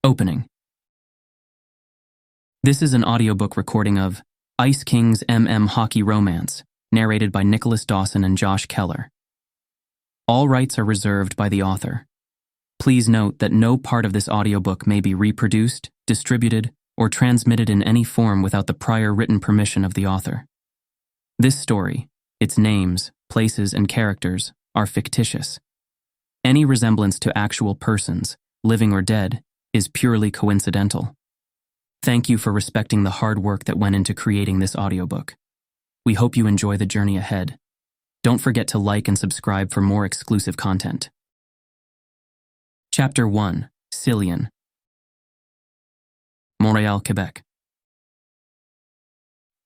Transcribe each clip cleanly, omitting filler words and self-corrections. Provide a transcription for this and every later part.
Opening. This is an audiobook recording of Ice King's Hockey Romance, narrated by Nicholas Dawson and Josh Keller. All rights are reserved by the author. Please note that no part of this audiobook may be reproduced, distributed, or transmitted in any form without the prior written permission of the author. This story, its names, places, and characters, are fictitious. Any resemblance to actual persons, living or dead, is purely coincidental. Thank you for respecting the hard work that went into creating this audiobook. We hope you enjoy the journey ahead. Don't forget to like and subscribe for more exclusive content. Chapter 1, Cillian. Montreal, Quebec.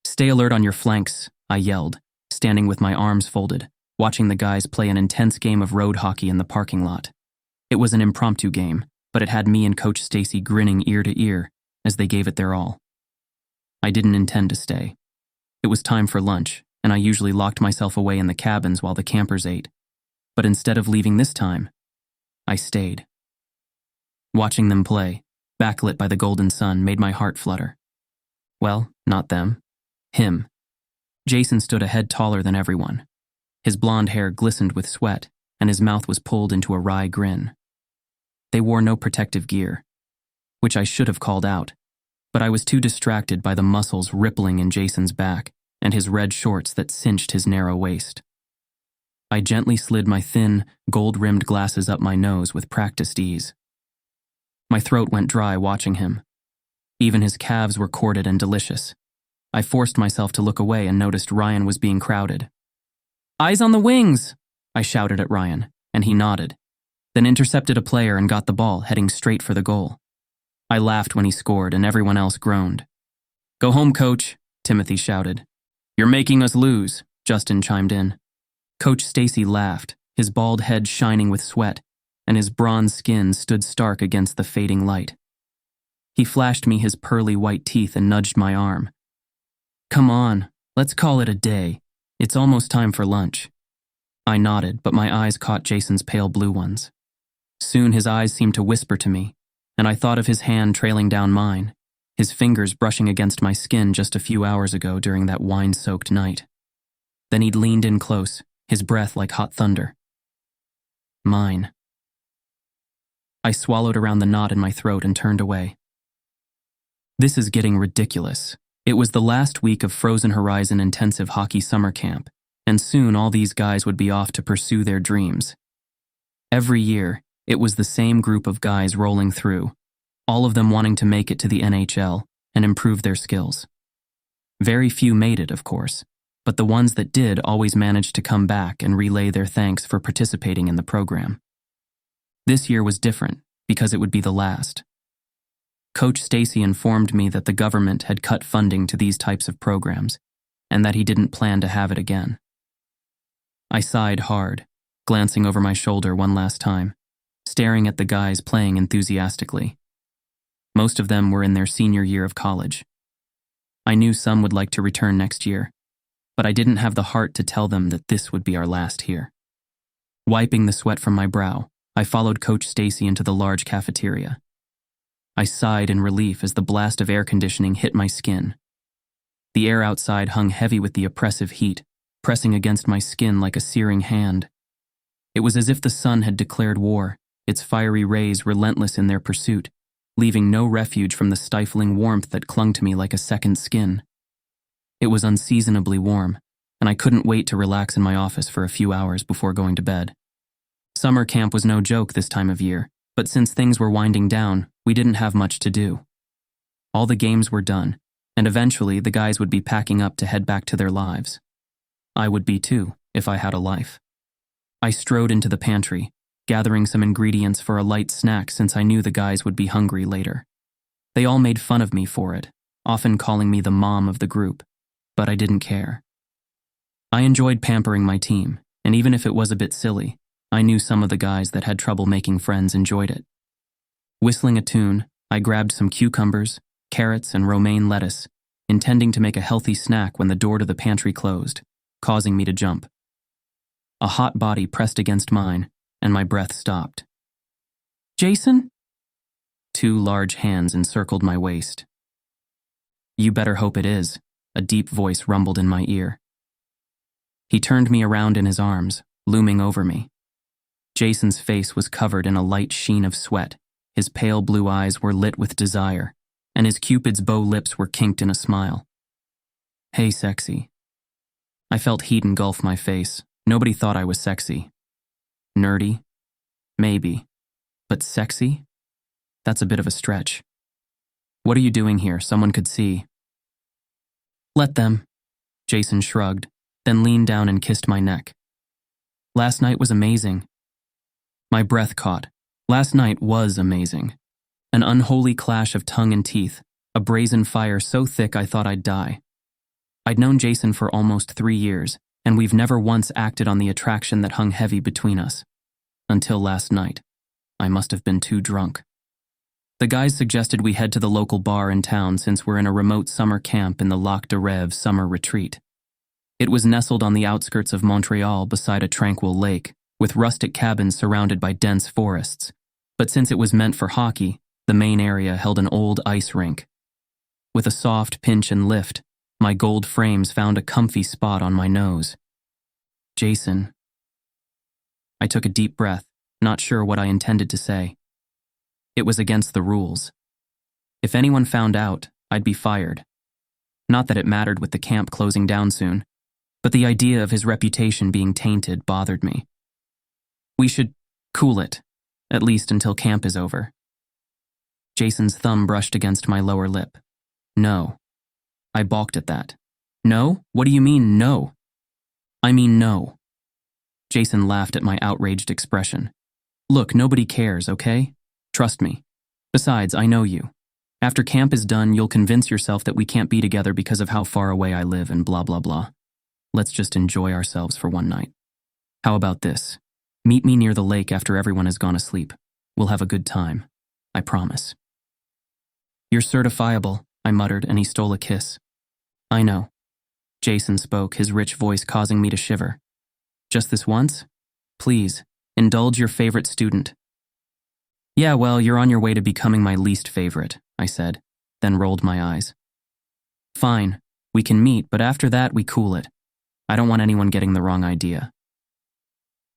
Stay alert on your flanks, I yelled, standing with my arms folded, watching the guys play an intense game of road hockey in the parking lot. It was an impromptu game, but it had me and Coach Stacy grinning ear to ear as they gave it their all. I didn't intend to stay. It was time for lunch, and I usually locked myself away in the cabins while the campers ate. But instead of leaving this time, I stayed. Watching them play, backlit by the golden sun, made my heart flutter. Well, not them. Him. Jason stood a head taller than everyone. His blonde hair glistened with sweat, and his mouth was pulled into a wry grin. They wore no protective gear, which I should have called out, but I was too distracted by the muscles rippling in Jason's back and his red shorts that cinched his narrow waist. I gently slid my thin, gold-rimmed glasses up my nose with practiced ease. My throat went dry watching him. Even his calves were corded and delicious. I forced myself to look away and noticed Ryan was being crowded. "Eyes on the wings!" I shouted at Ryan, and he nodded, then intercepted a player and got the ball, heading straight for the goal. I laughed when he scored, and everyone else groaned. "Go home, coach," Timothy shouted. "You're making us lose," Justin chimed in. Coach Stacy laughed, his bald head shining with sweat, and his bronze skin stood stark against the fading light. He flashed me his pearly white teeth and nudged my arm. "Come on, let's call it a day. It's almost time for lunch." I nodded, but my eyes caught Jason's pale blue ones. Soon his eyes seemed to whisper to me, and I thought of his hand trailing down mine, his fingers brushing against my skin just a few hours ago during that wine-soaked night. Then he'd leaned in close, his breath like hot thunder. Mine. I swallowed around the knot in my throat and turned away. This is getting ridiculous. It was the last week of Frozen Horizon intensive hockey summer camp, and soon all these guys would be off to pursue their dreams. Every year, it was the same group of guys rolling through, all of them wanting to make it to the NHL and improve their skills. Very few made it, of course, but the ones that did always managed to come back and relay their thanks for participating in the program. This year was different because it would be the last. Coach Stacy informed me that the government had cut funding to these types of programs and that he didn't plan to have it again. I sighed hard, glancing over my shoulder one last time, staring at the guys playing enthusiastically. Most of them were in their senior year of college. I knew some would like to return next year, but I didn't have the heart to tell them that this would be our last here. Wiping the sweat from my brow, I followed Coach Stacy into the large cafeteria. I sighed in relief as the blast of air conditioning hit my skin. The air outside hung heavy with the oppressive heat, pressing against my skin like a searing hand. It was as if the sun had declared war, its fiery rays relentless in their pursuit, leaving no refuge from the stifling warmth that clung to me like a second skin. It was unseasonably warm, and I couldn't wait to relax in my office for a few hours before going to bed. Summer camp was no joke this time of year, but since things were winding down, we didn't have much to do. All the games were done, and eventually the guys would be packing up to head back to their lives. I would be too, if I had a life. I strode into the pantry, gathering some ingredients for a light snack since I knew the guys would be hungry later. They all made fun of me for it, often calling me the mom of the group, but I didn't care. I enjoyed pampering my team, and even if it was a bit silly, I knew some of the guys that had trouble making friends enjoyed it. Whistling a tune, I grabbed some cucumbers, carrots, and romaine lettuce, intending to make a healthy snack when the door to the pantry closed, causing me to jump. A hot body pressed against mine, and my breath stopped. "Jason?" Two large hands encircled my waist. "You better hope it is," a deep voice rumbled in my ear. He turned me around in his arms, looming over me. Jason's face was covered in a light sheen of sweat, his pale blue eyes were lit with desire, and his Cupid's bow lips were kinked in a smile. "Hey, sexy." I felt heat engulf my face. Nobody thought I was sexy. Nerdy? Maybe. But sexy? That's a bit of a stretch. "What are you doing here? Someone could see." "Let them." Jason shrugged, then leaned down and kissed my neck. "Last night was amazing." My breath caught. Last night was amazing. An unholy clash of tongue and teeth, a brazen fire so thick I thought I'd die. I'd known Jason for almost 3 years, and we've never once acted on the attraction that hung heavy between us. Until last night. I must have been too drunk. The guys suggested we head to the local bar in town since we're in a remote summer camp in the Lac de Rêve summer retreat. It was nestled on the outskirts of Montreal beside a tranquil lake, with rustic cabins surrounded by dense forests. But since it was meant for hockey, the main area held an old ice rink. With a soft pinch and lift, my gold frames found a comfy spot on my nose. "Jason." I took a deep breath, not sure what I intended to say. It was against the rules. If anyone found out, I'd be fired. Not that it mattered with the camp closing down soon, but the idea of his reputation being tainted bothered me. "We should cool it, at least until camp is over." Jason's thumb brushed against my lower lip. "No." I balked at that. "No? What do you mean, no?" "I mean no." Jason laughed at my outraged expression. "Look, nobody cares, okay? Trust me. Besides, I know you. After camp is done, you'll convince yourself that we can't be together because of how far away I live and blah blah blah. Let's just enjoy ourselves for one night. How about this? Meet me near the lake after everyone has gone asleep. We'll have a good time. I promise." "You're certifiable," I muttered, and he stole a kiss. "I know." Jason spoke, his rich voice causing me to shiver. "Just this once? Please, indulge your favorite student." "Yeah, well, you're on your way to becoming my least favorite," I said, then rolled my eyes. "Fine, we can meet, but after that we cool it. I don't want anyone getting the wrong idea."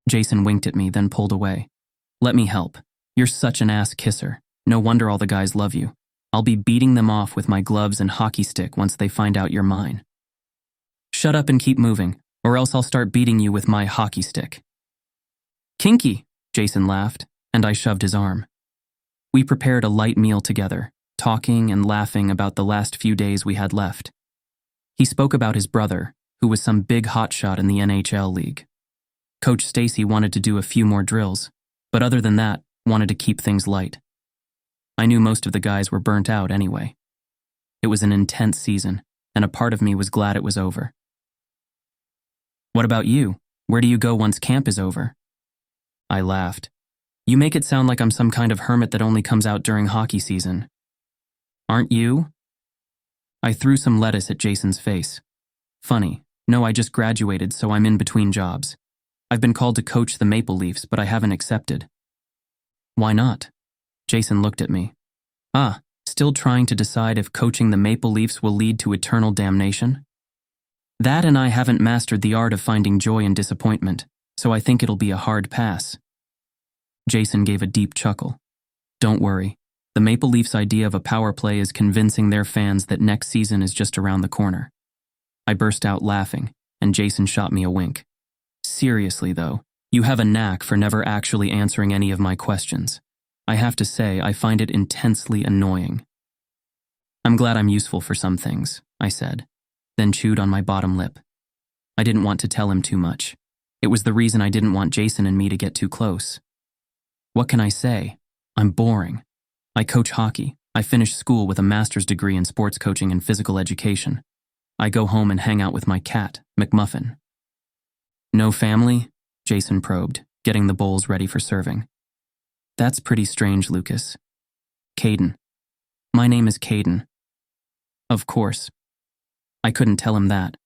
Jason winked at me, then pulled away. "Let me help. You're such an ass kisser. No wonder all the guys love you. I'll be beating them off with my gloves and hockey stick once they find out you're mine." "Shut up and keep moving, or else I'll start beating you with my hockey stick." "Kinky," Jason laughed, and I shoved his arm. We prepared a light meal together, talking and laughing about the last few days we had left. He spoke about his brother, who was some big hotshot in the NHL league. Coach Stacy wanted to do a few more drills, but other than that, wanted to keep things light. I knew most of the guys were burnt out anyway. It was an intense season, and a part of me was glad it was over. "What about you? Where do you go once camp is over?" I laughed. "You make it sound like I'm some kind of hermit that only comes out during hockey season." "Aren't you?" I threw some lettuce at Jason's face. "Funny. No, I just graduated, so I'm in between jobs. I've been called to coach the Maple Leafs, but I haven't accepted." "Why not?" Jason looked at me. Still trying to decide if coaching the Maple Leafs will lead to eternal damnation?" "That and I haven't mastered the art of finding joy in disappointment, so I think it'll be a hard pass." Jason gave a deep chuckle. "Don't worry. The Maple Leafs' idea of a power play is convincing their fans that next season is just around the corner." I burst out laughing, and Jason shot me a wink. "Seriously, though, you have a knack for never actually answering any of my questions. I have to say, I find it intensely annoying." "I'm glad I'm useful for some things," I said, then chewed on my bottom lip. I didn't want to tell him too much. It was the reason I didn't want Jason and me to get too close. What can I say? I'm boring. I coach hockey. I finished school with a master's degree in sports coaching and physical education. I go home and hang out with my cat, McMuffin. "No family?" Jason probed, getting the bowls ready for serving. "That's pretty strange, Lucas." "Caden. My name is Caden." "Of course." I couldn't tell him that.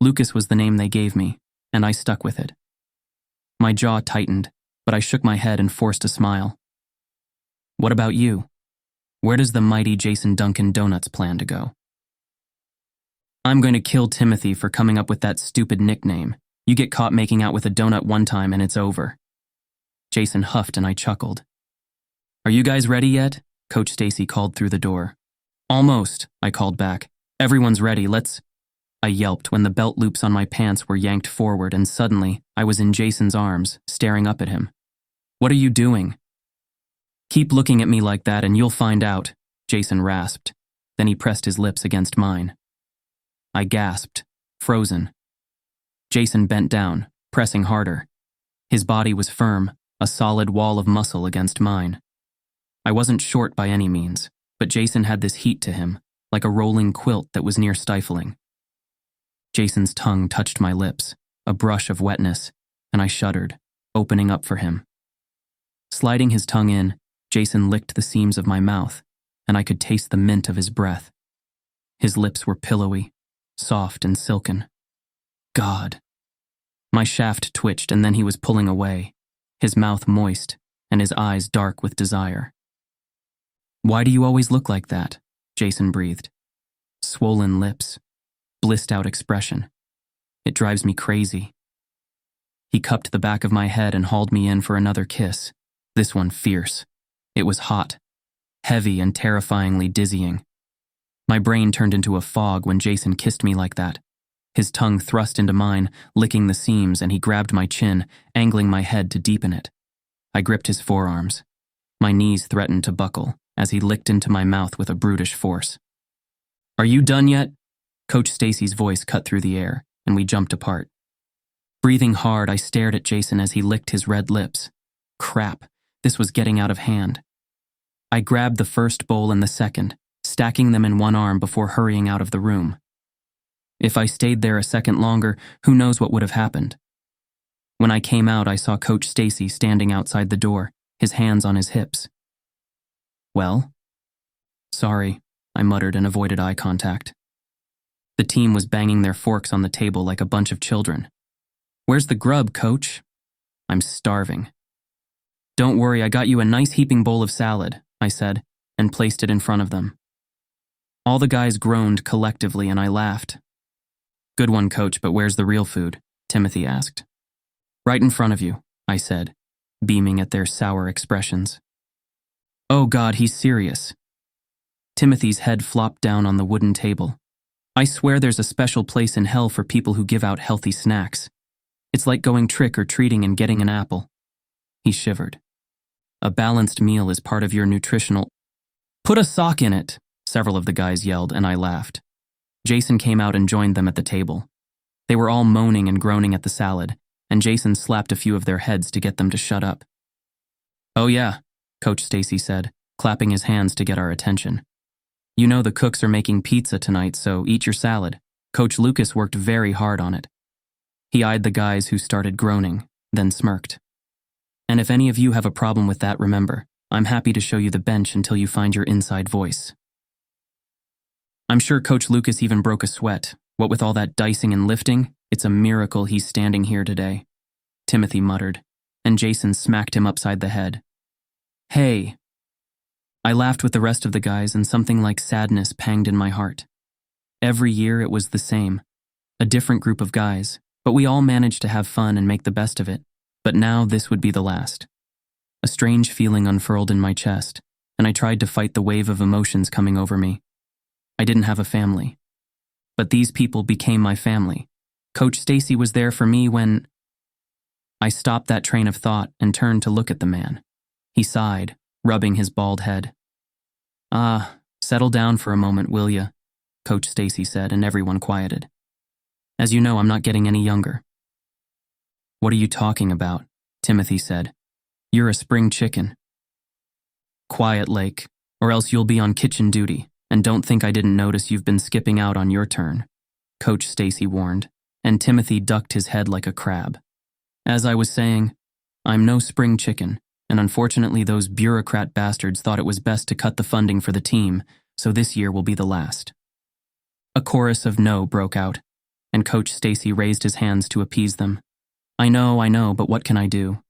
Lucas was the name they gave me, and I stuck with it. My jaw tightened, but I shook my head and forced a smile. "What about you? Where does the mighty Jason Duncan Donuts plan to go? I'm going to kill Timothy for coming up with that stupid nickname. You get caught making out with a donut one time and it's over. Jason huffed and I chuckled. Are you guys ready yet? Coach Stacy called through the door. Almost, I called back. Everyone's ready, let's... I yelped when the belt loops on my pants were yanked forward and suddenly I was in Jason's arms, staring up at him. What are you doing? Keep looking at me like that and you'll find out, Jason rasped. Then he pressed his lips against mine. I gasped, frozen. Jason bent down, pressing harder. His body was firm, a solid wall of muscle against mine. I wasn't short by any means, but Jason had this heat to him, like a rolling quilt that was near stifling. Jason's tongue touched my lips, a brush of wetness, and I shuddered, opening up for him. Sliding his tongue in, Jason licked the seams of my mouth, and I could taste the mint of his breath. His lips were pillowy, soft and silken. God. My shaft twitched and then he was pulling away, his mouth moist and his eyes dark with desire. Why do you always look like that? Jason breathed. Swollen lips, blissed out expression. It drives me crazy. He cupped the back of my head and hauled me in for another kiss, this one fierce. It was hot, heavy and terrifyingly dizzying. My brain turned into a fog when Jason kissed me like that. His tongue thrust into mine, licking the seams, and he grabbed my chin, angling my head to deepen it. I gripped his forearms. My knees threatened to buckle as he licked into my mouth with a brutish force. Are you done yet? Coach Stacy's voice cut through the air, and we jumped apart. Breathing hard, I stared at Jason as he licked his red lips. Crap, this was getting out of hand. I grabbed the first bowl and the second, stacking them in one arm before hurrying out of the room. If I stayed there a second longer, who knows what would have happened. When I came out, I saw Coach Stacy standing outside the door, his hands on his hips. Well? Sorry, I muttered and avoided eye contact. The team was banging their forks on the table like a bunch of children. Where's the grub, Coach? I'm starving. Don't worry, I got you a nice heaping bowl of salad, I said, and placed it in front of them. All the guys groaned collectively and I laughed. Good one, Coach, but where's the real food? Timothy asked. Right in front of you, I said, beaming at their sour expressions. Oh God, he's serious. Timothy's head flopped down on the wooden table. I swear there's a special place in hell for people who give out healthy snacks. It's like going trick-or-treating and getting an apple. He shivered. A balanced meal is part of your nutritional... Put a sock in it, several of the guys yelled, and I laughed. Jason came out and joined them at the table. They were all moaning and groaning at the salad, and Jason slapped a few of their heads to get them to shut up. Oh yeah, Coach Stacy said, clapping his hands to get our attention. You know the cooks are making pizza tonight, so eat your salad. Coach Lucas worked very hard on it. He eyed the guys who started groaning, then smirked. And if any of you have a problem with that, remember, I'm happy to show you the bench until you find your inside voice. I'm sure Coach Lucas even broke a sweat. What with all that dicing and lifting, it's a miracle he's standing here today. Timothy muttered, and Jason smacked him upside the head. Hey. I laughed with the rest of the guys and something like sadness panged in my heart. Every year it was the same. A different group of guys, but we all managed to have fun and make the best of it. But now this would be the last. A strange feeling unfurled in my chest, and I tried to fight the wave of emotions coming over me. I didn't have a family. But these people became my family. Coach Stacy was there for me when... I stopped that train of thought and turned to look at the man. He sighed, rubbing his bald head. Settle down for a moment, will ya? Coach Stacy said, and everyone quieted. As you know, I'm not getting any younger. What are you talking about? Timothy said. You're a spring chicken. Quiet, Lake, or else you'll be on kitchen duty. And don't think I didn't notice you've been skipping out on your turn, Coach Stacy warned, and Timothy ducked his head like a crab. As I was saying, I'm no spring chicken, and unfortunately those bureaucrat bastards thought it was best to cut the funding for the team, so this year will be the last. A chorus of no broke out, and Coach Stacy raised his hands to appease them. I know, but what can I do?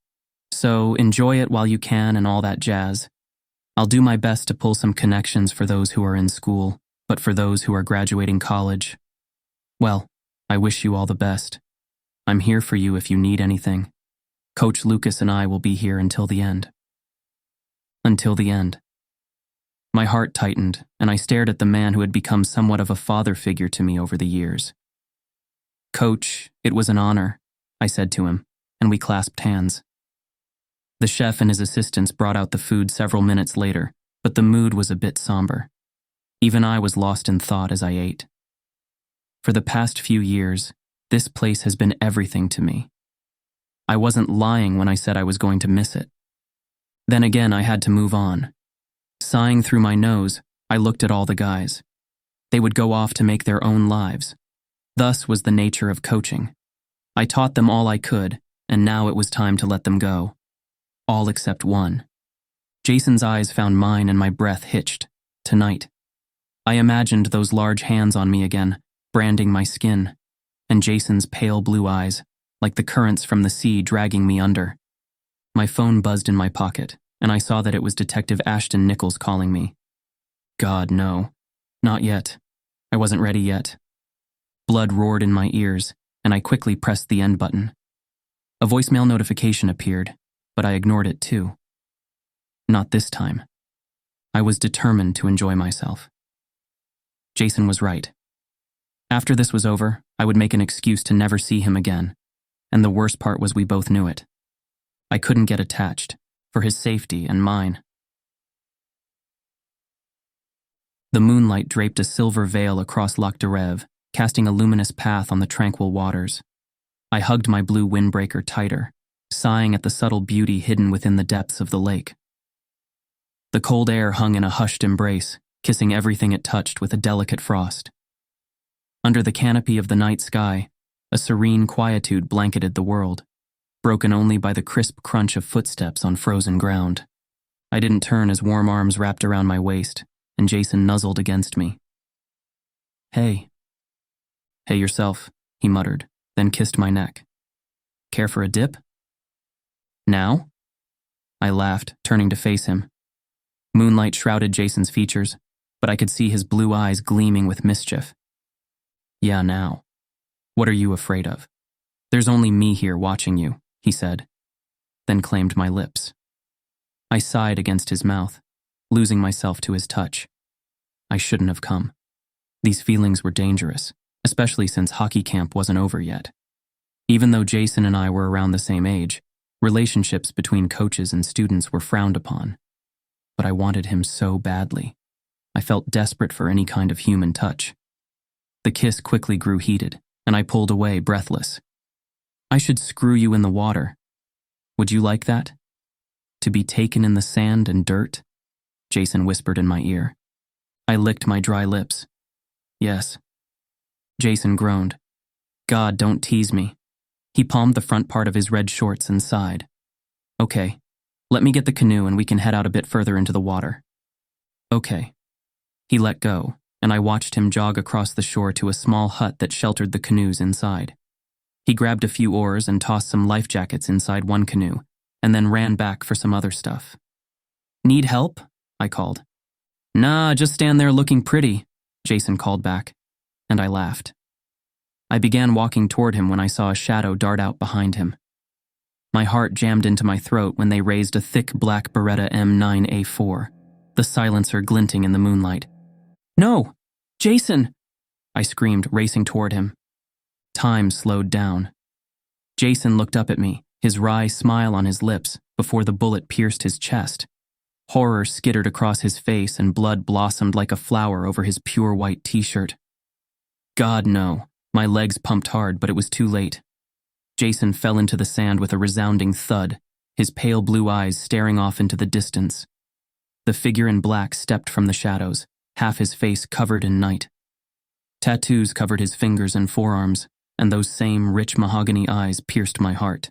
So enjoy it while you can and all that jazz. I'll do my best to pull some connections for those who are in school, but for those who are graduating college, well, I wish you all the best. I'm here for you if you need anything. Coach Lucas and I will be here until the end. Until the end. My heart tightened, and I stared at the man who had become somewhat of a father figure to me over the years. Coach, it was an honor, I said to him, and we clasped hands. The chef and his assistants brought out the food several minutes later, but the mood was a bit somber. Even I was lost in thought as I ate. For the past few years, this place has been everything to me. I wasn't lying when I said I was going to miss it. Then again, I had to move on. Sighing through my nose, I looked at all the guys. They would go off to make their own lives. Thus was the nature of coaching. I taught them all I could, and now it was time to let them go. All except one. Jason's eyes found mine and my breath hitched. Tonight. I imagined those large hands on me again, branding my skin, and Jason's pale blue eyes, like the currents from the sea dragging me under. My phone buzzed in my pocket, and I saw that it was Detective Ashton Nichols calling me. God, no. Not yet. I wasn't ready yet. Blood roared in my ears, and I quickly pressed the end button. A voicemail notification appeared, but I ignored it too. Not this time. I was determined to enjoy myself. Jason was right. After this was over, I would make an excuse to never see him again, and the worst part was we both knew it. I couldn't get attached, for his safety and mine. The moonlight draped a silver veil across Lac de Rêve, casting a luminous path on the tranquil waters. I hugged my blue windbreaker tighter, sighing at the subtle beauty hidden within the depths of the lake. The cold air hung in a hushed embrace, kissing everything it touched with a delicate frost. Under the canopy of the night sky, a serene quietude blanketed the world, broken only by the crisp crunch of footsteps on frozen ground. I didn't turn as warm arms wrapped around my waist, and Jason nuzzled against me. Hey. Hey yourself, he muttered, then kissed my neck. Care for a dip? Now? I laughed, turning to face him. Moonlight shrouded Jason's features, but I could see his blue eyes gleaming with mischief. Yeah, now. What are you afraid of? There's only me here watching you, he said, then claimed my lips. I sighed against his mouth, losing myself to his touch. I shouldn't have come. These feelings were dangerous, especially since hockey camp wasn't over yet. Even though Jason and I were around the same age, relationships between coaches and students were frowned upon. But I wanted him so badly. I felt desperate for any kind of human touch. The kiss quickly grew heated, and I pulled away, breathless. I should screw you in the water. Would you like that? To be taken in the sand and dirt? Jason whispered in my ear. I licked my dry lips. Yes. Jason groaned. God, don't tease me. He palmed the front part of his red shorts and sighed. Okay, let me get the canoe and we can head out a bit further into the water. Okay. He let go, and I watched him jog across the shore to a small hut that sheltered the canoes inside. He grabbed a few oars and tossed some life jackets inside one canoe, and then ran back for some other stuff. Need help? I called. Nah, just stand there looking pretty, Jason called back, and I laughed. I began walking toward him when I saw a shadow dart out behind him. My heart jammed into my throat when they raised a thick black Beretta M9A4, the silencer glinting in the moonlight. No! Jason! I screamed, racing toward him. Time slowed down. Jason looked up at me, his wry smile on his lips, before the bullet pierced his chest. Horror skittered across his face and blood blossomed like a flower over his pure white t-shirt. God, no. My legs pumped hard, but it was too late. Jason fell into the sand with a resounding thud, his pale blue eyes staring off into the distance. The figure in black stepped from the shadows, half his face covered in night. Tattoos covered his fingers and forearms, and those same rich mahogany eyes pierced my heart.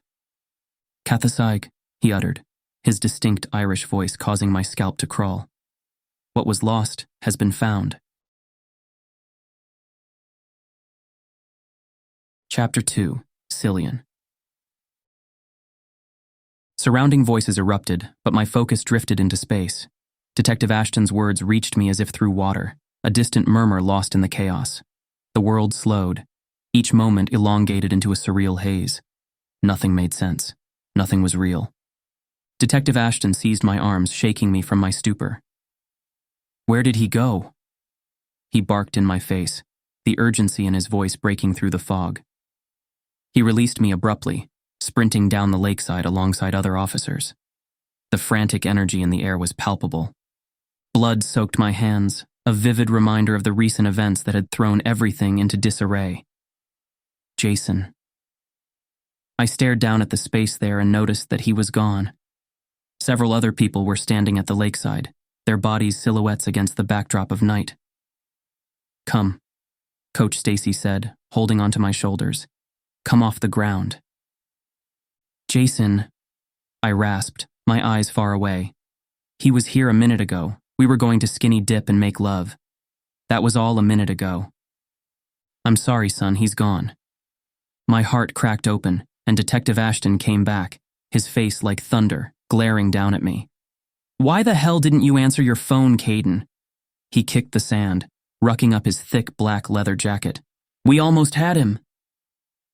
Cathasaig, he uttered, his distinct Irish voice causing my scalp to crawl. What was lost has been found. Chapter 2, Cillian. Surrounding voices erupted, but my focus drifted into space. Detective Ashton's words reached me as if through water, a distant murmur lost in the chaos. The world slowed, each moment elongated into a surreal haze. Nothing made sense. Nothing was real. Detective Ashton seized my arms, shaking me from my stupor. "Where did he go?" He barked in my face, the urgency in his voice breaking through the fog. He released me abruptly, sprinting down the lakeside alongside other officers. The frantic energy in the air was palpable. Blood soaked my hands, a vivid reminder of the recent events that had thrown everything into disarray. Jason. I stared down at the space there and noticed that he was gone. Several other people were standing at the lakeside, their bodies silhouettes against the backdrop of night. "Come," Coach Stacy said, holding onto my shoulders. "Come off the ground." "Jason," I rasped, my eyes far away. "He was here a minute ago. We were going to skinny dip and make love. That was all a minute ago." "I'm sorry, son, he's gone." My heart cracked open, and Detective Ashton came back, his face like thunder, glaring down at me. "Why the hell didn't you answer your phone, Caden?" He kicked the sand, rucking up his thick black leather jacket. "We almost had him."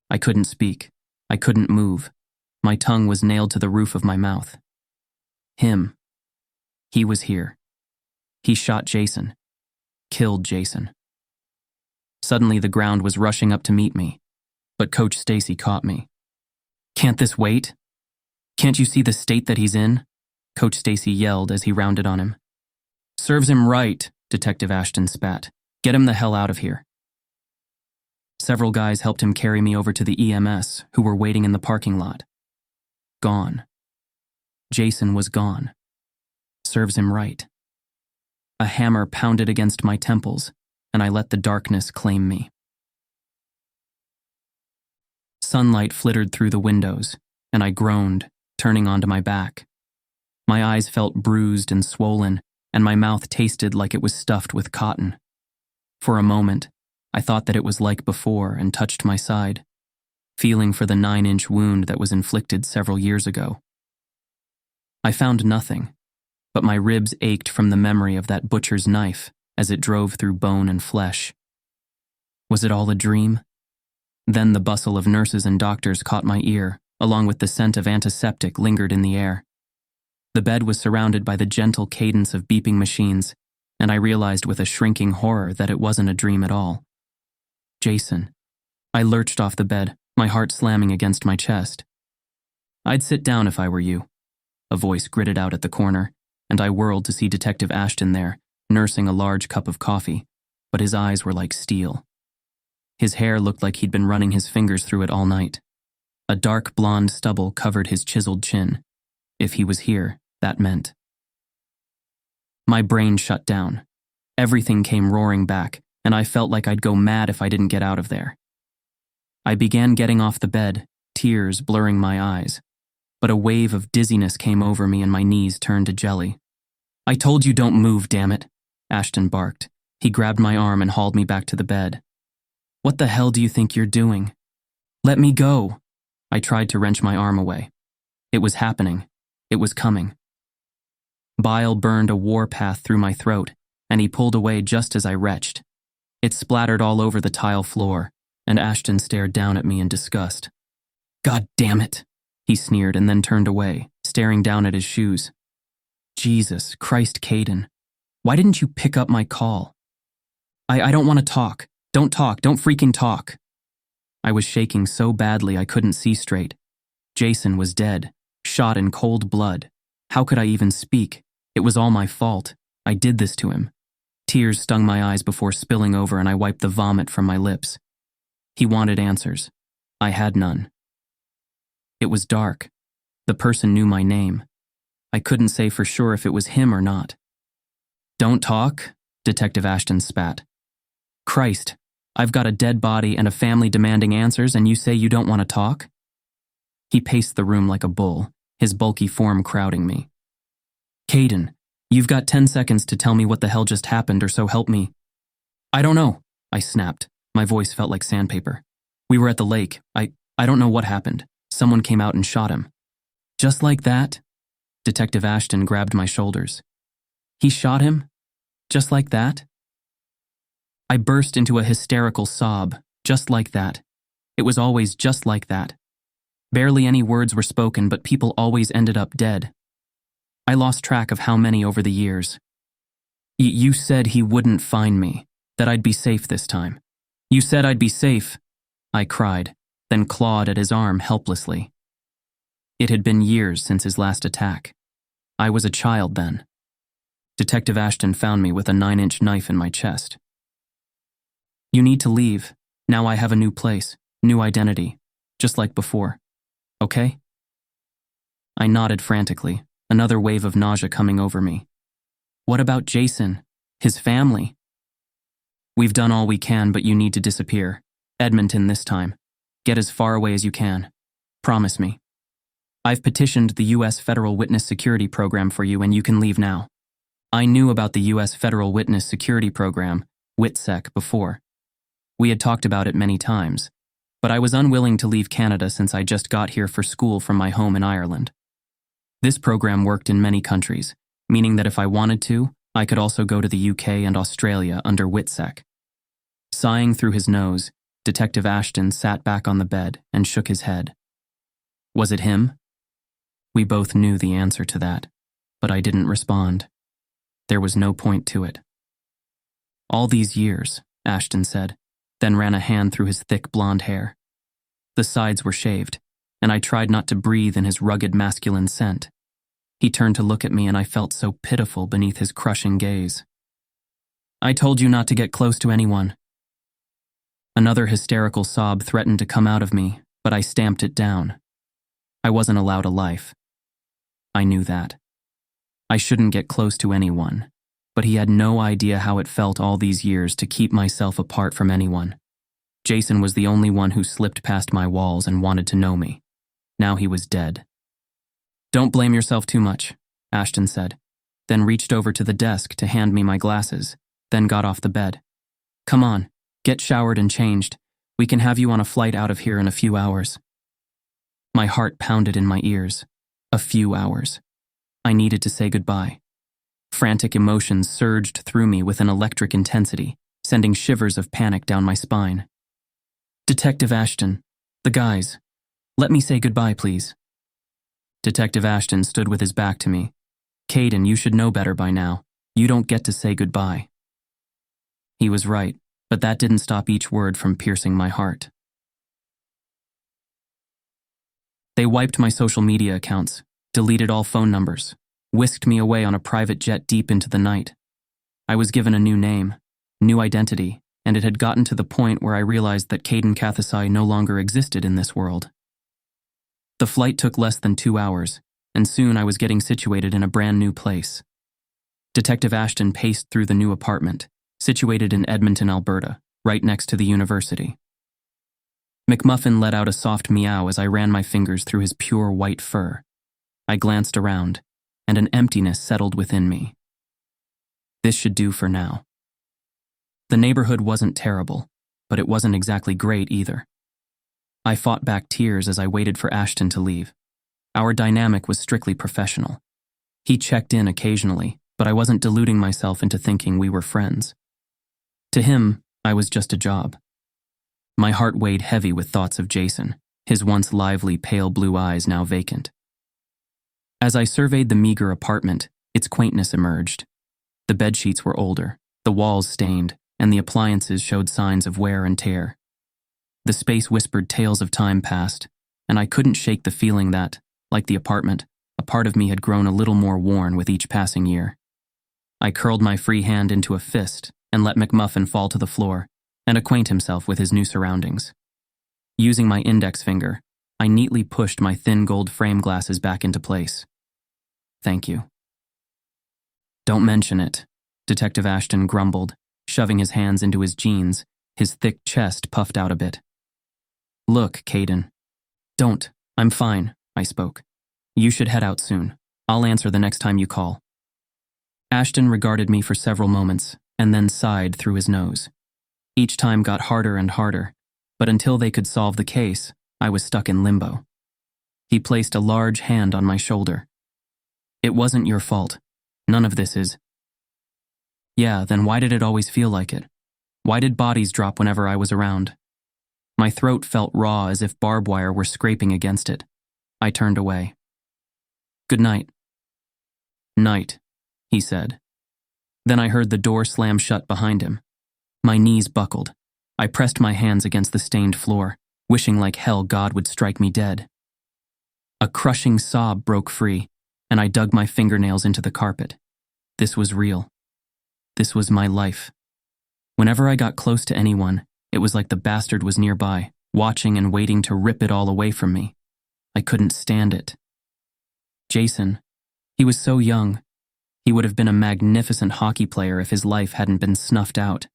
I couldn't speak. I couldn't move. My tongue was nailed to the roof of my mouth. Him. He was here. He shot Jason. Killed Jason. Suddenly the ground was rushing up to meet me, but Coach Stacy caught me. "Can't this wait? Can't you see the state that he's in?" Coach Stacy yelled as he rounded on him. "Serves him right," Detective Ashton spat. "Get him the hell out of here." Several guys helped him carry me over to the EMS, who were waiting in the parking lot. Gone. Jason was gone. Serves him right. A hammer pounded against my temples, and I let the darkness claim me. Sunlight flittered through the windows, and I groaned, turning onto my back. My eyes felt bruised and swollen, and my mouth tasted like it was stuffed with cotton. For a moment, I thought that it was like before and touched my side, feeling for the 9-inch wound that was inflicted several years ago. I found nothing, but my ribs ached from the memory of that butcher's knife as it drove through bone and flesh. Was it all a dream? Then the bustle of nurses and doctors caught my ear, along with the scent of antiseptic lingered in the air. The bed was surrounded by the gentle cadence of beeping machines, and I realized with a shrinking horror that it wasn't a dream at all. Jason. I lurched off the bed, my heart slamming against my chest. "I'd sit down if I were you," a voice gritted out at the corner, and I whirled to see Detective Ashton there, nursing a large cup of coffee, but his eyes were like steel. His hair looked like he'd been running his fingers through it all night. A dark blonde stubble covered his chiseled chin. If he was here, that meant. My brain shut down. Everything came roaring back, and I felt like I'd go mad if I didn't get out of there. I began getting off the bed, tears blurring my eyes, but a wave of dizziness came over me and my knees turned to jelly. "I told you don't move, damn it," Ashton barked. He grabbed my arm and hauled me back to the bed. "What the hell do you think you're doing?" "Let me go." I tried to wrench my arm away. It was happening. It was coming. Bile burned a warpath through my throat, and he pulled away just as I retched. It splattered all over the tile floor, and Ashton stared down at me in disgust. "God damn it," he sneered and then turned away, staring down at his shoes. "Jesus Christ, Caden. Why didn't you pick up my call?" I don't want to talk. Don't talk. Don't freaking talk." I was shaking so badly I couldn't see straight. Jason was dead, shot in cold blood. How could I even speak? It was all my fault. I did this to him. Tears stung my eyes before spilling over and I wiped the vomit from my lips. He wanted answers. I had none. It was dark. The person knew my name. I couldn't say for sure if it was him or not. "Don't talk," Detective Ashton spat. "Christ, I've got a dead body and a family demanding answers and you say you don't want to talk?" He paced the room like a bull, his bulky form crowding me. "Caden, you've got 10 seconds to tell me what the hell just happened or so help me." "I don't know," I snapped. My voice felt like sandpaper. "We were at the lake. I don't know what happened. Someone came out and shot him." "Just like that?" Detective Ashton grabbed my shoulders. He shot him? Just like that? I burst into a hysterical sob, just like that. It was always just like that. Barely any words were spoken, but people always ended up dead. I lost track of how many over the years. You said he wouldn't find me, that I'd be safe this time. You said I'd be safe, I cried, then clawed at his arm helplessly. It had been years since his last attack. I was a child then. Detective Ashton found me with a 9-inch knife in my chest. You need to leave. Now I have a new place, new identity, just like before. Okay? I nodded frantically, another wave of nausea coming over me. What about Jason? His family? We've done all we can, but you need to disappear. Edmonton this time. Get as far away as you can. Promise me. I've petitioned the U.S. Federal Witness Security Program for you, and you can leave now. I knew about the U.S. Federal Witness Security Program, WITSEC, before. We had talked about it many times, but I was unwilling to leave Canada since I just got here for school from my home in Ireland. This program worked in many countries, meaning that if I wanted to, I could also go to the UK and Australia under WITSEC. Sighing through his nose, Detective Ashton sat back on the bed and shook his head. Was it him? We both knew the answer to that, but I didn't respond. There was no point to it. All these years, Ashton said, then ran a hand through his thick blonde hair. The sides were shaved, and I tried not to breathe in his rugged masculine scent. He turned to look at me, and I felt so pitiful beneath his crushing gaze. I told you not to get close to anyone. Another hysterical sob threatened to come out of me, but I stamped it down. I wasn't allowed a life. I knew that. I shouldn't get close to anyone, but he had no idea how it felt all these years to keep myself apart from anyone. Jason was the only one who slipped past my walls and wanted to know me. Now he was dead. Don't blame yourself too much, Ashton said, then reached over to the desk to hand me my glasses, then got off the bed. Come on, get showered and changed. We can have you on a flight out of here in a few hours. My heart pounded in my ears. A few hours. I needed to say goodbye. Frantic emotions surged through me with an electric intensity, sending shivers of panic down my spine. Detective Ashton, the guys, let me say goodbye, please. Detective Ashton stood with his back to me. Caden, you should know better by now. You don't get to say goodbye. He was right, but that didn't stop each word from piercing my heart. They wiped my social media accounts, deleted all phone numbers, whisked me away on a private jet deep into the night. I was given a new name, new identity, and it had gotten to the point where I realized that Caden Cathasai no longer existed in this world. The flight took less than 2 hours, and soon I was getting situated in a brand new place. Detective Ashton paced through the new apartment, situated in Edmonton, Alberta, right next to the university. McMuffin let out a soft meow as I ran my fingers through his pure white fur. I glanced around, and an emptiness settled within me. This should do for now. The neighborhood wasn't terrible, but it wasn't exactly great either. I fought back tears as I waited for Ashton to leave. Our dynamic was strictly professional. He checked in occasionally, but I wasn't deluding myself into thinking we were friends. To him, I was just a job. My heart weighed heavy with thoughts of Jason, his once lively pale blue eyes now vacant. As I surveyed the meager apartment, its quaintness emerged. The bedsheets were older, the walls stained, and the appliances showed signs of wear and tear. The space whispered tales of time past, and I couldn't shake the feeling that, like the apartment, a part of me had grown a little more worn with each passing year. I curled my free hand into a fist and let McMuffin fall to the floor and acquaint himself with his new surroundings. Using my index finger, I neatly pushed my thin gold frame glasses back into place. Thank you. Don't mention it, Detective Ashton grumbled, shoving his hands into his jeans, his thick chest puffed out a bit. Look, Caden. Don't. I'm fine, I spoke. You should head out soon. I'll answer the next time you call. Ashton regarded me for several moments and then sighed through his nose. Each time got harder and harder, but until they could solve the case, I was stuck in limbo. He placed a large hand on my shoulder. It wasn't your fault. None of this is. Yeah, then why did it always feel like it? Why did bodies drop whenever I was around? My throat felt raw as if barbed wire were scraping against it. I turned away. Good night. Night, he said. Then I heard the door slam shut behind him. My knees buckled. I pressed my hands against the stained floor, wishing like hell God would strike me dead. A crushing sob broke free, and I dug my fingernails into the carpet. This was real. This was my life. Whenever I got close to anyone, it was like the bastard was nearby, watching and waiting to rip it all away from me. I couldn't stand it. Jason, he was so young. He would have been a magnificent hockey player if his life hadn't been snuffed out.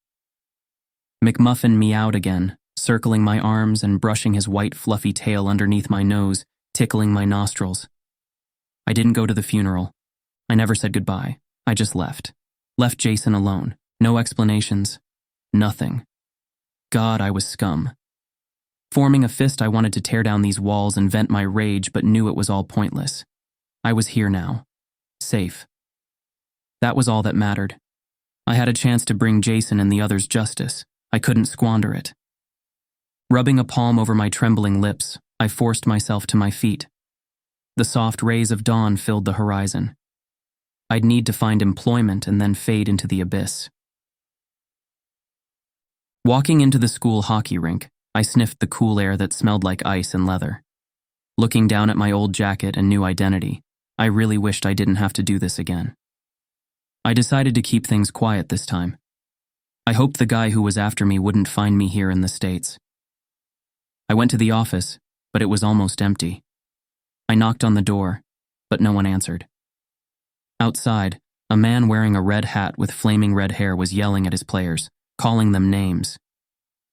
McMuffin meowed again, circling my arms and brushing his white fluffy tail underneath my nose, tickling my nostrils. I didn't go to the funeral. I never said goodbye. I just left. Left Jason alone. No explanations. Nothing. God, I was scum. Forming a fist, I wanted to tear down these walls and vent my rage, but knew it was all pointless. I was here now. Safe. That was all that mattered. I had a chance to bring Jason and the others justice. I couldn't squander it. Rubbing a palm over my trembling lips, I forced myself to my feet. The soft rays of dawn filled the horizon. I'd need to find employment and then fade into the abyss. Walking into the school hockey rink, I sniffed the cool air that smelled like ice and leather. Looking down at my old jacket and new identity, I really wished I didn't have to do this again. I decided to keep things quiet this time. I hoped the guy who was after me wouldn't find me here in the States. I went to the office, but it was almost empty. I knocked on the door, but no one answered. Outside, a man wearing a red hat with flaming red hair was yelling at his players, calling them names.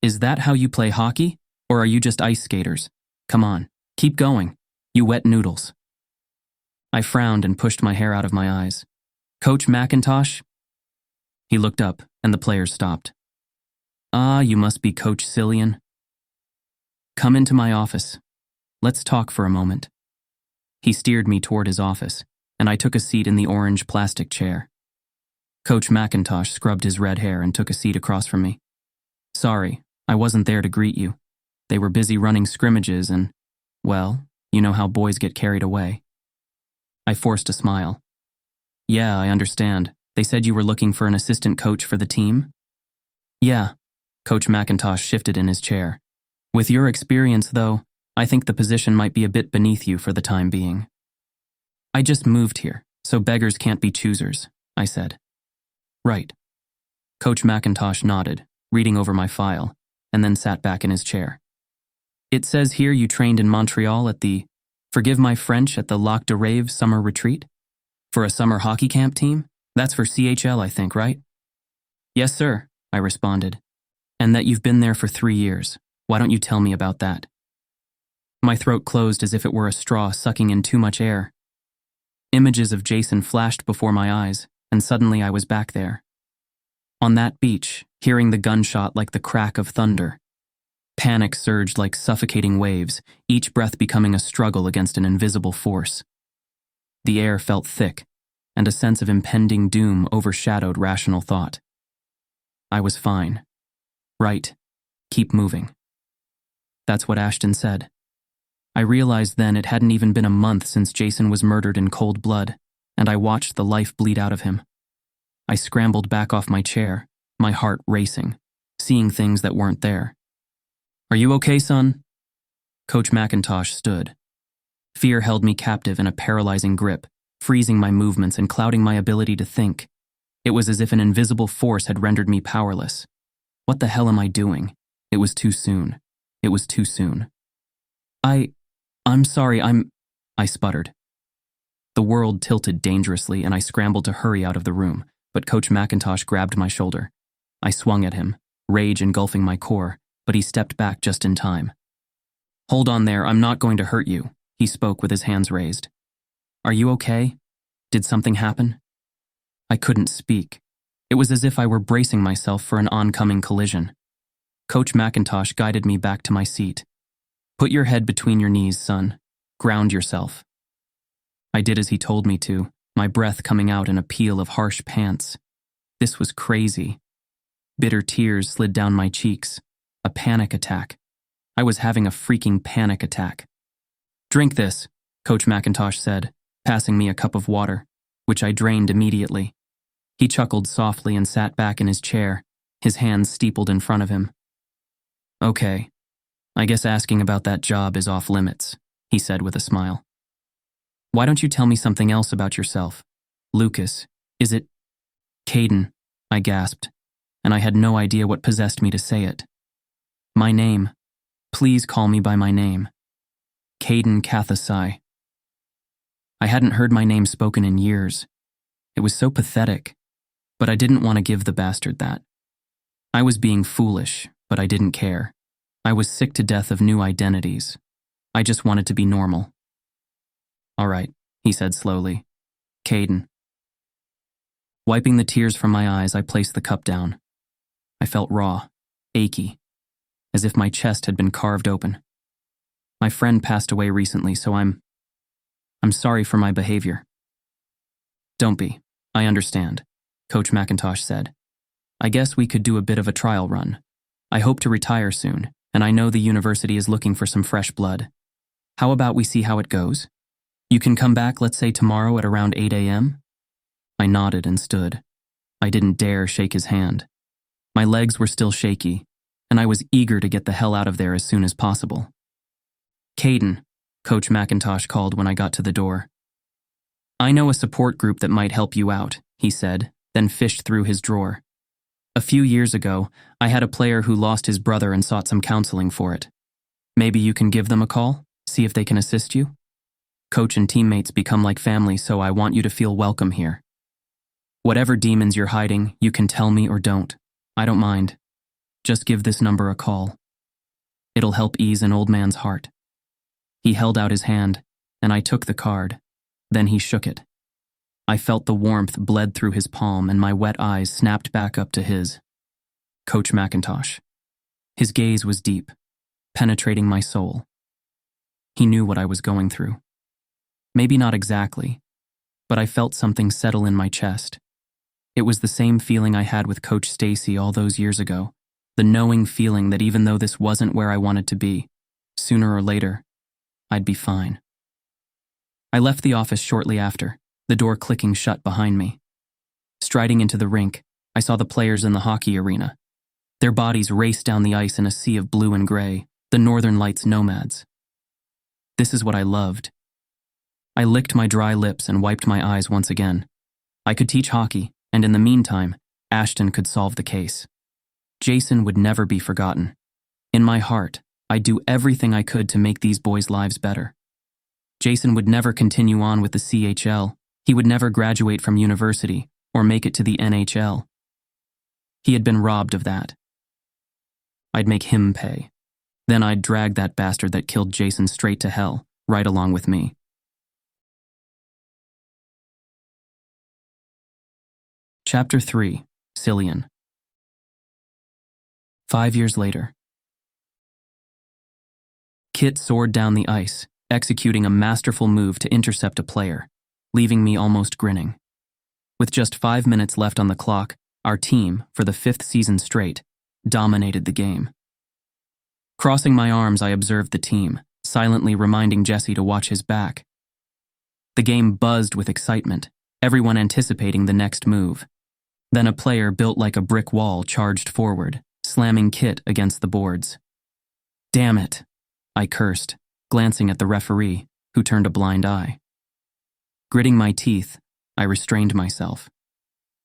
Is that how you play hockey, or are you just ice skaters? Come on, keep going, you wet noodles. I frowned and pushed my hair out of my eyes. Coach McIntosh? He looked up, and the players stopped. Ah, you must be Coach Cillian. Come into my office. Let's talk for a moment. He steered me toward his office, and I took a seat in the orange plastic chair. Coach McIntosh scrubbed his red hair and took a seat across from me. Sorry, I wasn't there to greet you. They were busy running scrimmages and, well, you know how boys get carried away. I forced a smile. Yeah, I understand. They said you were looking for an assistant coach for the team? Yeah. Coach McIntosh shifted in his chair. With your experience, though, I think the position might be a bit beneath you for the time being. I just moved here, so beggars can't be choosers, I said. Right. Coach McIntosh nodded, reading over my file, and then sat back in his chair. It says here you trained in Montreal at the, forgive my French, at the Lac de Rêve summer retreat? For a summer hockey camp team? That's for CHL, I think, right? Yes, sir, I responded. And that you've been there for 3 years. Why don't you tell me about that? My throat closed as if it were a straw sucking in too much air. Images of Jason flashed before my eyes, and suddenly I was back there. On that beach, hearing the gunshot like the crack of thunder. Panic surged like suffocating waves, each breath becoming a struggle against an invisible force. The air felt thick, and a sense of impending doom overshadowed rational thought. I was fine. Right. Keep moving. That's what Ashton said. I realized then it hadn't even been a month since Jason was murdered in cold blood, and I watched the life bleed out of him. I scrambled back off my chair, my heart racing, seeing things that weren't there. Are you okay, son? Coach McIntosh stood. Fear held me captive in a paralyzing grip, freezing my movements and clouding my ability to think. It was as if an invisible force had rendered me powerless. What the hell am I doing? It was too soon. It was too soon. I'm sorry, I sputtered. The world tilted dangerously and I scrambled to hurry out of the room, but Coach McIntosh grabbed my shoulder. I swung at him, rage engulfing my core, but he stepped back just in time. Hold on there, I'm not going to hurt you, he spoke with his hands raised. Are you okay? Did something happen? I couldn't speak. It was as if I were bracing myself for an oncoming collision. Coach McIntosh guided me back to my seat. Put your head between your knees, son. Ground yourself. I did as he told me to, my breath coming out in a peal of harsh pants. This was crazy. Bitter tears slid down my cheeks. A panic attack. I was having a freaking panic attack. "Drink this," Coach McIntosh said, passing me a cup of water, which I drained immediately. He chuckled softly and sat back in his chair, his hands steepled in front of him. "Okay, I guess asking about that job is off limits," he said with a smile. "Why don't you tell me something else about yourself? Lucas, is it—" "Caden," I gasped, and I had no idea what possessed me to say it. "My name. Please call me by my name. Caden Cathasai." I hadn't heard my name spoken in years. It was so pathetic, but I didn't want to give the bastard that. I was being foolish, but I didn't care. I was sick to death of new identities. I just wanted to be normal. "All right," he said slowly. "Caden." Wiping the tears from my eyes, I placed the cup down. I felt raw, achy, as if my chest had been carved open. My friend passed away recently, so I'm sorry for my behavior. "Don't be. I understand," Coach McIntosh said. "I guess we could do a bit of a trial run. I hope to retire soon, and I know the university is looking for some fresh blood. How about we see how it goes? You can come back, let's say tomorrow at around 8 a.m.? I nodded and stood. I didn't dare shake his hand. My legs were still shaky, and I was eager to get the hell out of there as soon as possible. "Caden," Coach McIntosh called when I got to the door. "I know a support group that might help you out," he said, then fished through his drawer. "A few years ago, I had a player who lost his brother and sought some counseling for it. Maybe you can give them a call, see if they can assist you? Coach and teammates become like family, so I want you to feel welcome here. Whatever demons you're hiding, you can tell me or don't. I don't mind. Just give this number a call. It'll help ease an old man's heart." He held out his hand, and I took the card. Then he shook it. I felt the warmth bled through his palm, and my wet eyes snapped back up to his. Coach McIntosh. His gaze was deep, penetrating my soul. He knew what I was going through. Maybe not exactly, but I felt something settle in my chest. It was the same feeling I had with Coach Stacy all those years ago, the knowing feeling that even though this wasn't where I wanted to be, sooner or later, I'd be fine. I left the office shortly after, the door clicking shut behind me. Striding into the rink, I saw the players in the hockey arena. Their bodies raced down the ice in a sea of blue and gray, the Northern Lights nomads. This is what I loved. I licked my dry lips and wiped my eyes once again. I could teach hockey, and in the meantime, Ashton could solve the case. Jason would never be forgotten. In my heart, I'd do everything I could to make these boys' lives better. Jason would never continue on with the CHL. He would never graduate from university or make it to the NHL. He had been robbed of that. I'd make him pay. Then I'd drag that bastard that killed Jason straight to hell, right along with me. Chapter 3. Cillian. 5 years later. Kit soared down the ice, executing a masterful move to intercept a player, leaving me almost grinning. With just 5 minutes left on the clock, our team, for the 5th season straight, dominated the game. Crossing my arms, I observed the team, silently reminding Jesse to watch his back. The game buzzed with excitement, everyone anticipating the next move. Then a player built like a brick wall charged forward, slamming Kit against the boards. "Damn it," I cursed, glancing at the referee, who turned a blind eye. Gritting my teeth, I restrained myself.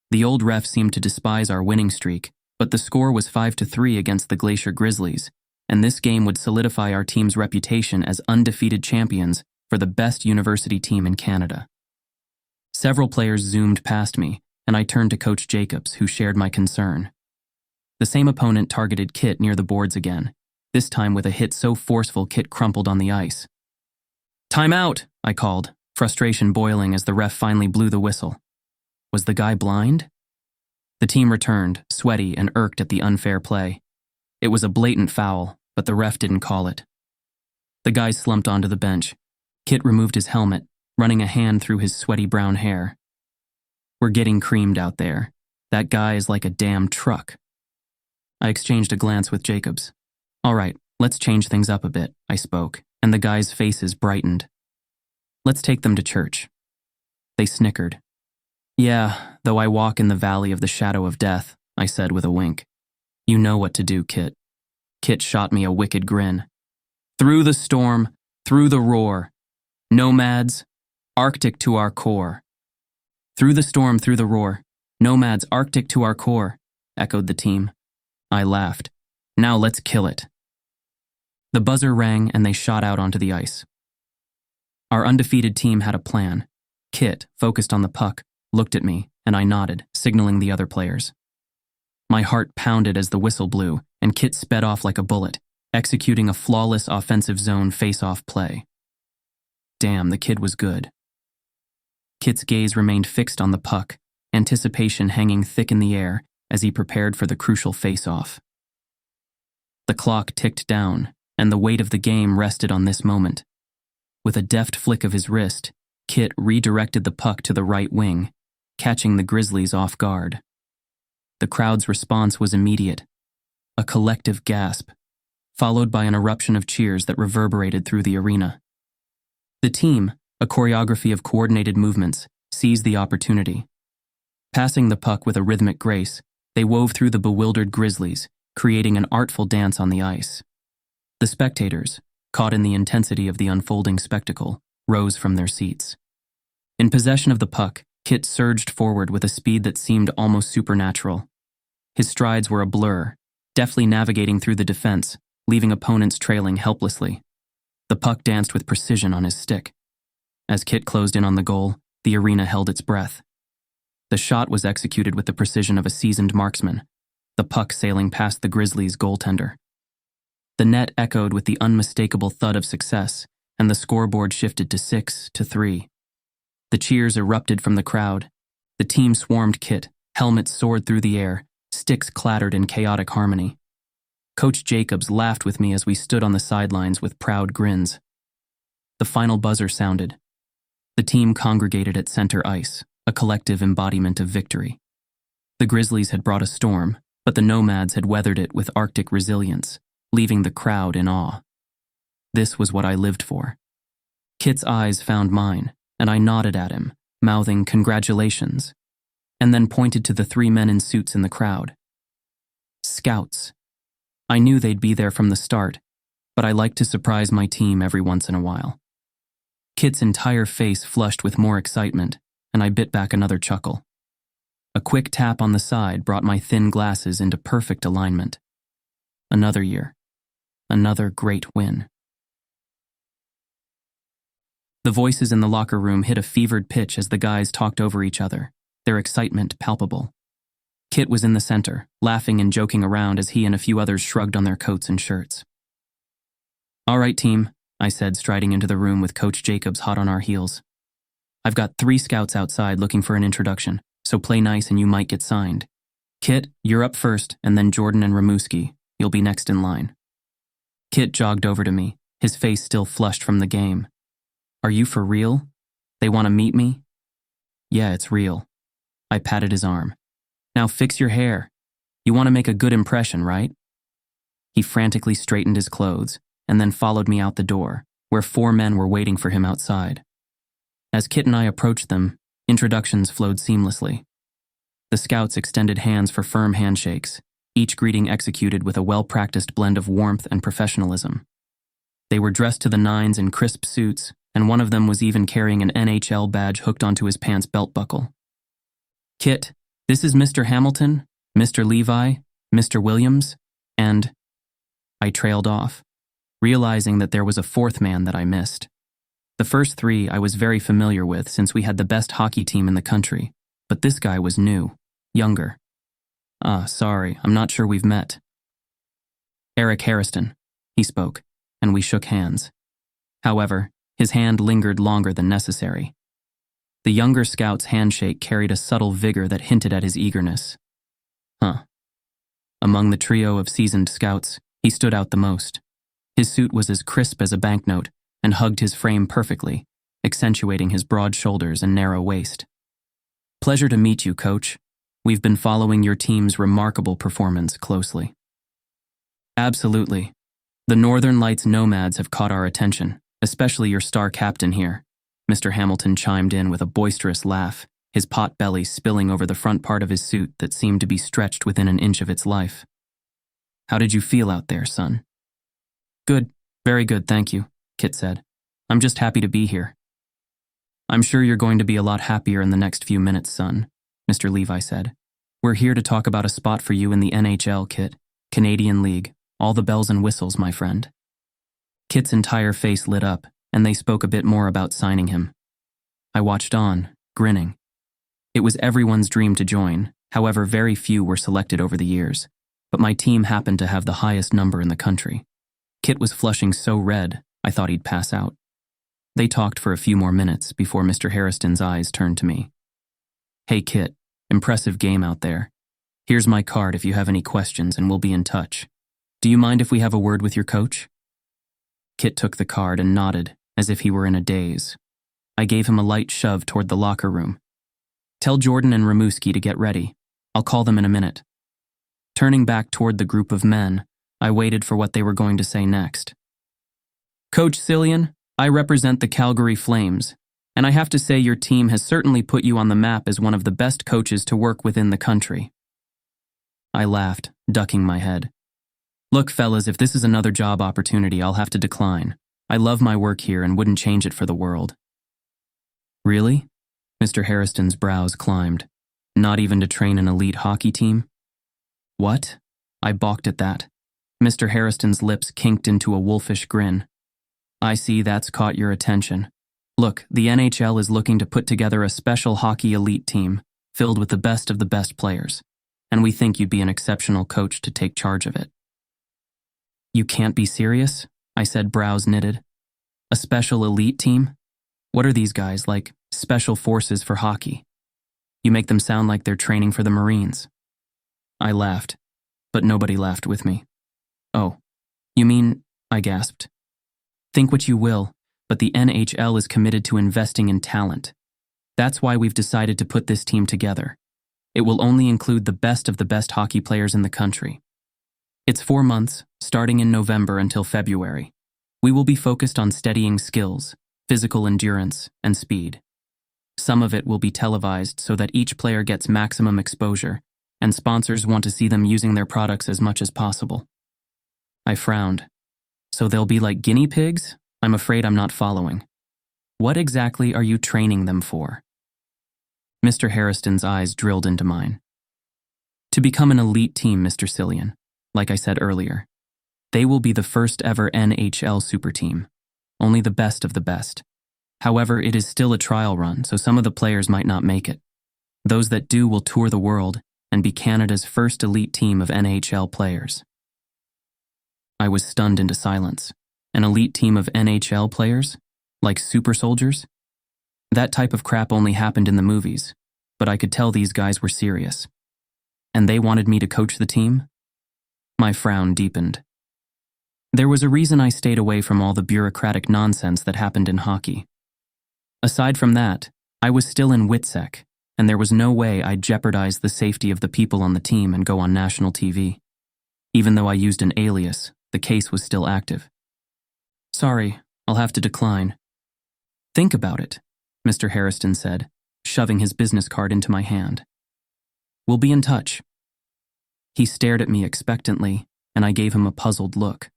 The old ref seemed to despise our winning streak, but the score was 5-3 against the Glacier Grizzlies, and this game would solidify our team's reputation as undefeated champions for the best university team in Canada. Several players zoomed past me, and I turned to Coach Jacobs, who shared my concern. The same opponent targeted Kit near the boards again, this time with a hit so forceful Kit crumpled on the ice. "Time out," I called, frustration boiling as the ref finally blew the whistle. Was the guy blind? The team returned, sweaty and irked at the unfair play. It was a blatant foul, but the ref didn't call it. The guy slumped onto the bench. Kit removed his helmet, running a hand through his sweaty brown hair. "We're getting creamed out there. That guy is like a damn truck. I exchanged a glance with Jacobs. All right, let's change things up a bit, I spoke, and the guys' faces brightened. Let's take them to church. They snickered. Yeah, though I walk in the valley of the shadow of death, I said with a wink. You know what to do, Kit. Kit shot me a wicked grin. Through the storm, through the roar. Nomads, Arctic to our core. Through the storm, through the roar. Nomads, Arctic to our core, echoed the team. I laughed. Now let's kill it. The buzzer rang and they shot out onto the ice. Our undefeated team had a plan. Kit, focused on the puck, looked at me, and I nodded, signaling the other players. My heart pounded as the whistle blew, and Kit sped off like a bullet, executing a flawless offensive zone face-off play. Damn, the kid was good. Kit's gaze remained fixed on the puck, anticipation hanging thick in the air as he prepared for the crucial face-off. The clock ticked down, and the weight of the game rested on this moment. With a deft flick of his wrist, Kit redirected the puck to the right wing, catching the Grizzlies off guard. The crowd's response was immediate, a collective gasp, followed by an eruption of cheers that reverberated through the arena. The team, a choreography of coordinated movements, seized the opportunity. Passing the puck with a rhythmic grace, they wove through the bewildered Grizzlies, creating an artful dance on the ice. The spectators, caught in the intensity of the unfolding spectacle, rose from their seats. In possession of the puck, Kit surged forward with a speed that seemed almost supernatural. His strides were a blur, deftly navigating through the defense, leaving opponents trailing helplessly. The puck danced with precision on his stick. As Kit closed in on the goal, the arena held its breath. The shot was executed with the precision of a seasoned marksman, the puck sailing past the Grizzlies' goaltender. The net echoed with the unmistakable thud of success, and the scoreboard shifted to 6-3. The cheers erupted from the crowd. The team swarmed Kit, helmets soared through the air, sticks clattered in chaotic harmony. Coach Jacobs laughed with me as we stood on the sidelines with proud grins. The final buzzer sounded. The team congregated at center ice, a collective embodiment of victory. The Grizzlies had brought a storm, but the Nomads had weathered it with Arctic resilience, leaving the crowd in awe. This was what I lived for. Kit's eyes found mine, and I nodded at him, mouthing congratulations, and then pointed to the 3 men in suits in the crowd. Scouts. I knew they'd be there from the start, but I liked to surprise my team every once in a while. Kit's entire face flushed with more excitement, and I bit back another chuckle. A quick tap on the side brought my thin glasses into perfect alignment. Another year. Another great win. The voices in the locker room hit a fevered pitch as the guys talked over each other, their excitement palpable. Kit was in the center, laughing and joking around as he and a few others shrugged on their coats and shirts. All right, team, I said, striding into the room with Coach Jacobs hot on our heels. I've got 3 scouts outside looking for an introduction, so play nice and you might get signed. Kit, you're up first, and then Jordan and Ramuski. You'll be next in line. Kit jogged over to me, his face still flushed from the game. Are you for real? They want to meet me? Yeah, it's real. I patted his arm. Now fix your hair. You want to make a good impression, right? He frantically straightened his clothes and then followed me out the door, where 4 men were waiting for him outside. As Kit and I approached them, introductions flowed seamlessly. The scouts extended hands for firm handshakes, each greeting executed with a well-practiced blend of warmth and professionalism. They were dressed to the nines in crisp suits, and one of them was even carrying an NHL badge hooked onto his pants belt buckle. Kit, this is Mr. Hamilton, Mr. Levi, Mr. Williams, and... I trailed off, realizing that there was a 4th man that I missed. The first 3 I was very familiar with since we had the best hockey team in the country, but this guy was new, younger. Sorry, I'm not sure we've met. Eric Harriston, he spoke, and we shook hands. However, his hand lingered longer than necessary. The younger scout's handshake carried a subtle vigor that hinted at his eagerness. Among the trio of seasoned scouts, he stood out the most. His suit was as crisp as a banknote and hugged his frame perfectly, accentuating his broad shoulders and narrow waist. Pleasure to meet you, Coach. We've been following your team's remarkable performance closely. Absolutely. The Northern Lights nomads have caught our attention, especially your star captain here. Mr. Hamilton chimed in with a boisterous laugh, his pot belly spilling over the front part of his suit that seemed to be stretched within an inch of its life. How did you feel out there, son? Good, very good, thank you, Kit said. I'm just happy to be here. I'm sure you're going to be a lot happier in the next few minutes, son, Mr. Levi said. We're here to talk about a spot for you in the NHL, Kit, Canadian League, all the bells and whistles, my friend. Kit's entire face lit up, and they spoke a bit more about signing him. I watched on, grinning. It was everyone's dream to join, however very few were selected over the years, but my team happened to have the highest number in the country. Kit was flushing so red, I thought he'd pass out. They talked for a few more minutes before Mr. Harriston's eyes turned to me. Hey Kit, impressive game out there. Here's my card if you have any questions and we'll be in touch. Do you mind if we have a word with your coach? Kit took the card and nodded, as if he were in a daze. I gave him a light shove toward the locker room. Tell Jordan and Rimouski to get ready. I'll call them in a minute. Turning back toward the group of men, I waited for what they were going to say next. Coach Cillian, I represent the Calgary Flames, and I have to say your team has certainly put you on the map as one of the best coaches to work within the country. I laughed, ducking my head. Look, fellas, if this is another job opportunity, I'll have to decline. I love my work here and wouldn't change it for the world. Really? Mr. Harriston's brows climbed. Not even to train an elite hockey team? What? I balked at that. Mr. Harriston's lips kinked into a wolfish grin. I see that's caught your attention. Look, the NHL is looking to put together a special hockey elite team, filled with the best players, and we think you'd be an exceptional coach to take charge of it. You can't be serious? I said, brows knitted. A special elite team? What are these guys, like special forces for hockey? You make them sound like they're training for the Marines. I laughed, but nobody laughed with me. Oh, you mean, I gasped. Think what you will, but the NHL is committed to investing in talent. That's why we've decided to put this team together. It will only include the best of the best hockey players in the country. It's 4 months, starting in November until February. We will be focused on steadying skills, physical endurance, and speed. Some of it will be televised so that each player gets maximum exposure, and sponsors want to see them using their products as much as possible. I frowned. So they'll be like guinea pigs? I'm afraid I'm not following. What exactly are you training them for? Mr. Harriston's eyes drilled into mine. To become an elite team, Mr. Cillian. Like I said earlier, they will be the first ever NHL super team, only the best of the best. However, it is still a trial run, so some of the players might not make it. Those that do will tour the world and be Canada's first elite team of NHL players. I was stunned into silence. An elite team of NHL players? Like super soldiers? That type of crap only happened in the movies, but I could tell these guys were serious. And they wanted me to coach the team? My frown deepened. There was a reason I stayed away from all the bureaucratic nonsense that happened in hockey. Aside from that, I was still in WITSEC, and there was no way I'd jeopardize the safety of the people on the team and go on national TV. Even though I used an alias, the case was still active. Sorry, I'll have to decline. Think about it, Mr. Harriston said, shoving his business card into my hand. We'll be in touch. He stared at me expectantly, and I gave him a puzzled look.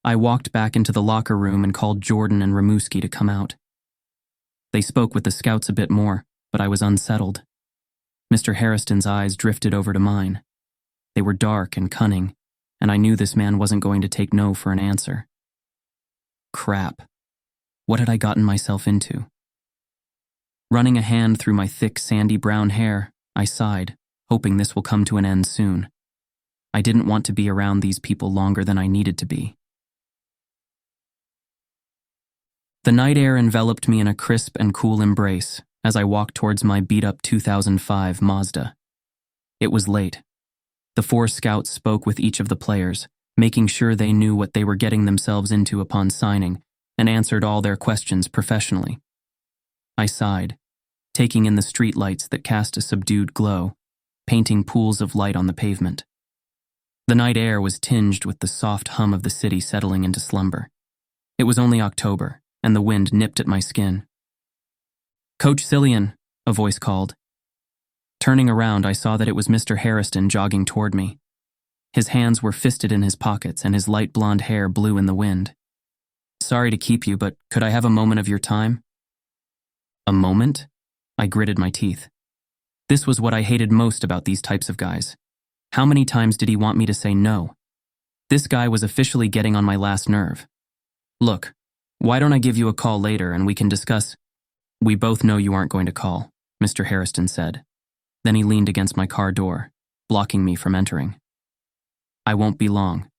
I walked back into the locker room and called Jordan and Rimouski to come out. They spoke with the scouts a bit more, but I was unsettled. Mr. Harriston's eyes drifted over to mine. They were dark and cunning, and I knew this man wasn't going to take no for an answer. Crap. What had I gotten myself into? Running a hand through my thick, sandy brown hair, I sighed, hoping this will come to an end soon. I didn't want to be around these people longer than I needed to be. The night air enveloped me in a crisp and cool embrace as I walked towards my beat-up 2005 Mazda. It was late. The 4 scouts spoke with each of the players, making sure they knew what they were getting themselves into upon signing, and answered all their questions professionally. I sighed, taking in the streetlights that cast a subdued glow, painting pools of light on the pavement. The night air was tinged with the soft hum of the city settling into slumber. It was only October, and the wind nipped at my skin. "Coach Cillian," a voice called. Turning around, I saw that it was Mr. Hairston jogging toward me. His hands were fisted in his pockets, and his light blonde hair blew in the wind. "Sorry to keep you, but could I have a moment of your time?" A moment? I gritted my teeth. This was what I hated most about these types of guys. How many times did he want me to say no? This guy was officially getting on my last nerve. "Look, why don't I give you a call later and we can discuss—" "We both know you aren't going to call," Mr. Hairston said. Then he leaned against my car door, blocking me from entering. "I won't be long.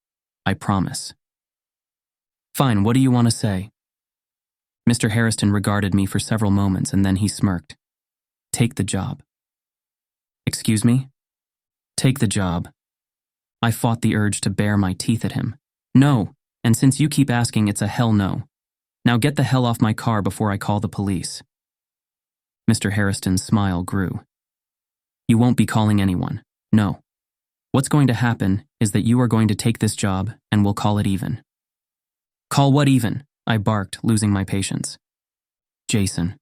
I promise." "Fine, what do you want to say?" Mr. Hairston regarded me for several moments and then he smirked. "Take the job." "Excuse me?" "Take the job." I fought the urge to bare my teeth at him. "No, and since you keep asking, it's a hell no. Now get the hell off my car before I call the police." Mr. Hairston's smile grew. "You won't be calling anyone. No. What's going to happen is that you are going to take this job and we'll call it even." "Call what even?" I barked, losing my patience. "Jason."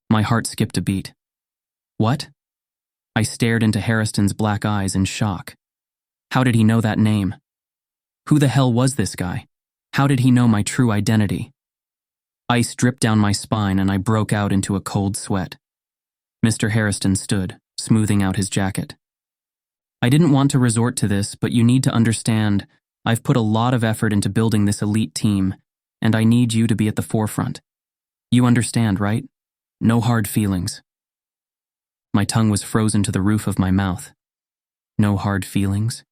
My heart skipped a beat. "What?" I stared into Hairston's black eyes in shock. How did he know that name? Who the hell was this guy? How did he know my true identity? Ice dripped down my spine and I broke out into a cold sweat. Mr. Hairston stood, smoothing out his jacket. "I didn't want to resort to this, but you need to understand, I've put a lot of effort into building this elite team, and I need you to be at the forefront. You understand, right? No hard feelings." My tongue was frozen to the roof of my mouth. No hard feelings?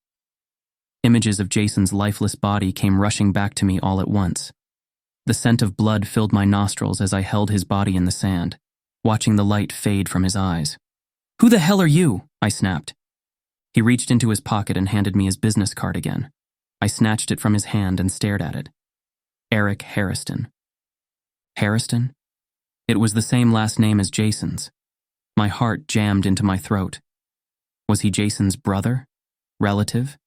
Images of Jason's lifeless body came rushing back to me all at once. The scent of blood filled my nostrils as I held his body in the sand, watching the light fade from his eyes. "Who the hell are you?" I snapped. He reached into his pocket and handed me his business card again. I snatched it from his hand and stared at it. Eric Hairston. Hairston? It was the same last name as Jason's. My heart jammed into my throat. Was he Jason's brother? Relative?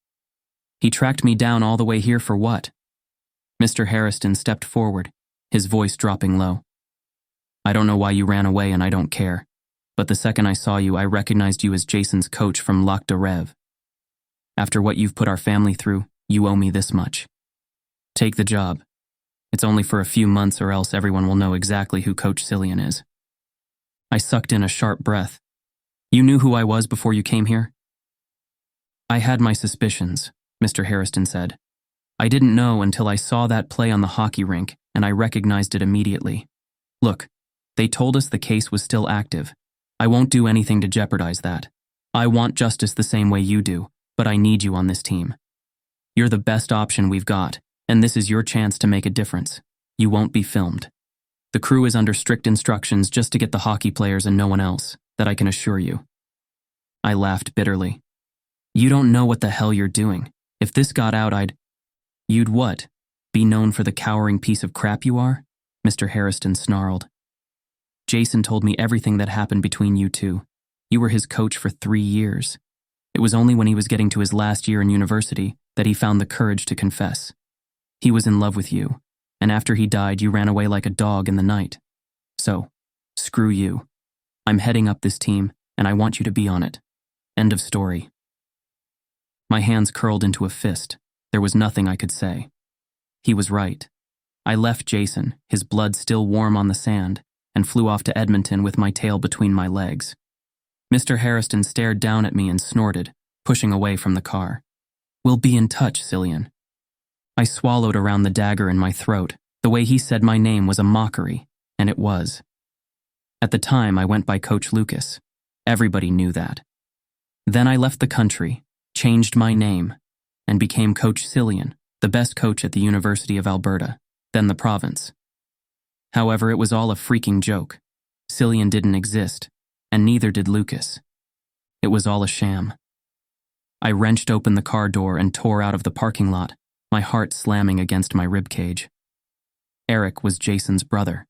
He tracked me down all the way here for what? Mr. Hairston stepped forward, his voice dropping low. "I don't know why you ran away and I don't care, but the second I saw you, I recognized you as Jason's coach from Lac de Rêve. After what you've put our family through, you owe me this much. Take the job. It's only for a few months or else everyone will know exactly who Coach Cillian is." I sucked in a sharp breath. "You knew who I was before you came here?" "I had my suspicions," Mr. Hairston said. "I didn't know until I saw that play on the hockey rink, and I recognized it immediately. Look, they told us the case was still active. I won't do anything to jeopardize that. I want justice the same way you do, but I need you on this team. You're the best option we've got, and this is your chance to make a difference. You won't be filmed. The crew is under strict instructions just to get the hockey players and no one else, that I can assure you." I laughed bitterly. "You don't know what the hell you're doing. If this got out, You'd what? Be known for the cowering piece of crap you are?" Mr. Hairston snarled. "Jason told me everything that happened between you two. You were his coach for 3 years. It was only when he was getting to his last year in university that he found the courage to confess. He was in love with you, and after he died, you ran away like a dog in the night. So, screw you. I'm heading up this team, and I want you to be on it. End of story." My hands curled into a fist. There was nothing I could say. He was right. I left Jason, his blood still warm on the sand, and flew off to Edmonton with my tail between my legs. Mr. Hairston stared down at me and snorted, pushing away from the car. "We'll be in touch, Cillian." I swallowed around the dagger in my throat. The way he said my name was a mockery, and it was. At the time, I went by Coach Lucas. Everybody knew that. Then I left the country, changed my name, and became Coach Cillian, the best coach at the University of Alberta, then the province. However, it was all a freaking joke. Cillian didn't exist, and neither did Lucas. It was all a sham. I wrenched open the car door and tore out of the parking lot, my heart slamming against my ribcage. Eric was Jason's brother.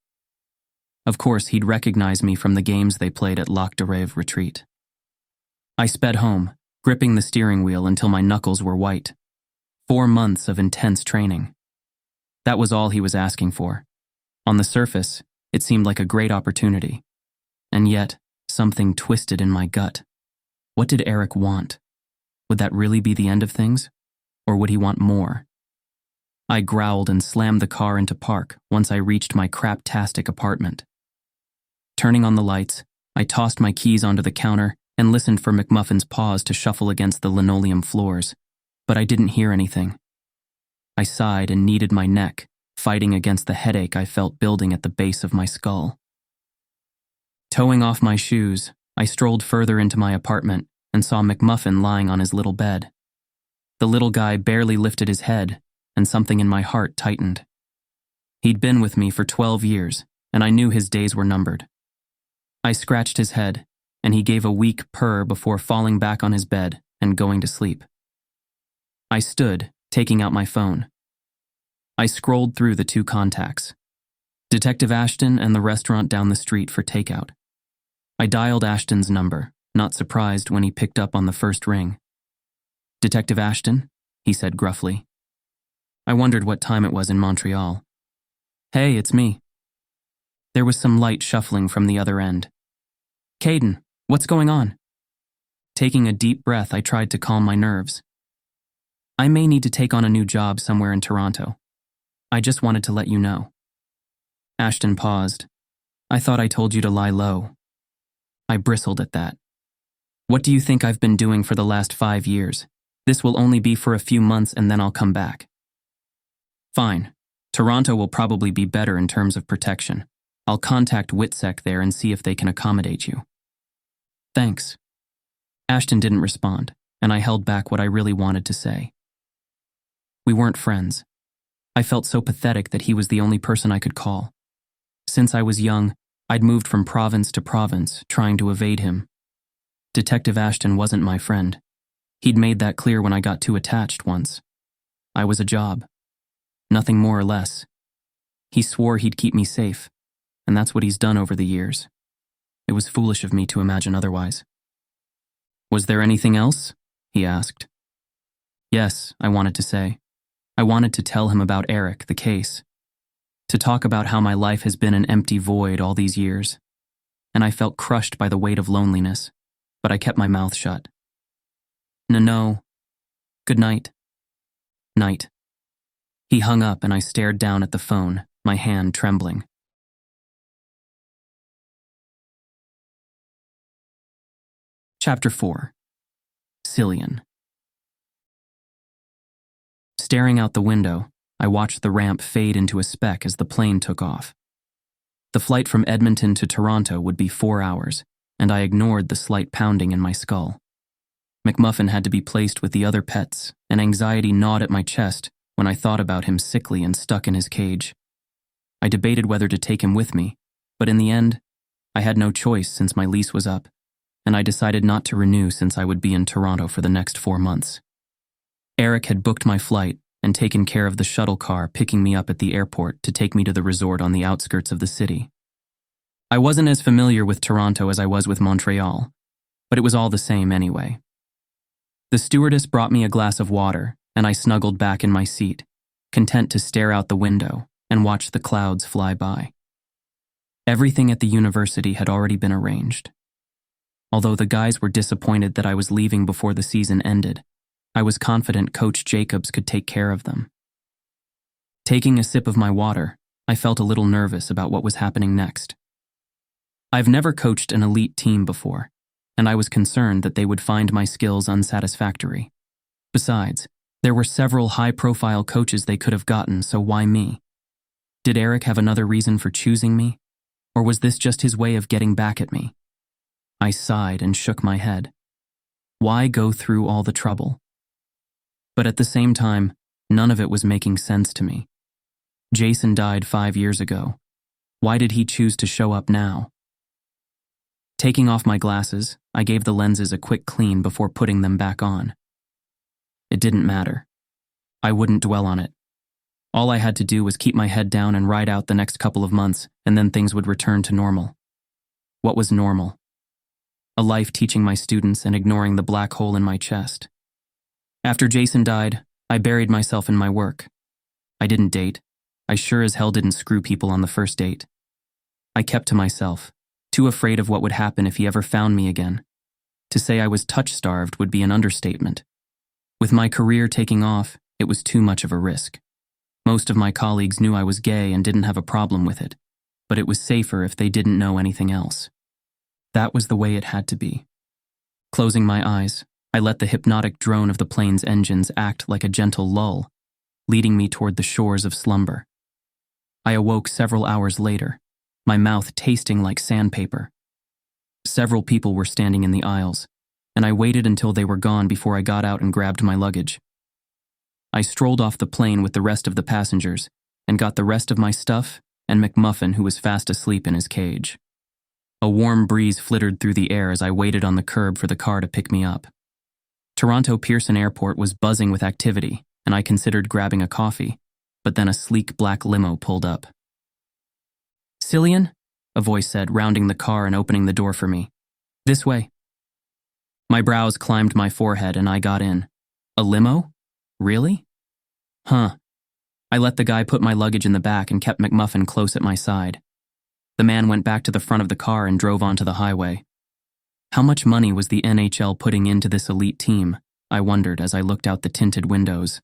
Of course, he'd recognize me from the games they played at Lac de Rêve Retreat. I sped home, gripping the steering wheel until my knuckles were white. 4 months of intense training. That was all he was asking for. On the surface, it seemed like a great opportunity. And yet, something twisted in my gut. What did Eric want? Would that really be the end of things? Or would he want more? I growled and slammed the car into park once I reached my craptastic apartment. Turning on the lights, I tossed my keys onto the counter and listened for McMuffin's paws to shuffle against the linoleum floors, but I didn't hear anything. I sighed and kneaded my neck, fighting against the headache I felt building at the base of my skull. Toeing off my shoes, I strolled further into my apartment and saw McMuffin lying on his little bed. The little guy barely lifted his head, and something in my heart tightened. He'd been with me for 12 years, and I knew his days were numbered. I scratched his head, and he gave a weak purr before falling back on his bed and going to sleep. I stood, taking out my phone. I scrolled through the 2 contacts, Detective Ashton and the restaurant down the street for takeout. I dialed Ashton's number, not surprised when he picked up on the first ring. "Detective Ashton?" he said gruffly. I wondered what time it was in Montreal. "Hey, it's me." There was some light shuffling from the other end. "Caden, what's going on?" Taking a deep breath, I tried to calm my nerves. "I may need to take on a new job somewhere in Toronto. I just wanted to let you know." Ashton paused. "I thought I told you to lie low." I bristled at that. "What do you think I've been doing for the last 5 years? This will only be for a few months and then I'll come back." "Fine. Toronto will probably be better in terms of protection. I'll contact WITSEC there and see if they can accommodate you." "Thanks." Ashton didn't respond, and I held back what I really wanted to say. We weren't friends. I felt so pathetic that he was the only person I could call. Since I was young, I'd moved from province to province, trying to evade him. Detective Ashton wasn't my friend. He'd made that clear when I got too attached once. I was a job. Nothing more or less. He swore he'd keep me safe, and that's what he's done over the years. It was foolish of me to imagine otherwise. "Was there anything else?" he asked. "Yes," I wanted to say. I wanted to tell him about Eric, the case. To talk about how my life has been an empty void all these years. And I felt crushed by the weight of loneliness, but I kept my mouth shut. No. Good night." "Night." He hung up and I stared down at the phone, my hand trembling. Chapter 4. Cillian. Staring out the window, I watched the ramp fade into a speck as the plane took off. The flight from Edmonton to Toronto would be 4 hours, and I ignored the slight pounding in my skull. McMuffin had to be placed with the other pets, and anxiety gnawed at my chest when I thought about him sickly and stuck in his cage. I debated whether to take him with me, but in the end, I had no choice since my lease was up, and I decided not to renew since I would be in Toronto for the next 4 months. Eric had booked my flight and taken care of the shuttle car picking me up at the airport to take me to the resort on the outskirts of the city. I wasn't as familiar with Toronto as I was with Montreal, but it was all the same anyway. The stewardess brought me a glass of water, and I snuggled back in my seat, content to stare out the window and watch the clouds fly by. Everything at the university had already been arranged. Although the guys were disappointed that I was leaving before the season ended, I was confident Coach Jacobs could take care of them. Taking a sip of my water, I felt a little nervous about what was happening next. I've never coached an elite team before, and I was concerned that they would find my skills unsatisfactory. Besides, there were several high-profile coaches they could have gotten, so why me? Did Eric have another reason for choosing me? Or was this just his way of getting back at me? I sighed and shook my head. Why go through all the trouble? But at the same time, none of it was making sense to me. Jason died 5 years ago. Why did he choose to show up now? Taking off my glasses, I gave the lenses a quick clean before putting them back on. It didn't matter. I wouldn't dwell on it. All I had to do was keep my head down and ride out the next couple of months, and then things would return to normal. What was normal? a life teaching my students and ignoring the black hole in my chest. After Jason died, I buried myself in my work. I didn't date. I sure as hell didn't screw people on the first date. I kept to myself, too afraid of what would happen if he ever found me again. To say I was touch-starved would be an understatement. With my career taking off, it was too much of a risk. Most of my colleagues knew I was gay and didn't have a problem with it, but it was safer if they didn't know anything else. That was the way it had to be. Closing my eyes, I let the hypnotic drone of the plane's engines act like a gentle lull, leading me toward the shores of slumber. I awoke several hours later, my mouth tasting like sandpaper. Several people were standing in the aisles, and I waited until they were gone before I got out and grabbed my luggage. I strolled off the plane with the rest of the passengers and got the rest of my stuff and McMuffin, who was fast asleep in his cage. A warm breeze flittered through the air as I waited on the curb for the car to pick me up. Toronto Pearson Airport was buzzing with activity, and I considered grabbing a coffee, but then a sleek black limo pulled up. "Cillian?" a voice said, rounding the car and opening the door for me. "This way." My brows climbed my forehead and I got in. A limo? Really? Huh. I let the guy put my luggage in the back and kept McMuffin close at my side. The man went back to the front of the car and drove onto the highway. How much money was the NHL putting into this elite team? I wondered as I looked out the tinted windows.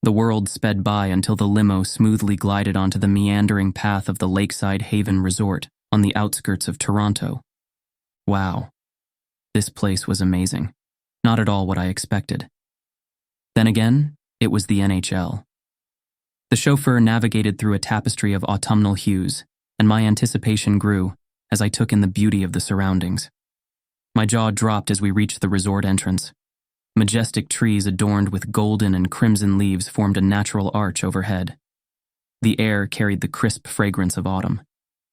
The world sped by until the limo smoothly glided onto the meandering path of the Lakeside Haven Resort on the outskirts of Toronto. Wow. This place was amazing. Not at all what I expected. Then again, it was the NHL. The chauffeur navigated through a tapestry of autumnal hues, and my anticipation grew as I took in the beauty of the surroundings. My jaw dropped as we reached the resort entrance. Majestic trees adorned with golden and crimson leaves formed a natural arch overhead. The air carried the crisp fragrance of autumn,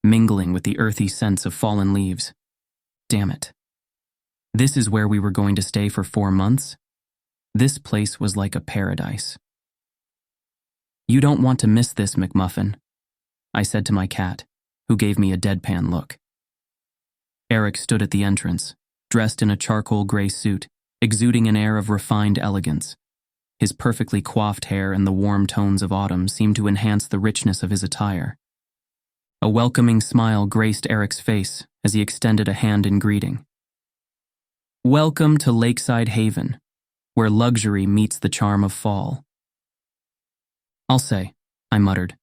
mingling with the earthy scents of fallen leaves. Damn it. This is where we were going to stay for 4 months? This place was like a paradise. "You don't want to miss this, McMuffin," I said to my cat, who gave me a deadpan look. Eric stood at the entrance, dressed in a charcoal gray suit, exuding an air of refined elegance. His perfectly coiffed hair and the warm tones of autumn seemed to enhance the richness of his attire. A welcoming smile graced Eric's face as he extended a hand in greeting. "Welcome to Lakeside Haven, where luxury meets the charm of fall." "I'll say," I muttered,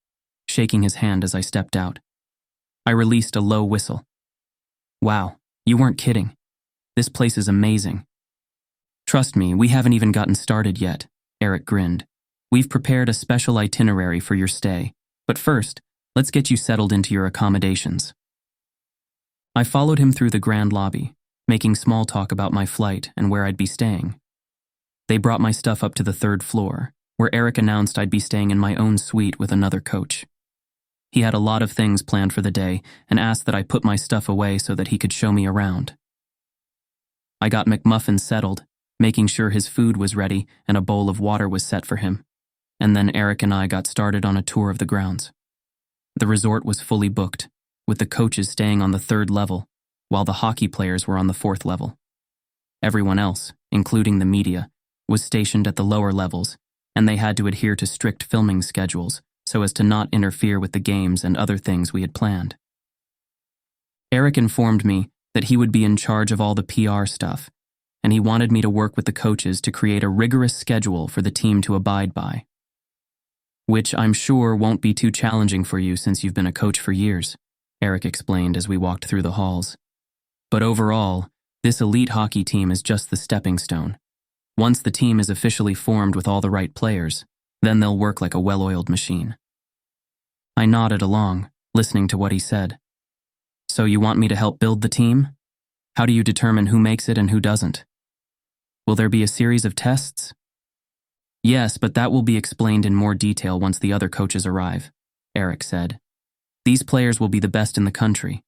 shaking his hand as I stepped out. I released a low whistle. "Wow, you weren't kidding. This place is amazing." "Trust me, we haven't even gotten started yet," Eric grinned. "We've prepared a special itinerary for your stay, but first, let's get you settled into your accommodations." I followed him through the grand lobby, making small talk about my flight and where I'd be staying. They brought my stuff up to the 3rd floor, where Eric announced I'd be staying in my own suite with another coach. He had a lot of things planned for the day and asked that I put my stuff away so that he could show me around. I got McMuffin settled, making sure his food was ready and a bowl of water was set for him, and then Eric and I got started on a tour of the grounds. The resort was fully booked, with the coaches staying on the 3rd level, while the hockey players were on the 4th level. Everyone else, including the media, was stationed at the lower levels, and they had to adhere to strict filming schedules so as to not interfere with the games and other things we had planned. Eric informed me that he would be in charge of all the PR stuff, and he wanted me to work with the coaches to create a rigorous schedule for the team to abide by. "Which I'm sure won't be too challenging for you since you've been a coach for years," Eric explained as we walked through the halls. "But overall, this elite hockey team is just the stepping stone. Once the team is officially formed with all the right players, then they'll work like a well-oiled machine." I nodded along, listening to what he said. "So you want me to help build the team? How do you determine who makes it and who doesn't? Will there be a series of tests?" "Yes, but that will be explained in more detail once the other coaches arrive," Eric said. "These players will be the best in the country,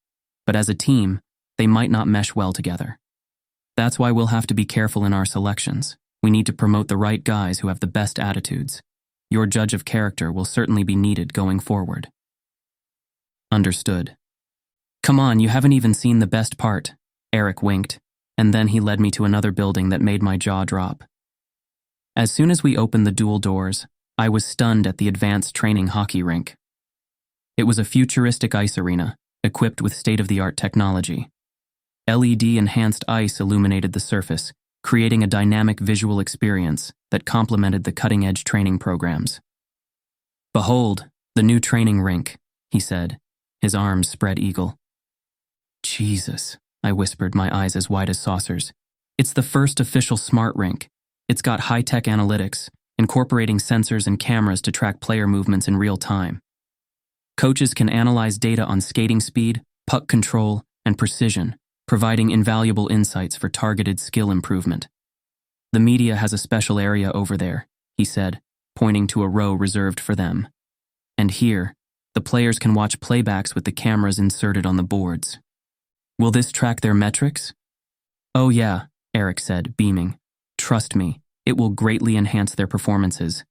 but as a team, they might not mesh well together. That's why we'll have to be careful in our selections. We need to promote the right guys who have the best attitudes. Your judge of character will certainly be needed going forward." "Understood." "Come on, you haven't even seen the best part," Eric winked, and then he led me to another building that made my jaw drop. As soon as we opened the dual doors, I was stunned at the advanced training hockey rink. It was a futuristic ice arena, equipped with state-of-the-art technology. LED-enhanced ice illuminated the surface, creating a dynamic visual experience that complemented the cutting-edge training programs. "Behold, the new training rink," he said, his arms spread eagle. "Jesus," I whispered, my eyes as wide as saucers. "It's the first official smart rink. It's got high-tech analytics, incorporating sensors and cameras to track player movements in real time. Coaches can analyze data on skating speed, puck control, and precision, providing invaluable insights for targeted skill improvement. The media has a special area over there," he said, pointing to a row reserved for them. "And here, the players can watch playbacks with the cameras inserted on the boards. Will this track their metrics?" "Oh yeah," Eric said, beaming. "Trust me, it will greatly enhance their performances.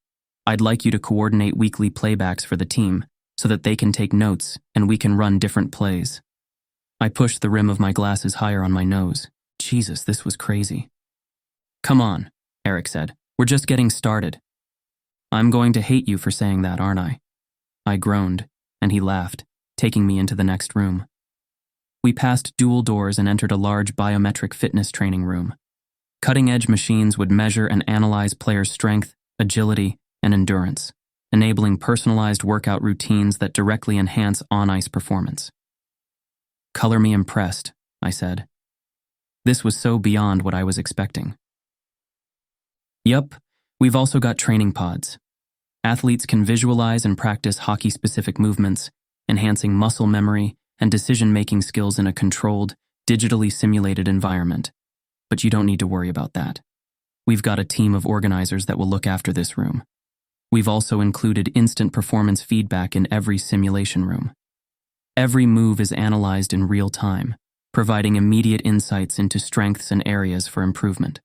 I'd like you to coordinate weekly playbacks for the team so that they can take notes and we can run different plays." I pushed the rim of my glasses higher on my nose. Jesus, this was crazy. "Come on," Eric said. "We're just getting started." "I'm going to hate you for saying that, aren't I?" I groaned, and he laughed, taking me into the next room. We passed dual doors and entered a large biometric fitness training room. Cutting-edge machines would measure and analyze players' strength, agility, and endurance, enabling personalized workout routines that directly enhance on-ice performance. "Color me impressed," I said. This was so beyond what I was expecting. "Yup, we've also got training pods. Athletes can visualize and practice hockey-specific movements, enhancing muscle memory and decision-making skills in a controlled, digitally simulated environment. But you don't need to worry about that. We've got a team of organizers that will look after this room. We've also included instant performance feedback in every simulation room. Every move is analyzed in real time, providing immediate insights into strengths and areas for improvement.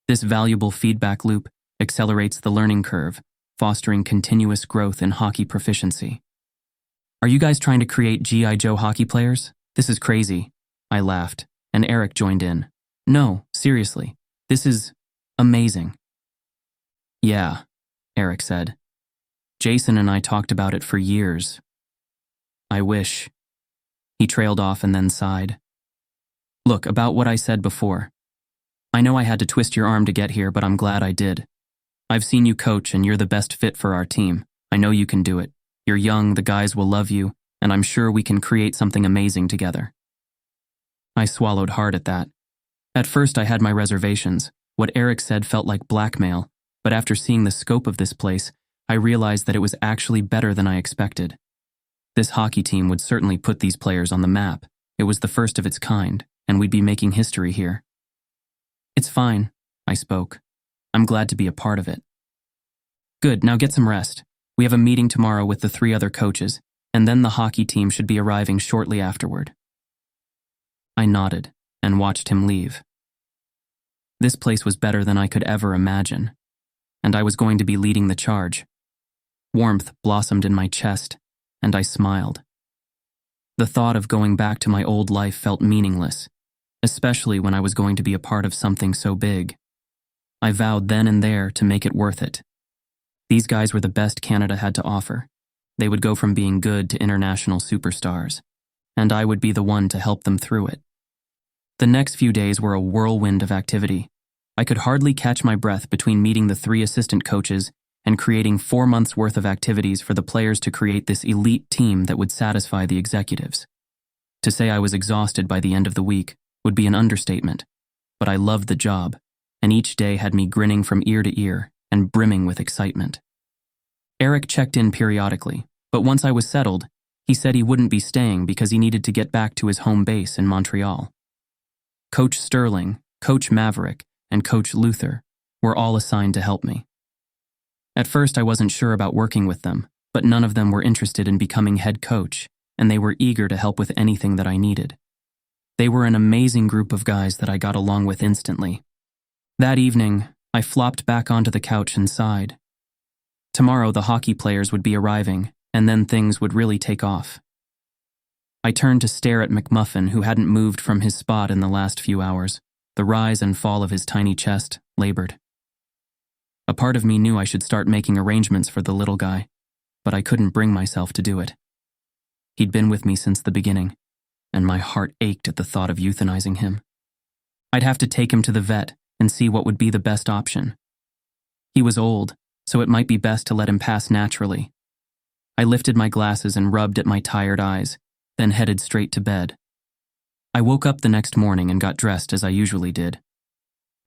This valuable feedback loop accelerates the learning curve, fostering continuous growth in hockey proficiency." "Are you guys trying to create G.I. Joe hockey players? This is crazy," I laughed, and Eric joined in. "No, seriously, this is amazing." "Yeah," Eric said. "Jason and I talked about it for years. I wish." He trailed off and then sighed. "Look, about what I said before. I know I had to twist your arm to get here, but I'm glad I did. I've seen you coach and you're the best fit for our team. I know you can do it. You're young, the guys will love you, and I'm sure we can create something amazing together." I swallowed hard at that. At first I had my reservations. What Eric said felt like blackmail, but after seeing the scope of this place, I realized that it was actually better than I expected. This hockey team would certainly put these players on the map. It was the first of its kind, and we'd be making history here. "It's fine," I spoke. "I'm glad to be a part of it." "Good, now get some rest. We have a meeting tomorrow with the 3 other coaches, and then the hockey team should be arriving shortly afterward." I nodded and watched him leave. This place was better than I could ever imagine, and I was going to be leading the charge. Warmth blossomed in my chest, and I smiled. The thought of going back to my old life felt meaningless, especially when I was going to be a part of something so big. I vowed then and there to make it worth it. These guys were the best Canada had to offer. They would go from being good to international superstars, and I would be the one to help them through it. The next few days were a whirlwind of activity. I could hardly catch my breath between meeting the 3 assistant coaches and creating 4 months' worth of activities for the players to create this elite team that would satisfy the executives. To say I was exhausted by the end of the week would be an understatement, but I loved the job, and each day had me grinning from ear to ear and brimming with excitement. Eric checked in periodically, but once I was settled, he said he wouldn't be staying because he needed to get back to his home base in Montreal. Coach Sterling, Coach Maverick, and Coach Luther were all assigned to help me. At first I wasn't sure about working with them, but none of them were interested in becoming head coach, and they were eager to help with anything that I needed. They were an amazing group of guys that I got along with instantly. That evening, I flopped back onto the couch and sighed. Tomorrow the hockey players would be arriving, and then things would really take off. I turned to stare at McMuffin, who hadn't moved from his spot in the last few hours. The rise and fall of his tiny chest labored. A part of me knew I should start making arrangements for the little guy, but I couldn't bring myself to do it. He'd been with me since the beginning, and my heart ached at the thought of euthanizing him. I'd have to take him to the vet and see what would be the best option. He was old, so it might be best to let him pass naturally. I lifted my glasses and rubbed at my tired eyes, then headed straight to bed. I woke up the next morning and got dressed as I usually did.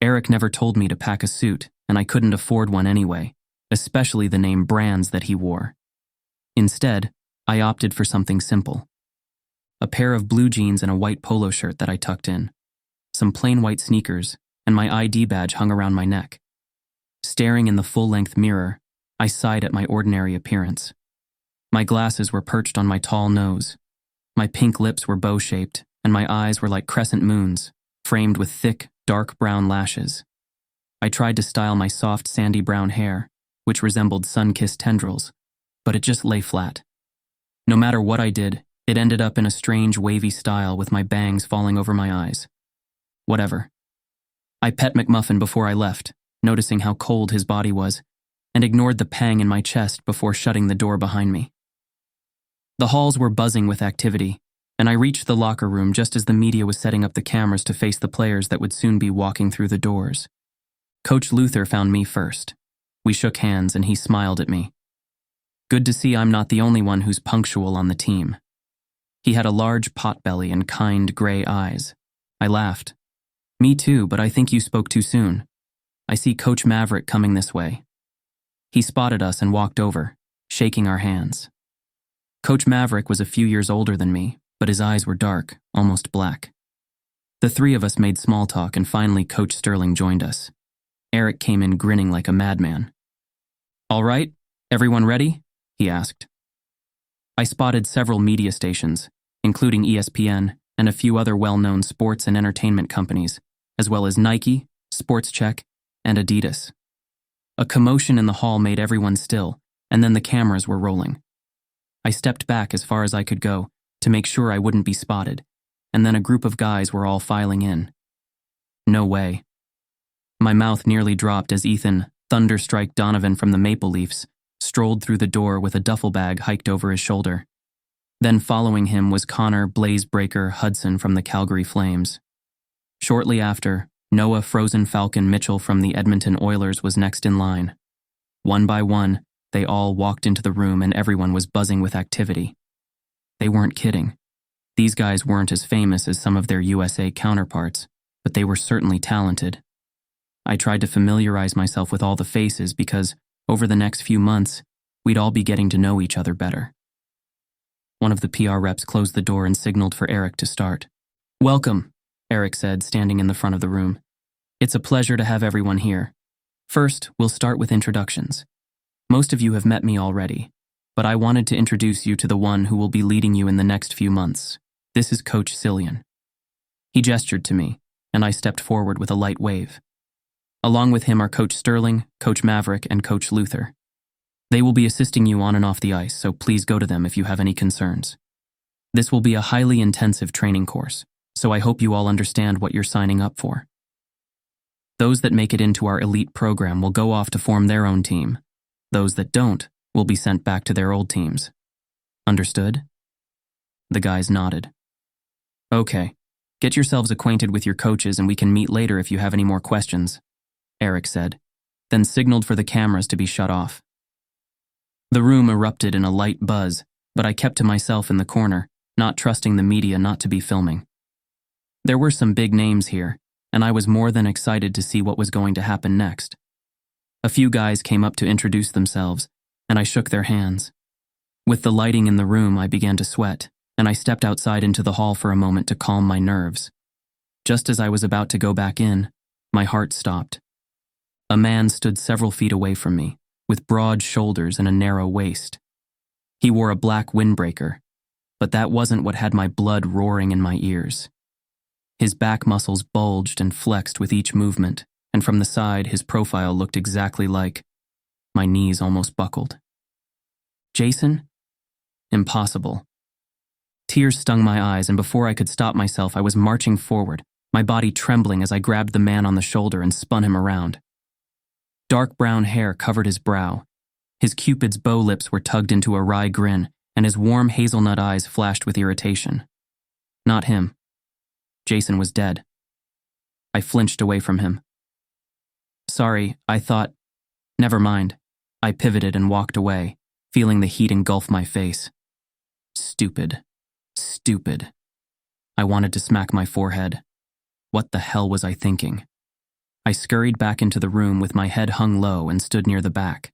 Eric never told me to pack a suit, and I couldn't afford one anyway, especially the name brands that he wore. Instead, I opted for something simple. A pair of blue jeans and a white polo shirt that I tucked in, some plain white sneakers, and my ID badge hung around my neck. Staring in the full-length mirror, I sighed at my ordinary appearance. My glasses were perched on my tall nose. My pink lips were bow-shaped, and my eyes were like crescent moons, framed with thick, dark brown lashes. I tried to style my soft, sandy brown hair, which resembled sun-kissed tendrils, but it just lay flat. No matter what I did, it ended up in a strange, wavy style with my bangs falling over my eyes. Whatever. I pet McMuffin before I left, noticing how cold his body was, and ignored the pang in my chest before shutting the door behind me. The halls were buzzing with activity, and I reached the locker room just as the media was setting up the cameras to face the players that would soon be walking through the doors. Coach Luther found me first. We shook hands and he smiled at me. Good to see I'm not the only one who's punctual on the team. He had a large potbelly and kind gray eyes. I laughed. Me too, but I think you spoke too soon. I see Coach Maverick coming this way. He spotted us and walked over, shaking our hands. Coach Maverick was a few years older than me, but his eyes were dark, almost black. The three of us made small talk, and finally Coach Cillian joined us. Eric came in grinning like a madman. "All right, everyone ready?" he asked. I spotted several media stations, including ESPN and a few other well-known sports and entertainment companies, as well as Nike, Sports Check, and Adidas. A commotion in the hall made everyone still, and then the cameras were rolling. I stepped back as far as I could go to make sure I wouldn't be spotted, and then a group of guys were all filing in. No way. My mouth nearly dropped as Ethan, Thunderstrike Donovan from the Maple Leafs, strolled through the door with a duffel bag hiked over his shoulder. Then following him was Connor Blazebreaker Hudson from the Calgary Flames. Shortly after, Noah Frozen Falcon Mitchell from the Edmonton Oilers was next in line. One by one, they all walked into the room and everyone was buzzing with activity. They weren't kidding. These guys weren't as famous as some of their USA counterparts, but they were certainly talented. I tried to familiarize myself with all the faces because, over the next few months, we'd all be getting to know each other better. One of the PR reps closed the door and signaled for Eric to start. "Welcome," Eric said, standing in the front of the room. "It's a pleasure to have everyone here. First, we'll start with introductions. Most of you have met me already, but I wanted to introduce you to the one who will be leading you in the next few months. This is Coach Cillian." He gestured to me, and I stepped forward with a light wave. Along with him are Coach Sterling, Coach Maverick, and Coach Luther. They will be assisting you on and off the ice, so please go to them if you have any concerns. This will be a highly intensive training course, so I hope you all understand what you're signing up for. Those that make it into our elite program will go off to form their own team. Those that don't will be sent back to their old teams. Understood? The guys nodded. "Okay, get yourselves acquainted with your coaches and we can meet later if you have any more questions," Eric said, then signaled for the cameras to be shut off. The room erupted in a light buzz, but I kept to myself in the corner, not trusting the media not to be filming. There were some big names here, and I was more than excited to see what was going to happen next. A few guys came up to introduce themselves, and I shook their hands. With the lighting in the room, I began to sweat, and I stepped outside into the hall for a moment to calm my nerves. Just as I was about to go back in, my heart stopped. A man stood several feet away from me, with broad shoulders and a narrow waist. He wore a black windbreaker, but that wasn't what had my blood roaring in my ears. His back muscles bulged and flexed with each movement, and from the side his profile looked exactly like. My knees almost buckled. "Jason?" Impossible. Tears stung my eyes, and before I could stop myself, I was marching forward, my body trembling as I grabbed the man on the shoulder and spun him around. Dark brown hair covered his brow. His Cupid's bow lips were tugged into a wry grin, and his warm hazelnut eyes flashed with irritation. Not him. Jason was dead. I flinched away from him. Sorry, I thought... Never mind. I pivoted and walked away, feeling the heat engulf my face. Stupid. Stupid. I wanted to smack my forehead. What the hell was I thinking? I scurried back into the room with my head hung low and stood near the back.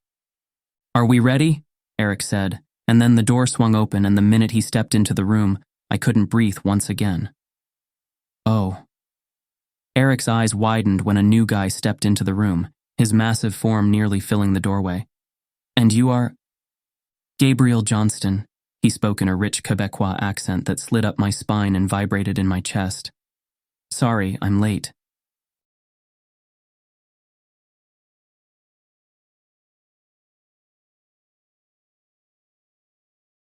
Are we ready? Eric said, and then the door swung open, and the minute he stepped into the room, I couldn't breathe once again. Oh. Eric's eyes widened when a new guy stepped into the room, his massive form nearly filling the doorway. And you are... Gabriel Johnston, he spoke in a rich Quebecois accent that slid up my spine and vibrated in my chest. Sorry, I'm late.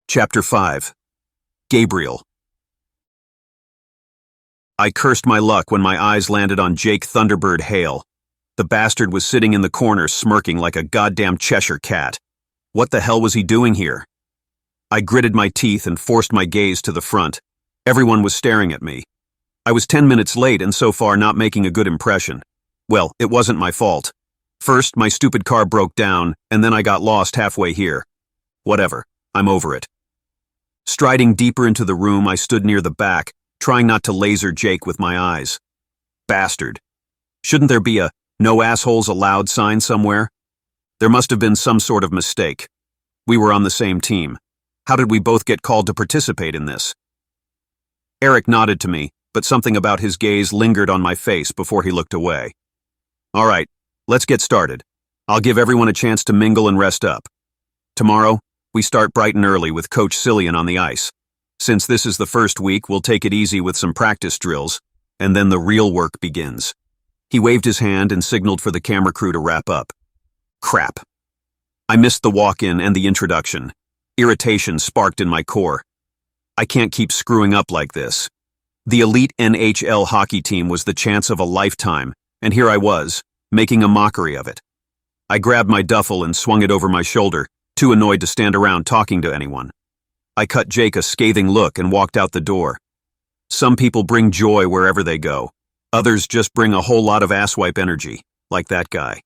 Chapter 5. Gabriel. I cursed my luck when my eyes landed on Jake Thunderbird Hale. The bastard was sitting in the corner smirking like a goddamn Cheshire cat. What the hell was he doing here? I gritted my teeth and forced my gaze to the front. Everyone was staring at me. I was 10 minutes late and so far not making a good impression. Well, it wasn't my fault. First, my stupid car broke down, and then I got lost halfway here. Whatever, I'm over it. Striding deeper into the room, I stood near the back, trying not to laser Jake with my eyes. Bastard. Shouldn't there be a "no assholes allowed" sign somewhere? There must have been some sort of mistake. We were on the same team. How did we both get called to participate in this? Eric nodded to me, but something about his gaze lingered on my face before he looked away. All right, let's get started. I'll give everyone a chance to mingle and rest up. Tomorrow, we start bright and early with Coach Cillian on the ice. Since this is the first week, we'll take it easy with some practice drills, and then the real work begins. He waved his hand and signaled for the camera crew to wrap up. Crap. I missed the walk-in and the introduction. Irritation sparked in my core. I can't keep screwing up like this. The elite NHL hockey team was the chance of a lifetime, and here I was, making a mockery of it. I grabbed my duffel and swung it over my shoulder, too annoyed to stand around talking to anyone. I cut Jake a scathing look and walked out the door. Some people bring joy wherever they go. Others just bring a whole lot of asswipe energy, like that guy.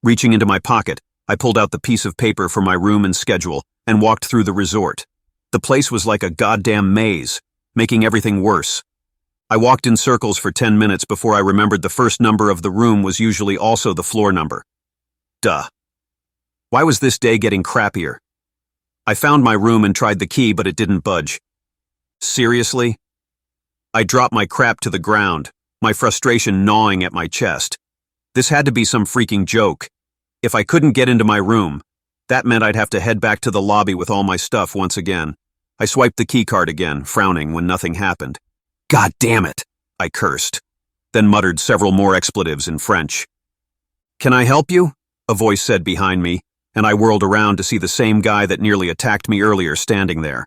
Reaching into my pocket, I pulled out the piece of paper for my room and schedule and walked through the resort. The place was like a goddamn maze, making everything worse. I walked in circles for 10 minutes before I remembered the first number of the room was usually also the floor number. Duh. Why was this day getting crappier? I found my room and tried the key, but it didn't budge. Seriously? I dropped my crap to the ground, my frustration gnawing at my chest. This had to be some freaking joke. If I couldn't get into my room, that meant I'd have to head back to the lobby with all my stuff once again. I swiped the keycard again, frowning when nothing happened. God damn it, I cursed, then muttered several more expletives in French. Can I help you? A voice said behind me, and I whirled around to see the same guy that nearly attacked me earlier standing there.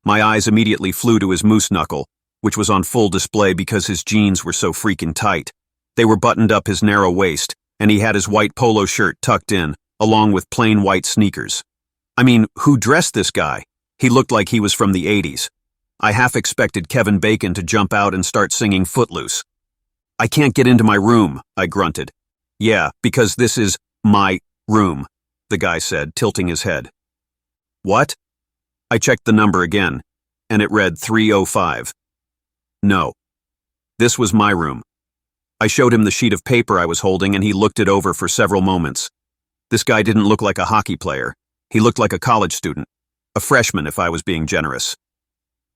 My eyes immediately flew to his moose knuckle, which was on full display because his jeans were so freaking tight. They were buttoned up his narrow waist, and he had his white polo shirt tucked in, along with plain white sneakers. I mean, who dressed this guy? He looked like he was from the 80s. I half expected Kevin Bacon to jump out and start singing Footloose. I can't get into my room, I grunted. Yeah, because this is my room, the guy said, tilting his head. What? I checked the number again, and it read 305. No. This was my room. I showed him the sheet of paper I was holding, and he looked it over for several moments. This guy didn't look like a hockey player. He looked like a college student. A freshman, if I was being generous.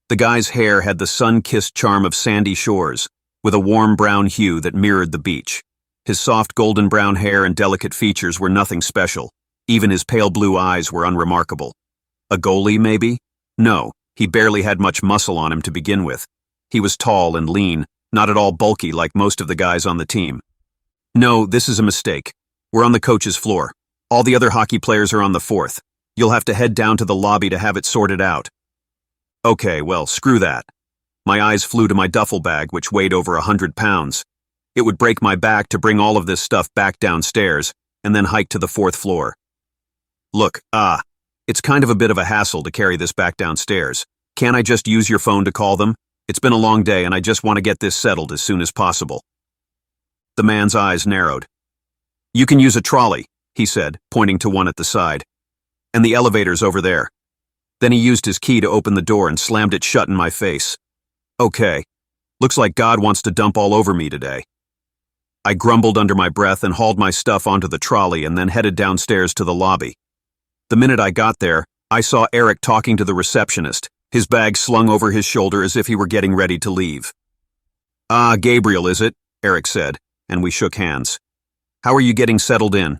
The guy's hair had the sun-kissed charm of sandy shores, with a warm brown hue that mirrored the beach. His soft golden brown hair and delicate features were nothing special. Even his pale blue eyes were unremarkable. A goalie, maybe? No, he barely had much muscle on him to begin with. He was tall and lean, not at all bulky like most of the guys on the team. No, this is a mistake. We're on the coach's floor. All the other hockey players are on the fourth. You'll have to head down to the lobby to have it sorted out. Okay, well, screw that. My eyes flew to my duffel bag, which weighed over 100 pounds. It would break my back to bring all of this stuff back downstairs and then hike to the 4th floor. Look, it's kind of a bit of a hassle to carry this back downstairs. Can't I just use your phone to call them? It's been a long day and I just want to get this settled as soon as possible. The man's eyes narrowed. You can use a trolley, he said, pointing to one at the side. And the elevator's over there. Then he used his key to open the door and slammed it shut in my face. Okay. Looks like God wants to dump all over me today. I grumbled under my breath and hauled my stuff onto the trolley and then headed downstairs to the lobby. The minute I got there, I saw Eric talking to the receptionist, his bag slung over his shoulder as if he were getting ready to leave. Gabriel, is it? Eric said, and we shook hands. How are you getting settled in?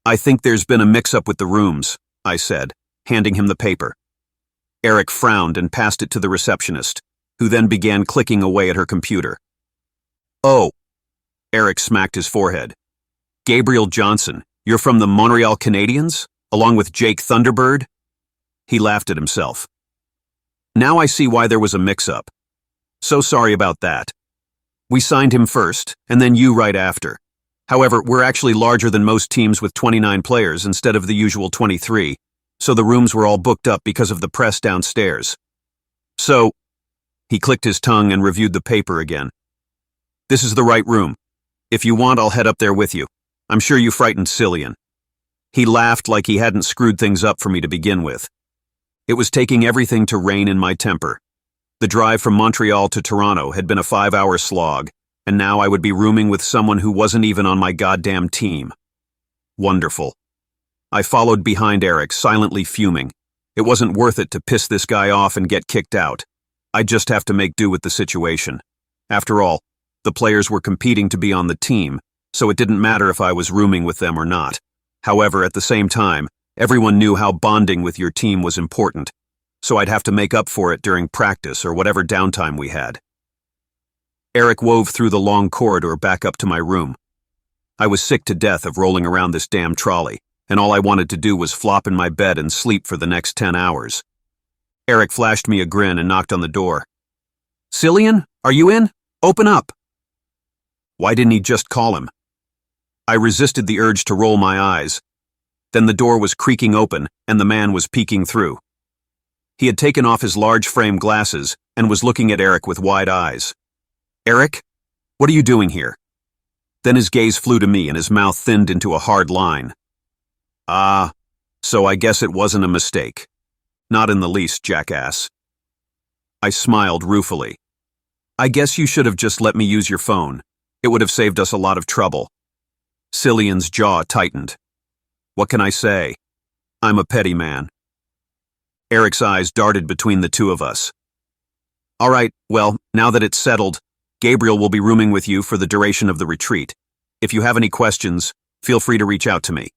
I think there's been a mix-up with the rooms, I said, handing him the paper. Eric frowned and passed it to the receptionist, who then began clicking away at her computer. Oh, Eric smacked his forehead. Gabriel Johnson, you're from the Montreal Canadiens, along with Jake Thunderbird? He laughed at himself. Now I see why there was a mix-up. So sorry about that. We signed him first, and then you right after. However, we're actually larger than most teams with 29 players instead of the usual 23, so the rooms were all booked up because of the press downstairs. So, he clicked his tongue and reviewed the paper again. This is the right room. If you want, I'll head up there with you. I'm sure you frightened Cillian. He laughed like he hadn't screwed things up for me to begin with. It was taking everything to rein in my temper. The drive from Montreal to Toronto had been a 5-hour slog, and now I would be rooming with someone who wasn't even on my goddamn team. Wonderful. I followed behind Eric, silently fuming. It wasn't worth it to piss this guy off and get kicked out. I'd just have to make do with the situation. After all, the players were competing to be on the team, so it didn't matter if I was rooming with them or not. However, at the same time, everyone knew how bonding with your team was important, so I'd have to make up for it during practice or whatever downtime we had. Eric wove through the long corridor back up to my room. I was sick to death of rolling around this damn trolley, and all I wanted to do was flop in my bed and sleep for the next 10 hours. Eric flashed me a grin and knocked on the door. Cillian, are you in? Open up. Why didn't he just call him? I resisted the urge to roll my eyes. Then the door was creaking open and the man was peeking through. He had taken off his large frame glasses and was looking at Eric with wide eyes. Eric, what are you doing here? Then his gaze flew to me and his mouth thinned into a hard line. So I guess it wasn't a mistake. Not in the least, jackass. I smiled ruefully. I guess you should have just let me use your phone. It would have saved us a lot of trouble. Cillian's jaw tightened. What can I say? I'm a petty man. Eric's eyes darted between the two of us. All right, well, now that it's settled, Gabriel will be rooming with you for the duration of the retreat. If you have any questions, feel free to reach out to me.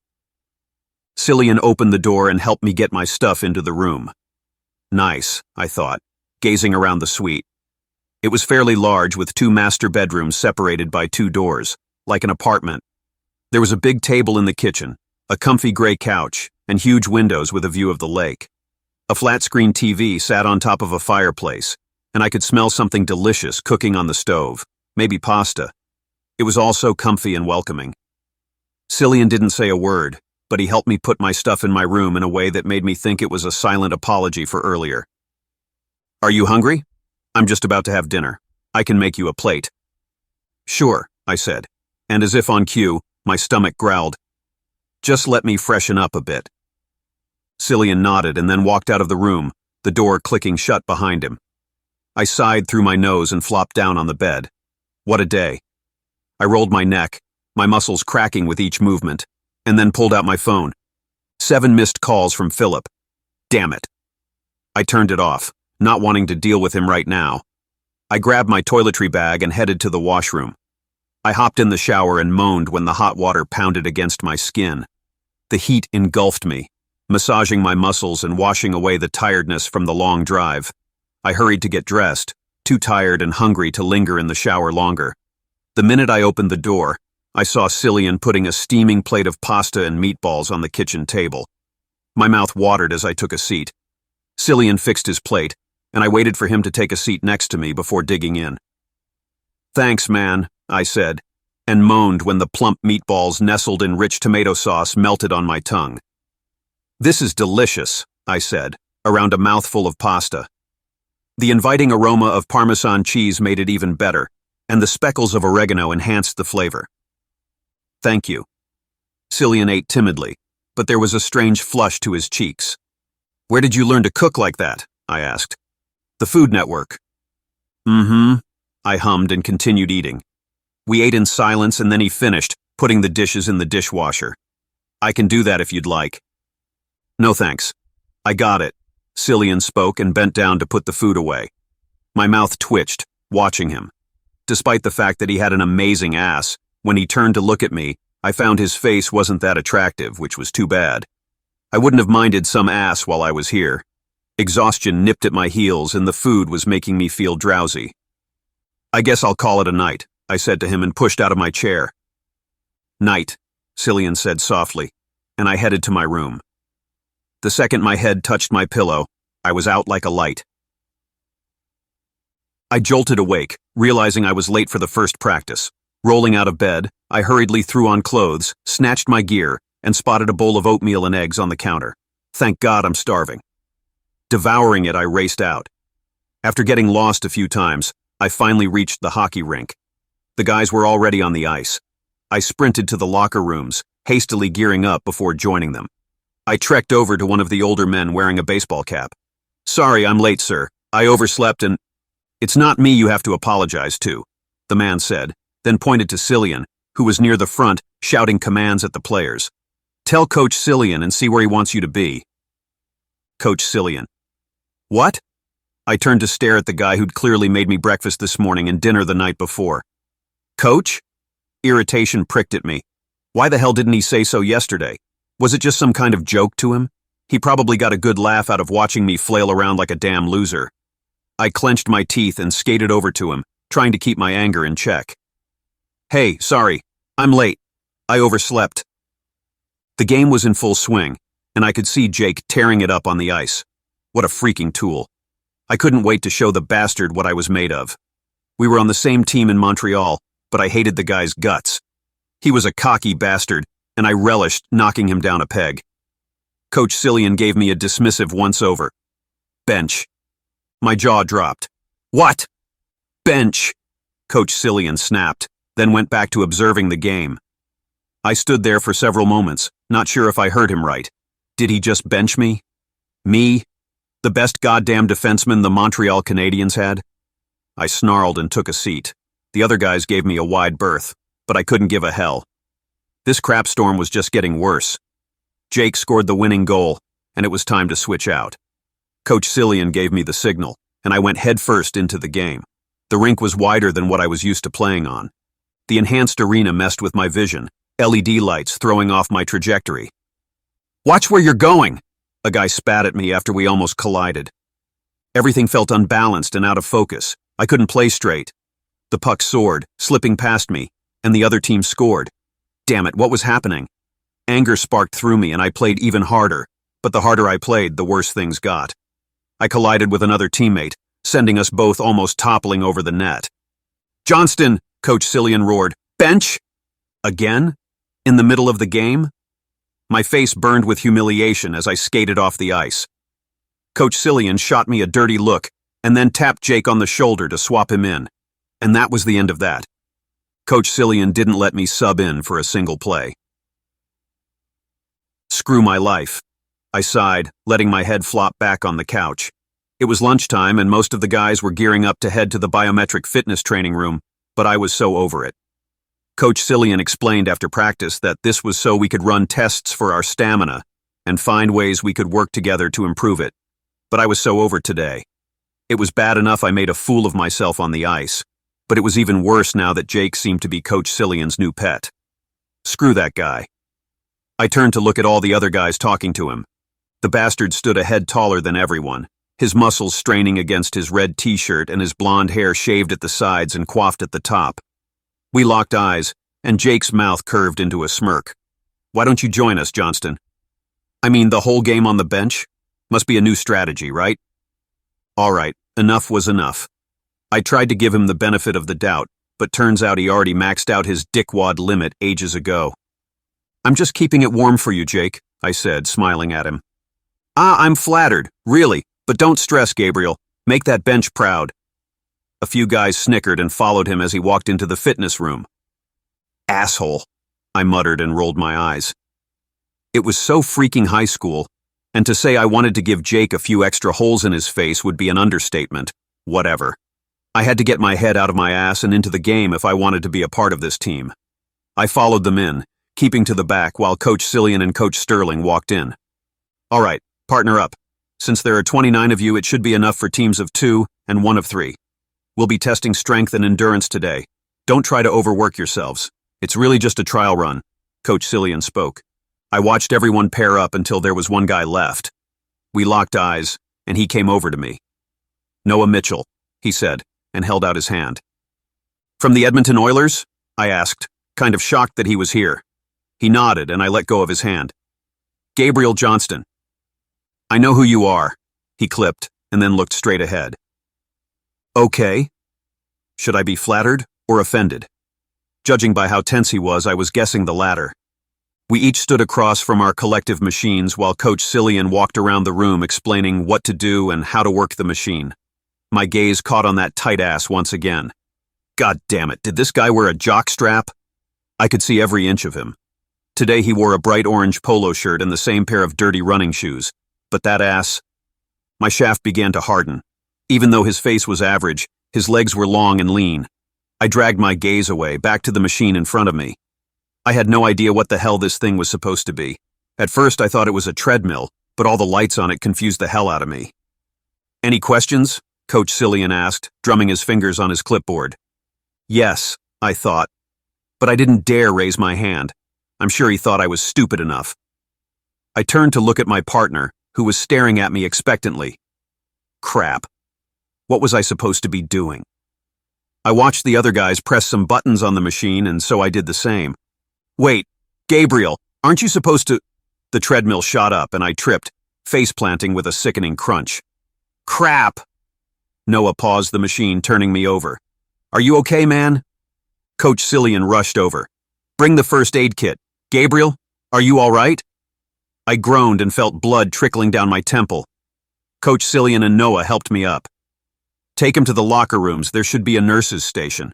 Cillian opened the door and helped me get my stuff into the room. Nice, I thought, gazing around the suite. It was fairly large with 2 master bedrooms separated by 2 doors, like an apartment. There was a big table in the kitchen, a comfy gray couch, and huge windows with a view of the lake. A flat-screen TV sat on top of a fireplace, and I could smell something delicious cooking on the stove, maybe pasta. It was all so comfy and welcoming. Cillian didn't say a word, but he helped me put my stuff in my room in a way that made me think it was a silent apology for earlier. Are you hungry? I'm just about to have dinner. I can make you a plate. Sure, I said, and as if on cue, my stomach growled. Just let me freshen up a bit. Cillian nodded and then walked out of the room, the door clicking shut behind him. I sighed through my nose and flopped down on the bed. What a day. I rolled my neck, my muscles cracking with each movement, and then pulled out my phone. 7 missed calls from Philip. Damn it. I turned it off, not wanting to deal with him right now. I grabbed my toiletry bag and headed to the washroom. I hopped in the shower and moaned when the hot water pounded against my skin. The heat engulfed me, massaging my muscles and washing away the tiredness from the long drive. I hurried to get dressed, too tired and hungry to linger in the shower longer. The minute I opened the door, I saw Cillian putting a steaming plate of pasta and meatballs on the kitchen table. My mouth watered as I took a seat. Cillian fixed his plate, and I waited for him to take a seat next to me before digging in. "Thanks, man," I said, and moaned when the plump meatballs nestled in rich tomato sauce melted on my tongue. "This is delicious," I said, around a mouthful of pasta. The inviting aroma of Parmesan cheese made it even better, and the speckles of oregano enhanced the flavor. "Thank you." Cillian ate timidly, but there was a strange flush to his cheeks. "Where did you learn to cook like that?" I asked. "The Food Network." "Mm-hmm," I hummed and continued eating. We ate in silence and then he finished, putting the dishes in the dishwasher. "I can do that if you'd like." "No thanks. I got it." Cillian spoke and bent down to put the food away. My mouth twitched, watching him. Despite the fact that he had an amazing ass, when he turned to look at me, I found his face wasn't that attractive, which was too bad. I wouldn't have minded some ass while I was here. Exhaustion nipped at my heels and the food was making me feel drowsy. "I guess I'll call it a night," I said to him and pushed out of my chair. "Night," Cillian said softly, and I headed to my room. The second my head touched my pillow, I was out like a light. I jolted awake, realizing I was late for the first practice. Rolling out of bed, I hurriedly threw on clothes, snatched my gear, and spotted a bowl of oatmeal and eggs on the counter. Thank God I'm starving. Devouring it, I raced out. After getting lost a few times, I finally reached the hockey rink. The guys were already on the ice. I sprinted to the locker rooms, hastily gearing up before joining them. I trekked over to one of the older men wearing a baseball cap. "Sorry, I'm late, sir. I overslept and—" "It's not me you have to apologize to," the man said, then pointed to Cillian, who was near the front, shouting commands at the players. "Tell Coach Cillian and see where he wants you to be." Coach Cillian. "What?" I turned to stare at the guy who'd clearly made me breakfast this morning and dinner the night before. "Coach?" Irritation pricked at me. Why the hell didn't he say so yesterday? Was it just some kind of joke to him? He probably got a good laugh out of watching me flail around like a damn loser. I clenched my teeth and skated over to him, trying to keep my anger in check. "Hey, sorry. I'm late. I overslept." The game was in full swing, and I could see Jake tearing it up on the ice. What a freaking tool. I couldn't wait to show the bastard what I was made of. We were on the same team in Montreal, but I hated the guy's guts. He was a cocky bastard, and I relished knocking him down a peg. Coach Cillian gave me a dismissive once-over. "Bench." My jaw dropped. "What?" "Bench," Coach Cillian snapped, then went back to observing the game. I stood there for several moments, not sure if I heard him right. Did he just bench me? Me? The best goddamn defenseman the Montreal Canadiens had? I snarled and took a seat. The other guys gave me a wide berth, but I couldn't give a hell. This crap storm was just getting worse. Jake scored the winning goal, and it was time to switch out. Coach Cillian gave me the signal, and I went headfirst into the game. The rink was wider than what I was used to playing on. The enhanced arena messed with my vision, LED lights throwing off my trajectory. "Watch where you're going!" a guy spat at me after we almost collided. Everything felt unbalanced and out of focus. I couldn't play straight. The puck soared, slipping past me, and the other team scored. Damn it, what was happening? Anger sparked through me and I played even harder, but the harder I played, the worse things got. I collided with another teammate, sending us both almost toppling over the net. "Johnston!" Coach Cillian roared. "Bench?" Again? In the middle of the game? My face burned with humiliation as I skated off the ice. Coach Cillian shot me a dirty look and then tapped Jake on the shoulder to swap him in. And that was the end of that. Coach Cillian didn't let me sub in for a single play. Screw my life. I sighed, letting my head flop back on the couch. It was lunchtime and most of the guys were gearing up to head to the biometric fitness training room, but I was so over it. Coach Cillian explained after practice that this was so we could run tests for our stamina and find ways we could work together to improve it. But I was so over today. It was bad enough I made a fool of myself on the ice, but it was even worse now that Jake seemed to be Coach Cillian's new pet. Screw that guy. I turned to look at all the other guys talking to him. The bastard stood a head taller than everyone, his muscles straining against his red t-shirt and his blonde hair shaved at the sides and coiffed at the top. We locked eyes, and Jake's mouth curved into a smirk. "Why don't you join us, Johnston?" "I mean, the whole game on the bench? Must be a new strategy, right? All right, enough was enough. I tried to give him the benefit of the doubt, but turns out he already maxed out his dickwad limit ages ago. I'm just keeping it warm for you, Jake, I said, smiling at him. I'm flattered, really, but don't stress, Gabriel. Make that bench proud. A few guys snickered and followed him as he walked into the fitness room. Asshole, I muttered and rolled my eyes. It was so freaking high school, and to say I wanted to give Jake a few extra holes in his face would be an understatement. Whatever. I had to get my head out of my ass and into the game if I wanted to be a part of this team. I followed them in, keeping to the back while Coach Cillian and Coach Sterling walked in. All right, partner up. Since there are 29 of you, it should be enough for teams of 2 and 1 of 3. We'll be testing strength and endurance today. Don't try to overwork yourselves. It's really just a trial run, Coach Cillian spoke. I watched everyone pair up until there was one guy left. We locked eyes, and he came over to me. Noah Mitchell, he said, and held out his hand. From the Edmonton Oilers? I asked, kind of shocked that he was here. He nodded, and I let go of his hand. Gabriel Johnston. I know who you are, he clipped, and then looked straight ahead. Okay. Should I be flattered or offended? Judging by how tense he was, I was guessing the latter. We each stood across from our collective machines while Coach Cillian walked around the room explaining what to do and how to work the machine. My gaze caught on that tight ass once again. God damn it, did this guy wear a jock strap? I could see every inch of him. Today he wore a bright orange polo shirt and the same pair of dirty running shoes. But that ass... My shaft began to harden. Even though his face was average, his legs were long and lean. I dragged my gaze away, back to the machine in front of me. I had no idea what the hell this thing was supposed to be. At first I thought it was a treadmill, but all the lights on it confused the hell out of me. Any questions? Coach Cillian asked, drumming his fingers on his clipboard. Yes, I thought. But I didn't dare raise my hand. I'm sure he thought I was stupid enough. I turned to look at my partner, who was staring at me expectantly. Crap. What was I supposed to be doing? I watched the other guys press some buttons on the machine, and so I did the same. Wait, Gabriel, aren't you supposed to... The treadmill shot up, and I tripped, face-planting with a sickening crunch. Crap! Noah paused the machine, turning me over. Are you okay, man? Coach Cillian rushed over. Bring the first aid kit. Gabriel, are you all right? I groaned and felt blood trickling down my temple. Coach Cillian and Noah helped me up. Take him to the locker rooms. There should be a nurse's station.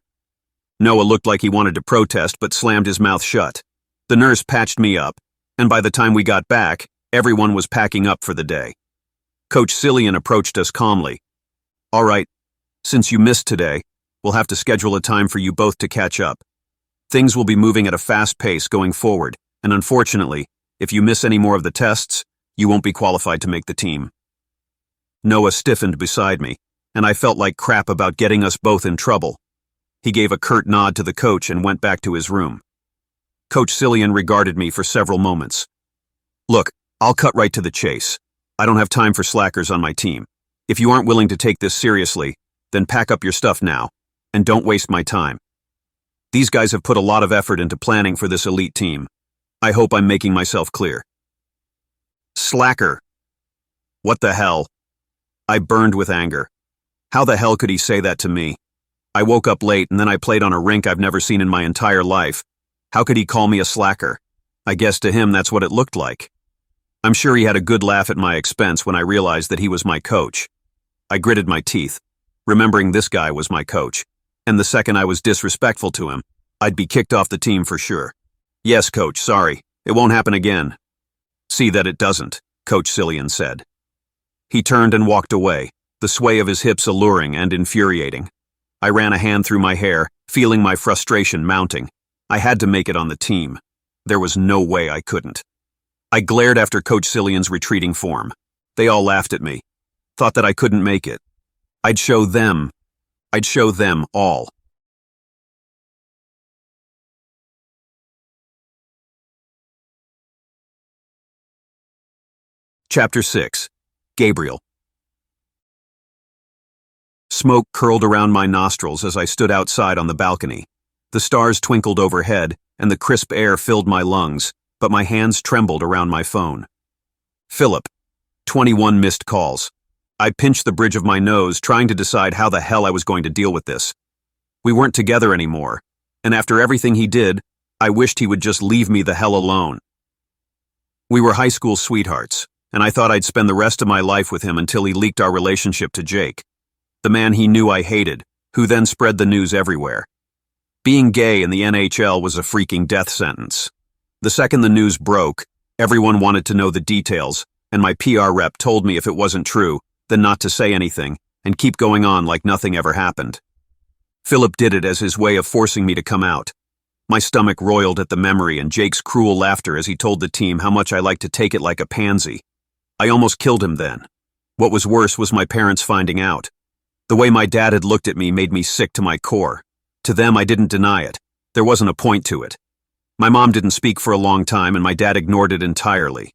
Noah looked like he wanted to protest but slammed his mouth shut. The nurse patched me up, and by the time we got back, everyone was packing up for the day. Coach Cillian approached us calmly. All right, since you missed today, we'll have to schedule a time for you both to catch up. Things will be moving at a fast pace going forward, and unfortunately, if you miss any more of the tests, you won't be qualified to make the team. Noah stiffened beside me, and I felt like crap about getting us both in trouble. He gave a curt nod to the coach and went back to his room. Coach Cillian regarded me for several moments. Look, I'll cut right to the chase. I don't have time for slackers on my team. If you aren't willing to take this seriously, then pack up your stuff now, and don't waste my time. These guys have put a lot of effort into planning for this elite team. I hope I'm making myself clear. Slacker. What the hell? I burned with anger. How the hell could he say that to me? I woke up late and then I played on a rink I've never seen in my entire life. How could he call me a slacker? I guess to him that's what it looked like. I'm sure he had a good laugh at my expense when I realized that he was my coach. I gritted my teeth, remembering this guy was my coach, and the second I was disrespectful to him, I'd be kicked off the team for sure. Yes, coach, sorry. It won't happen again. See that it doesn't, Coach Cillian said. He turned and walked away, the sway of his hips alluring and infuriating. I ran a hand through my hair, feeling my frustration mounting. I had to make it on the team. There was no way I couldn't. I glared after Coach Cillian's retreating form. They all laughed at me, thought that I couldn't make it. I'd show them all. Chapter 6. Gabriel. Smoke curled around my nostrils as I stood outside on the balcony. The stars twinkled overhead, and the crisp air filled my lungs, but my hands trembled around my phone. Philip. 21 missed calls. I pinched the bridge of my nose, trying to decide how the hell I was going to deal with this. We weren't together anymore, and after everything he did, I wished he would just leave me the hell alone. We were high school sweethearts, and I thought I'd spend the rest of my life with him until he leaked our relationship to Jake, the man he knew I hated, who then spread the news everywhere. Being gay in the NHL was a freaking death sentence. The second the news broke, everyone wanted to know the details, and my PR rep told me if it wasn't true, then not to say anything, and keep going on like nothing ever happened. Philip did it as his way of forcing me to come out. My stomach roiled at the memory and Jake's cruel laughter as he told the team how much I liked to take it like a pansy. I almost killed him then. What was worse was my parents finding out. The way my dad had looked at me made me sick to my core. To them, I didn't deny it. There wasn't a point to it. My mom didn't speak for a long time and my dad ignored it entirely.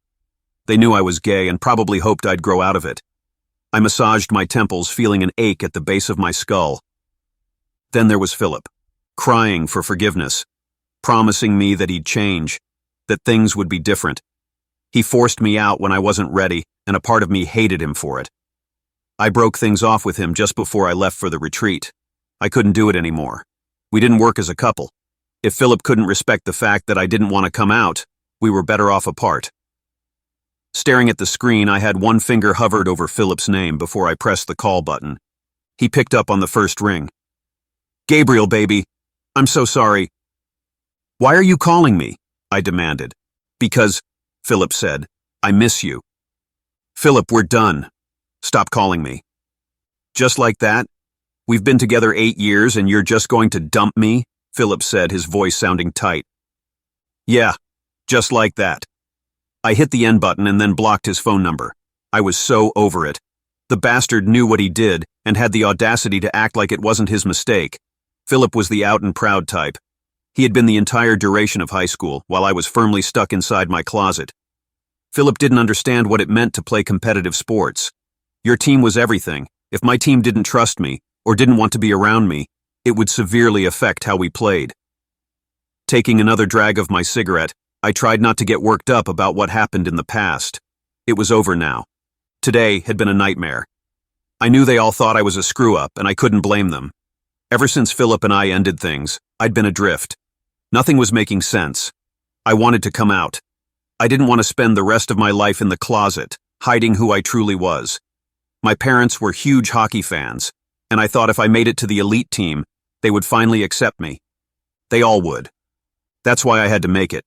They knew I was gay and probably hoped I'd grow out of it. I massaged my temples, feeling an ache at the base of my skull. Then there was Philip, crying for forgiveness, promising me that he'd change, that things would be different. He forced me out when I wasn't ready, and a part of me hated him for it. I broke things off with him just before I left for the retreat. I couldn't do it anymore. We didn't work as a couple. If Philip couldn't respect the fact that I didn't want to come out, we were better off apart. Staring at the screen, I had one finger hovered over Philip's name before I pressed the call button. He picked up on the first ring. "Gabriel, baby. I'm so sorry." "Why are you calling me?" I demanded. "Because," Philip said, "I miss you." "Philip, we're done. Stop calling me." "Just like that? We've been together 8 years and you're just going to dump me?" Philip said, his voice sounding tight. "Yeah, just like that." I hit the end button and then blocked his phone number. I was so over it. The bastard knew what he did and had the audacity to act like it wasn't his mistake. Philip was the out and proud type. He had been the entire duration of high school, while I was firmly stuck inside my closet. Philip didn't understand what it meant to play competitive sports. Your team was everything. If my team didn't trust me, or didn't want to be around me, it would severely affect how we played. Taking another drag of my cigarette, I tried not to get worked up about what happened in the past. It was over now. Today had been a nightmare. I knew they all thought I was a screw-up, and I couldn't blame them. Ever since Philip and I ended things, I'd been adrift. Nothing was making sense. I wanted to come out. I didn't want to spend the rest of my life in the closet, hiding who I truly was. My parents were huge hockey fans, and I thought if I made it to the elite team, they would finally accept me. They all would. That's why I had to make it,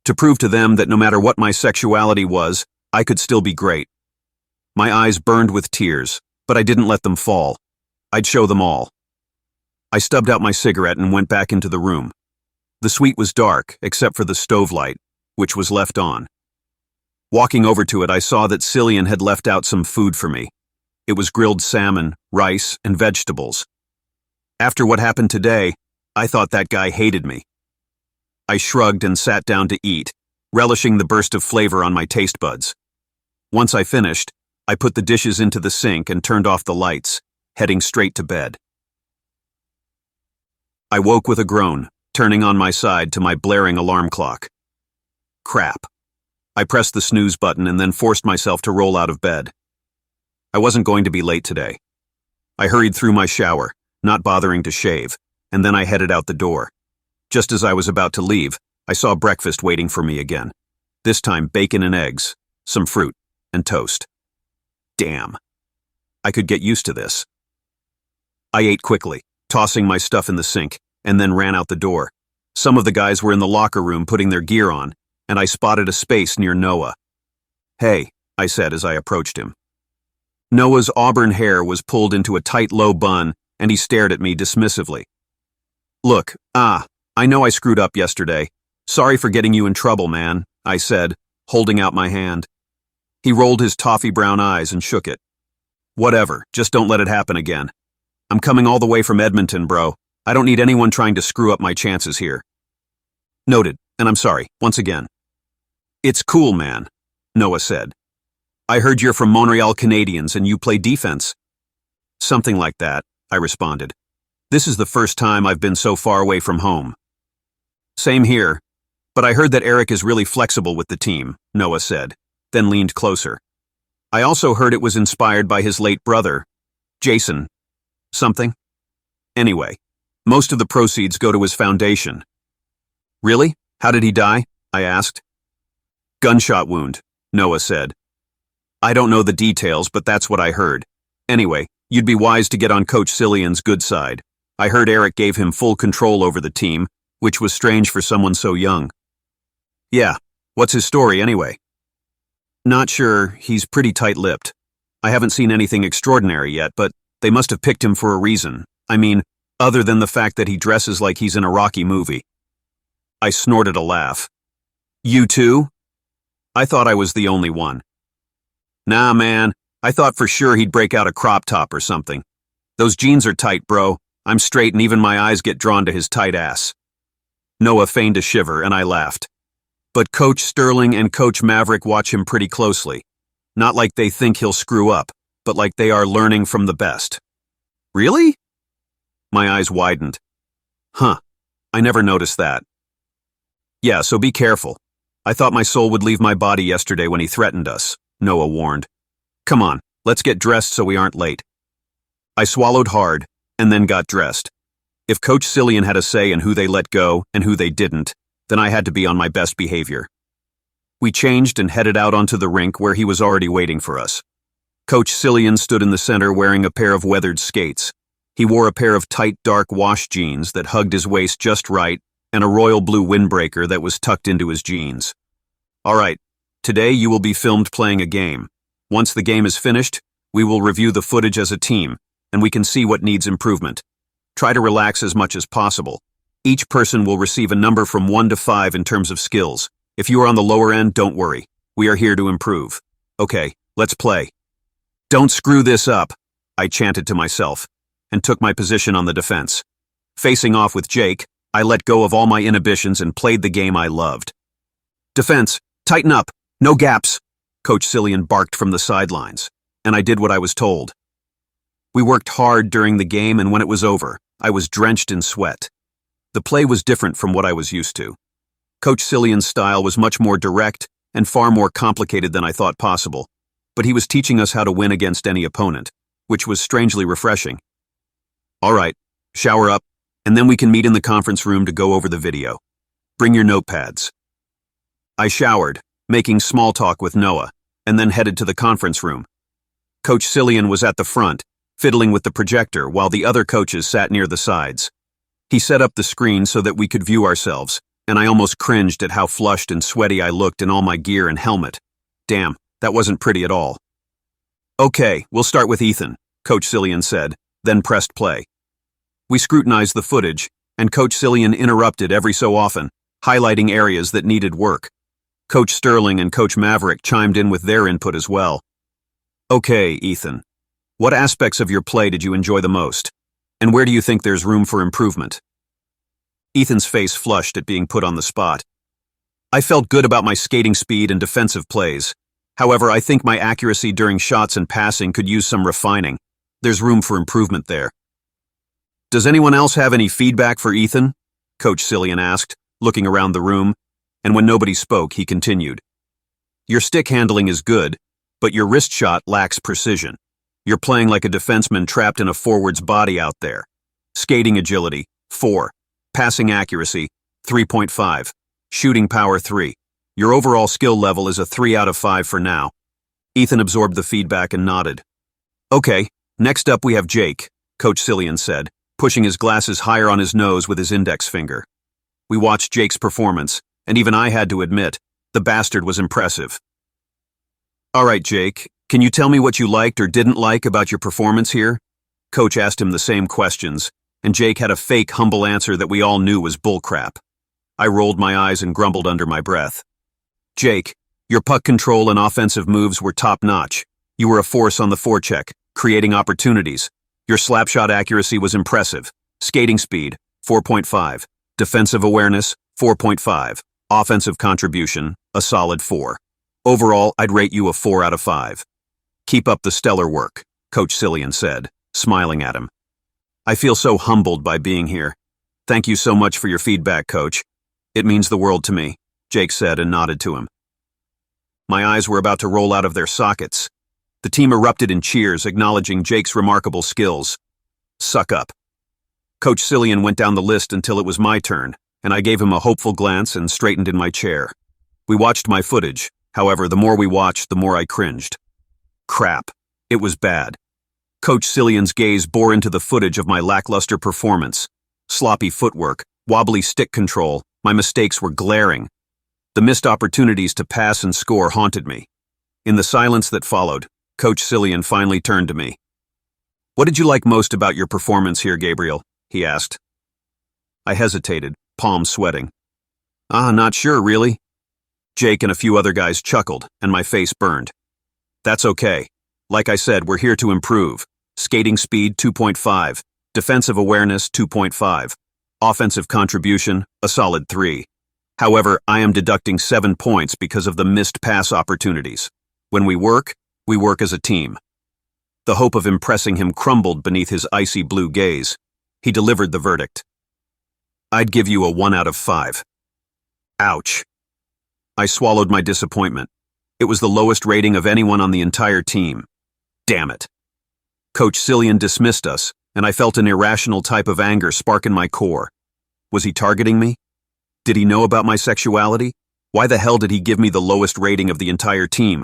to prove to them that no matter what my sexuality was, I could still be great. My eyes burned with tears, but I didn't let them fall. I'd show them all. I stubbed out my cigarette and went back into the room. The suite was dark, except for the stove light, which was left on. Walking over to it, I saw that Cillian had left out some food for me. It was grilled salmon, rice, and vegetables. After what happened today, I thought that guy hated me. I shrugged and sat down to eat, relishing the burst of flavor on my taste buds. Once I finished, I put the dishes into the sink and turned off the lights, heading straight to bed. I woke with a groan, turning on my side to my blaring alarm clock. Crap. I pressed the snooze button and then forced myself to roll out of bed. I wasn't going to be late today. I hurried through my shower, not bothering to shave, and then I headed out the door. Just as I was about to leave, I saw breakfast waiting for me again. This time bacon and eggs, some fruit, and toast. Damn. I could get used to this. I ate quickly, tossing my stuff in the sink, and then ran out the door. Some of the guys were in the locker room putting their gear on, and I spotted a space near Noah. "Hey," I said as I approached him. Noah's auburn hair was pulled into a tight low bun, and he stared at me dismissively. "Look, I know I screwed up yesterday. Sorry for getting you in trouble, man," I said, holding out my hand. He rolled his toffee brown eyes and shook it. "Whatever, just don't let it happen again. I'm coming all the way from Edmonton, bro. I don't need anyone trying to screw up my chances here." "Noted, and I'm sorry, once again." "It's cool, man," Noah said. "I heard you're from Montreal Canadiens and you play defense." "Something like that," I responded. "This is the first time I've been so far away from home." "Same here, but I heard that Eric is really flexible with the team," Noah said, then leaned closer. I also heard it was inspired by his late brother, Jason. Something? Anyway, most of the proceeds go to his foundation. Really? How did he die? I asked. Gunshot wound, Noah said. I don't know the details, but that's what I heard. Anyway, you'd be wise to get on Coach Cillian's good side. I heard Eric gave him full control over the team, which was strange for someone so young. Yeah, what's his story anyway? Not sure, he's pretty tight-lipped. I haven't seen anything extraordinary yet, but they must have picked him for a reason. I mean, other than the fact that he dresses like he's in a Rocky movie. I snorted a laugh. You too? I thought I was the only one. Nah, man, I thought for sure he'd break out a crop top or something. Those jeans are tight, bro. I'm straight and even my eyes get drawn to his tight ass. Noah feigned a shiver and I laughed. But Coach Sterling and Coach Maverick watch him pretty closely. Not like they think he'll screw up, but like they are learning from the best. Really? My eyes widened. Huh, I never noticed that. Yeah, so be careful. I thought my soul would leave my body yesterday when he threatened us, Noah warned. Come on, let's get dressed so we aren't late. I swallowed hard and then got dressed. If Coach Cillian had a say in who they let go and who they didn't, then I had to be on my best behavior. We changed and headed out onto the rink where he was already waiting for us. Coach Cillian stood in the center wearing a pair of weathered skates. He wore a pair of tight dark wash jeans that hugged his waist just right and a royal blue windbreaker that was tucked into his jeans. All right, today you will be filmed playing a game. Once the game is finished, we will review the footage as a team, and we can see what needs improvement. Try to relax as much as possible. Each person will receive a number from 1 to 5 in terms of skills. If you are on the lower end, don't worry. We are here to improve. Okay, let's play. Don't screw this up, I chanted to myself, and took my position on the defense. Facing off with Jake, I let go of all my inhibitions and played the game I loved. Defense, tighten up, no gaps, Coach Cillian barked from the sidelines, and I did what I was told. We worked hard during the game, and when it was over, I was drenched in sweat. The play was different from what I was used to. Coach Cillian's style was much more direct and far more complicated than I thought possible, but he was teaching us how to win against any opponent, which was strangely refreshing. All right, shower up, and then we can meet in the conference room to go over the video. Bring your notepads. I showered, making small talk with Noah, and then headed to the conference room. Coach Cillian was at the front, fiddling with the projector while the other coaches sat near the sides. He set up the screen so that we could view ourselves, and I almost cringed at how flushed and sweaty I looked in all my gear and helmet. Damn, that wasn't pretty at all. Okay, we'll start with Ethan, Coach Cillian said, then pressed play. We scrutinized the footage, and Coach Cillian interrupted every so often, highlighting areas that needed work. Coach Sterling and Coach Maverick chimed in with their input as well. Okay, Ethan, what aspects of your play did you enjoy the most? And where do you think there's room for improvement? Ethan's face flushed at being put on the spot. I felt good about my skating speed and defensive plays. However, I think my accuracy during shots and passing could use some refining. There's room for improvement there. Does anyone else have any feedback for Ethan? Coach Cillian asked, looking around the room, and when nobody spoke, he continued. Your stick handling is good, but your wrist shot lacks precision. You're playing like a defenseman trapped in a forward's body out there. Skating agility, 4. Passing accuracy, 3.5. Shooting power, 3. Your overall skill level is a 3 out of 5 for now. Ethan absorbed the feedback and nodded. Okay, next up we have Jake, Coach Cillian said, pushing his glasses higher on his nose with his index finger. We watched Jake's performance, and even I had to admit, the bastard was impressive. All right, Jake, can you tell me what you liked or didn't like about your performance here? Coach asked him the same questions, and Jake had a fake, humble answer that we all knew was bullcrap. I rolled my eyes and grumbled under my breath. Jake, your puck control and offensive moves were top-notch. You were a force on the forecheck, creating opportunities. Your slapshot accuracy was impressive. Skating speed, 4.5. Defensive awareness, 4.5. Offensive contribution, a solid 4. Overall, I'd rate you a 4 out of 5. Keep up the stellar work, Coach Cillian said, smiling at him. I feel so humbled by being here. Thank you so much for your feedback, Coach. It means the world to me, Jake said and nodded to him. My eyes were about to roll out of their sockets. The team erupted in cheers, acknowledging Jake's remarkable skills. Suck up. Coach Cillian went down the list until it was my turn, and I gave him a hopeful glance and straightened in my chair. We watched my footage. However, the more we watched, the more I cringed. Crap. It was bad. Coach Cillian's gaze bore into the footage of my lackluster performance. Sloppy footwork, wobbly stick control, my mistakes were glaring. The missed opportunities to pass and score haunted me. In the silence that followed, Coach Cillian finally turned to me. "What did you like most about your performance here, Gabriel?" he asked. I hesitated, palms sweating. Not sure, really." Jake and a few other guys chuckled, and my face burned. "That's okay. Like I said, we're here to improve. Skating speed, 2.5. Defensive awareness, 2.5. Offensive contribution, a solid 3. However, I am deducting 7 points because of the missed pass opportunities. When we work as a team." The hope of impressing him crumbled beneath his icy blue gaze. He delivered the verdict. "I'd give you a 1 out of 5. Ouch. I swallowed my disappointment. It was the lowest rating of anyone on the entire team. Damn it. Coach Cillian dismissed us, and I felt an irrational type of anger spark in my core. Was he targeting me? Did he know about my sexuality? Why the hell did he give me the lowest rating of the entire team?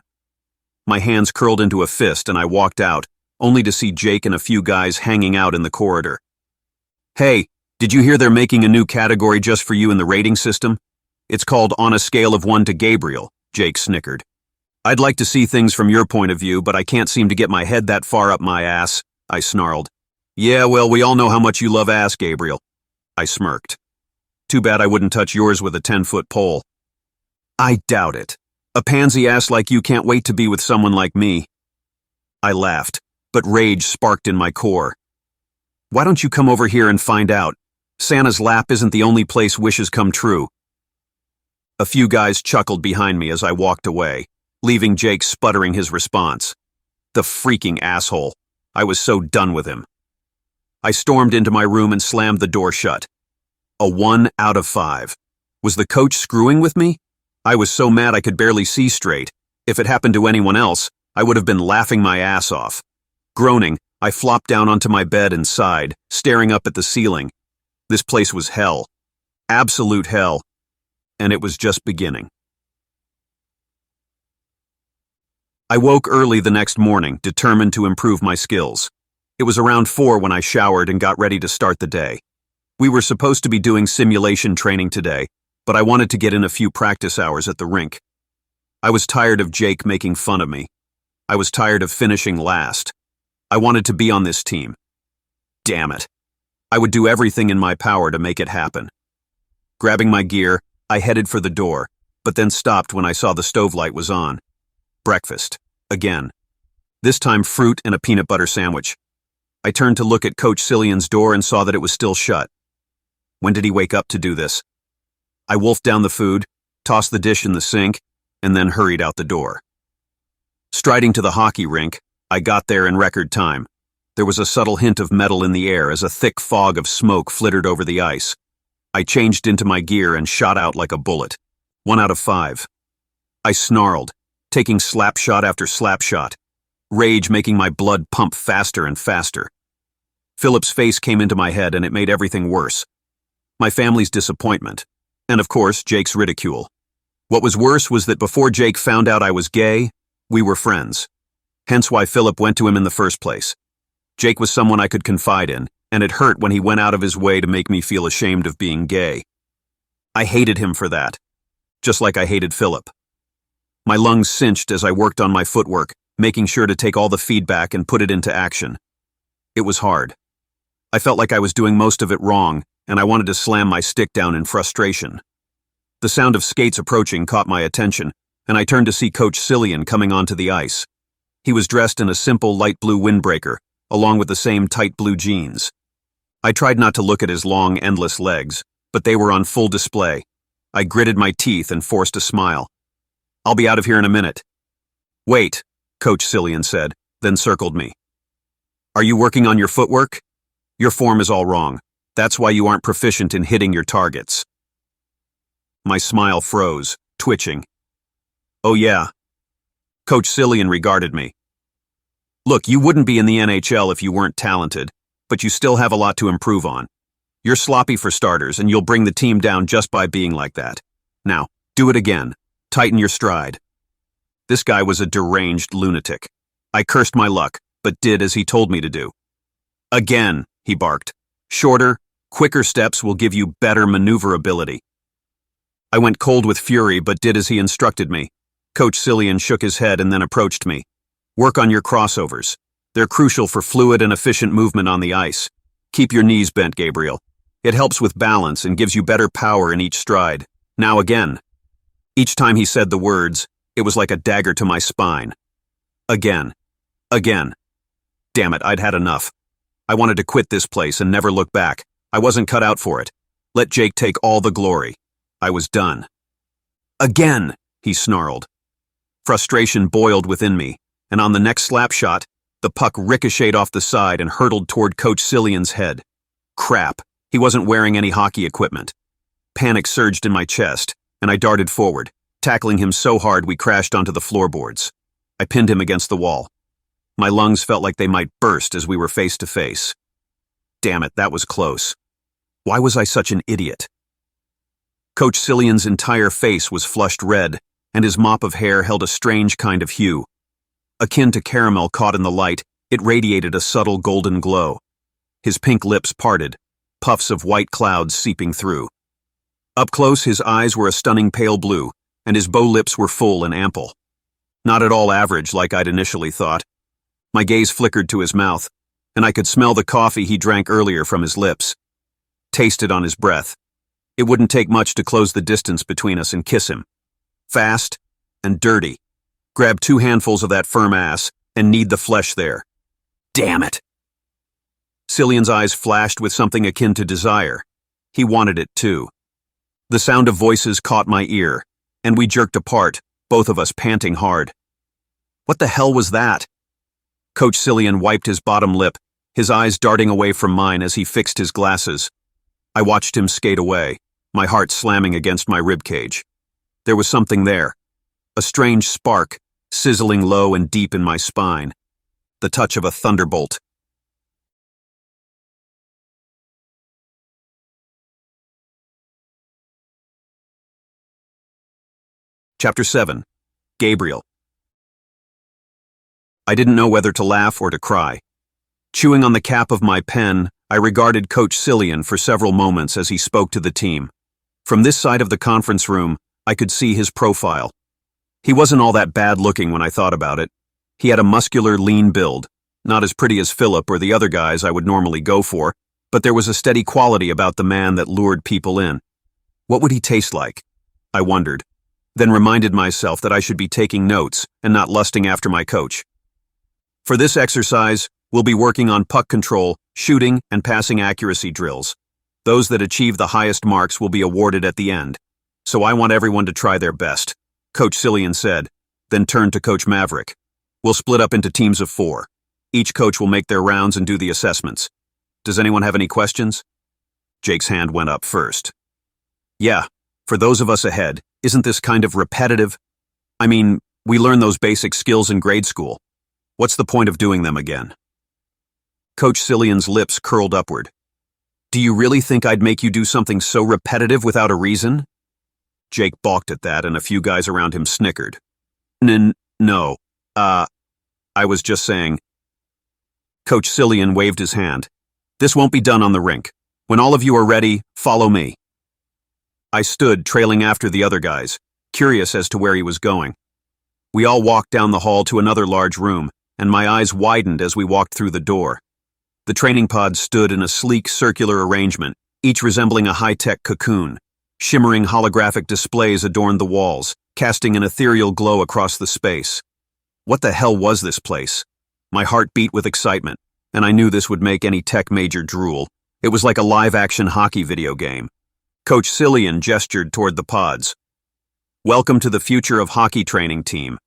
My hands curled into a fist and I walked out, only to see Jake and a few guys hanging out in the corridor. "Hey, did you hear they're making a new category just for you in the rating system? It's called On a Scale of 1 to Gabriel," Jake snickered. "I'd like to see things from your point of view, but I can't seem to get my head that far up my ass," I snarled. "Yeah, well, we all know how much you love ass, Gabriel," I smirked. "Too bad I wouldn't touch yours with a 10-foot pole." "I doubt it. A pansy ass like you can't wait to be with someone like me." I laughed, but rage sparked in my core. "Why don't you come over here and find out? Santa's lap isn't the only place wishes come true." A few guys chuckled behind me as I walked away, leaving Jake sputtering his response. The freaking asshole. I was so done with him. I stormed into my room and slammed the door shut. A 1 out of 5. Was the coach screwing with me? I was so mad I could barely see straight. If it happened to anyone else, I would have been laughing my ass off. Groaning, I flopped down onto my bed and sighed, staring up at the ceiling. This place was hell. Absolute hell. And it was just beginning. I woke early the next morning, determined to improve my skills. It was around 4 when I showered and got ready to start the day. We were supposed to be doing simulation training today, but I wanted to get in a few practice hours at the rink. I was tired of Jake making fun of me. I was tired of finishing last. I wanted to be on this team. Damn it. I would do everything in my power to make it happen. Grabbing my gear, I headed for the door, but then stopped when I saw the stove light was on. Breakfast. Again. This time fruit and a peanut butter sandwich. I turned to look at Coach Cillian's door and saw that it was still shut. When did he wake up to do this? I wolfed down the food, tossed the dish in the sink, and then hurried out the door. Striding to the hockey rink, I got there in record time. There was a subtle hint of metal in the air as a thick fog of smoke flittered over the ice. I changed into my gear and shot out like a bullet. 1 out of 5. I snarled, taking slap shot after slap shot, rage making my blood pump faster and faster. Philip's face came into my head and it made everything worse. My family's disappointment, and of course, Jake's ridicule. What was worse was that before Jake found out I was gay, we were friends. Hence why Philip went to him in the first place. Jake was someone I could confide in, and it hurt when he went out of his way to make me feel ashamed of being gay. I hated him for that, just like I hated Philip. My lungs cinched as I worked on my footwork, making sure to take all the feedback and put it into action. It was hard. I felt like I was doing most of it wrong, and I wanted to slam my stick down in frustration. The sound of skates approaching caught my attention, and I turned to see Coach Cillian coming onto the ice. He was dressed in a simple light blue windbreaker, along with the same tight blue jeans. I tried not to look at his long, endless legs, but they were on full display. I gritted my teeth and forced a smile. "I'll be out of here in a minute." "Wait," Coach Cillian said, then circled me. "Are you working on your footwork? Your form is all wrong. That's why you aren't proficient in hitting your targets." My smile froze, twitching. "Oh yeah." Coach Cillian regarded me. Look, you wouldn't be in the NHL if you weren't talented, but you still have a lot to improve on. You're sloppy for starters, and you'll bring the team down just by being like that. Now, do it again. Tighten your stride. This guy was a deranged lunatic. I cursed my luck, but did as he told me to do. Again, he barked. Shorter, quicker steps will give you better maneuverability. I went cold with fury, but did as he instructed me. Coach Cillian shook his head and then approached me. Work on your crossovers. They're crucial for fluid and efficient movement on the ice. Keep your knees bent, Gabriel. It helps with balance and gives you better power in each stride. Now again. Each time he said the words, it was like a dagger to my spine. Again. Again. Damn it, I'd had enough. I wanted to quit this place and never look back. I wasn't cut out for it. Let Jake take all the glory. I was done. Again, he snarled. Frustration boiled within me, and on the next slap shot, the puck ricocheted off the side and hurtled toward Coach Cillian's head. Crap, he wasn't wearing any hockey equipment. Panic surged in my chest, and I darted forward, tackling him so hard we crashed onto the floorboards. I pinned him against the wall. My lungs felt like they might burst as we were face to face. Damn it, that was close. Why was I such an idiot? Coach Cillian's entire face was flushed red, and his mop of hair held a strange kind of hue. Akin to caramel caught in the light, it radiated a subtle golden glow. His pink lips parted, puffs of white clouds seeping through. Up close, his eyes were a stunning pale blue, and his bow lips were full and ample. Not at all average like I'd initially thought. My gaze flickered to his mouth, and I could smell the coffee he drank earlier from his lips. Tasted on his breath. It wouldn't take much to close the distance between us and kiss him. Fast and dirty. Grab 2 handfuls of that firm ass and knead the flesh there. Damn it! Cillian's eyes flashed with something akin to desire. He wanted it too. The sound of voices caught my ear, and we jerked apart, both of us panting hard. What the hell was that? Coach Cillian wiped his bottom lip, his eyes darting away from mine as he fixed his glasses. I watched him skate away, my heart slamming against my ribcage. There was something there. A strange spark, sizzling low and deep in my spine. The touch of a thunderbolt. Chapter 7. Gabriel. I didn't know whether to laugh or to cry. Chewing on the cap of my pen, I regarded Coach Cillian for several moments as he spoke to the team. From this side of the conference room, I could see his profile. He wasn't all that bad looking when I thought about it. He had a muscular, lean build, not as pretty as Philip or the other guys I would normally go for, but there was a steady quality about the man that lured people in. What would he taste like? I wondered, then reminded myself that I should be taking notes and not lusting after my coach. For this exercise, we'll be working on puck control, shooting, and passing accuracy drills. Those that achieve the highest marks will be awarded at the end. So I want everyone to try their best, Coach Cillian said, then turned to Coach Maverick. We'll split up into teams of 4. Each coach will make their rounds and do the assessments. Does anyone have any questions? Jake's hand went up first. Yeah, for those of us ahead, isn't this kind of repetitive? I mean, we learn those basic skills in grade school. What's the point of doing them again? Coach Cillian's lips curled upward. Do you really think I'd make you do something so repetitive without a reason? Jake balked at that, and a few guys around him snickered. No. I was just saying. Coach Cillian waved his hand. This won't be done on the rink. When all of you are ready, follow me. I stood, trailing after the other guys, curious as to where he was going. We all walked down the hall to another large room, and my eyes widened as we walked through the door. The training pods stood in a sleek circular arrangement, each resembling a high-tech cocoon. Shimmering holographic displays adorned the walls, casting an ethereal glow across the space. What the hell was this place? My heart beat with excitement, and I knew this would make any tech major drool. It was like a live-action hockey video game. Coach Cillian gestured toward the pods. Welcome to the future of hockey training team.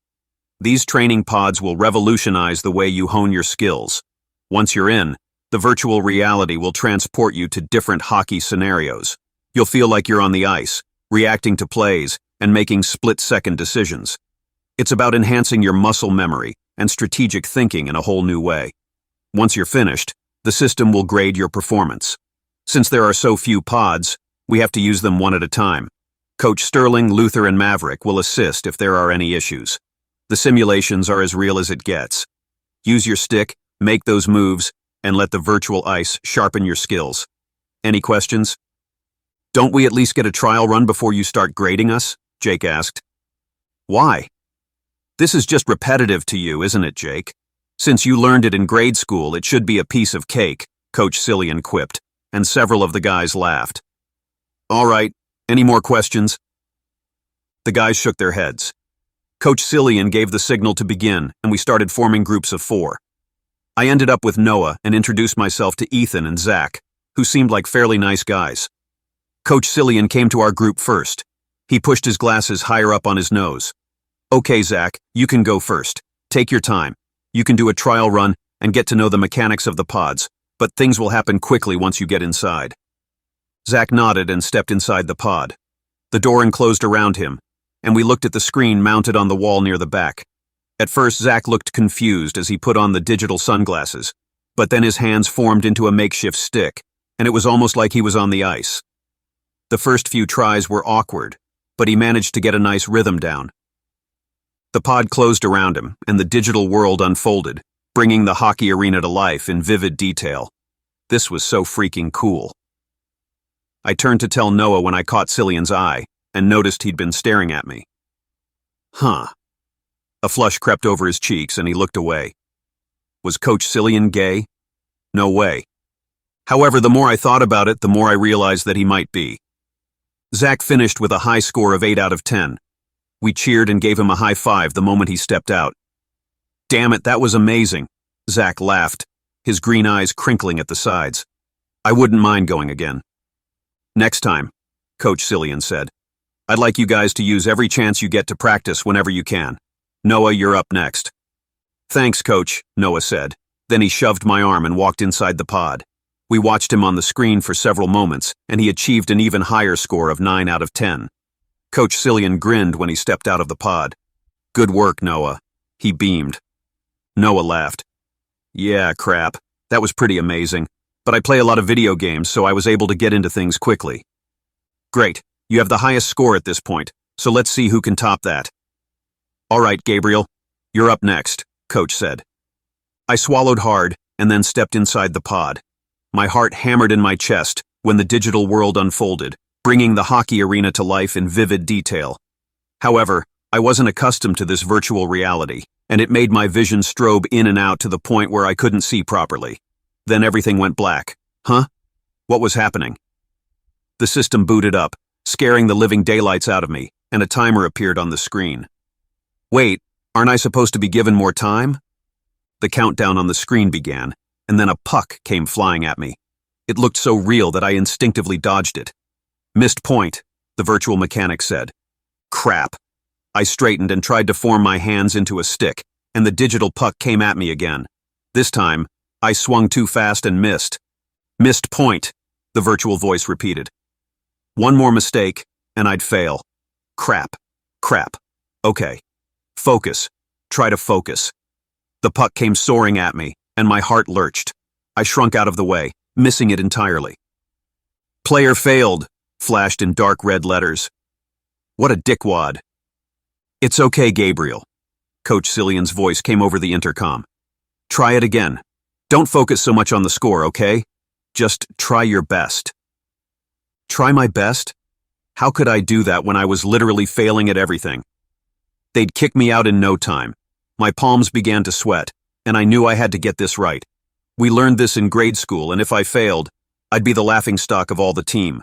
These training pods will revolutionize the way you hone your skills. Once you're in, the virtual reality will transport you to different hockey scenarios. You'll feel like you're on the ice, reacting to plays, and making split-second decisions. It's about enhancing your muscle memory, and strategic thinking in a whole new way. Once you're finished, the system will grade your performance. Since there are so few pods, we have to use them one at a time. Coach Sterling, Luther, and Maverick will assist if there are any issues. The simulations are as real as it gets. Use your stick, make those moves, and let the virtual ice sharpen your skills. Any questions? Don't we at least get a trial run before you start grading us? Jake asked. Why? This is just repetitive to you, isn't it, Jake? Since you learned it in grade school, it should be a piece of cake, Coach Cillian quipped, and several of the guys laughed. All right, any more questions? The guys shook their heads. Coach Cillian gave the signal to begin, and we started forming groups of 4. I ended up with Noah and introduced myself to Ethan and Zach, who seemed like fairly nice guys. Coach Cillian came to our group first. He pushed his glasses higher up on his nose. Okay, Zach, you can go first. Take your time. You can do a trial run and get to know the mechanics of the pods, but things will happen quickly once you get inside. Zach nodded and stepped inside the pod. The door enclosed around him, and we looked at the screen mounted on the wall near the back. At first, Zach looked confused as he put on the digital sunglasses, but then his hands formed into a makeshift stick, and it was almost like he was on the ice. The first few tries were awkward, but he managed to get a nice rhythm down. The pod closed around him, and the digital world unfolded, bringing the hockey arena to life in vivid detail. This was so freaking cool. I turned to tell Noah when I caught Cillian's eye and noticed he'd been staring at me. Huh. A flush crept over his cheeks and he looked away. Was Coach Cillian gay? No way. However, the more I thought about it, the more I realized that he might be. Zach finished with a high score of 8 out of 10. We cheered and gave him a high five the moment he stepped out. Damn it, that was amazing. Zach laughed, his green eyes crinkling at the sides. I wouldn't mind going again. Next time, Coach Cillian said. I'd like you guys to use every chance you get to practice whenever you can. Noah, you're up next. Thanks, Coach, Noah said. Then he shoved my arm and walked inside the pod. We watched him on the screen for several moments, and he achieved an even higher score of 9 out of 10. Coach Cillian grinned when he stepped out of the pod. Good work, Noah. He beamed. Noah laughed. Yeah, crap. That was pretty amazing. But I play a lot of video games, so I was able to get into things quickly. Great. You have the highest score at this point, so let's see who can top that. All right, Gabriel. You're up next, Coach said. I swallowed hard and then stepped inside the pod. My heart hammered in my chest when the digital world unfolded, bringing the hockey arena to life in vivid detail. However, I wasn't accustomed to this virtual reality, and it made my vision strobe in and out to the point where I couldn't see properly. Then everything went black. Huh? What was happening? The system booted up, scaring the living daylights out of me, and a timer appeared on the screen. Wait, aren't I supposed to be given more time? The countdown on the screen began, and then a puck came flying at me. It looked so real that I instinctively dodged it. Missed point, the virtual mechanic said. Crap. I straightened and tried to form my hands into a stick, and the digital puck came at me again. This time, I swung too fast and missed. Missed point, the virtual voice repeated. One more mistake, and I'd fail. Crap. Crap. Okay. Focus. Try to focus. The puck came soaring at me, and my heart lurched. I shrunk out of the way, missing it entirely. Player failed, flashed in dark red letters. What a dickwad. It's okay, Gabriel. Coach Cillian's voice came over the intercom. Try it again. Don't focus so much on the score, okay? Just try your best. Try my best? How could I do that when I was literally failing at everything? They'd kick me out in no time. My palms began to sweat, and I knew I had to get this right. We learned this in grade school, and if I failed, I'd be the laughingstock of all the team.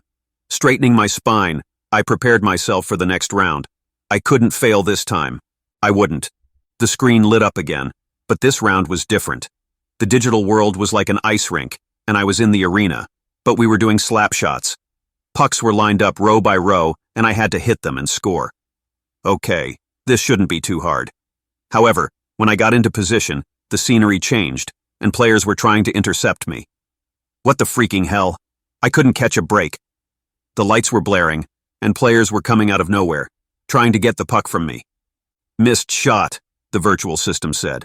Straightening my spine, I prepared myself for the next round. I couldn't fail this time. I wouldn't. The screen lit up again, but this round was different. The digital world was like an ice rink, and I was in the arena, but we were doing slap shots. Pucks were lined up row by row, and I had to hit them and score. Okay, this shouldn't be too hard. However, when I got into position, the scenery changed, and players were trying to intercept me. What the freaking hell? I couldn't catch a break. The lights were blaring, and players were coming out of nowhere, trying to get the puck from me. Missed shot, the virtual system said.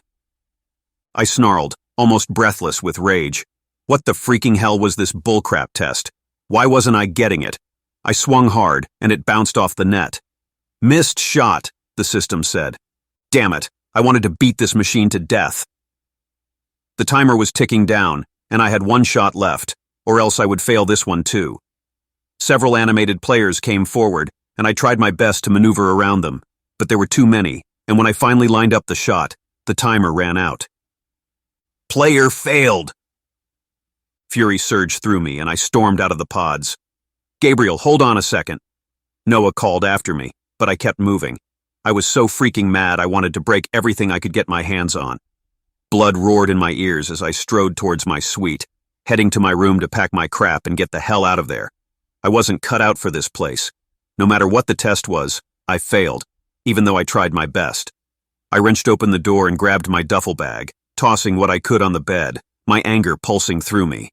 I snarled, almost breathless with rage. What the freaking hell was this bullcrap test? Why wasn't I getting it? I swung hard, and it bounced off the net. Missed shot, the system said. Damn it, I wanted to beat this machine to death. The timer was ticking down, and I had one shot left, or else I would fail this one too. Several animated players came forward, and I tried my best to maneuver around them, but there were too many, and when I finally lined up the shot, the timer ran out. Player failed! Fury surged through me, and I stormed out of the pods. Gabriel, hold on a second. Noah called after me, but I kept moving. I was so freaking mad I wanted to break everything I could get my hands on. Blood roared in my ears as I strode towards my suite, heading to my room to pack my crap and get the hell out of there. I wasn't cut out for this place. No matter what the test was, I failed, even though I tried my best. I wrenched open the door and grabbed my duffel bag, tossing what I could on the bed, my anger pulsing through me.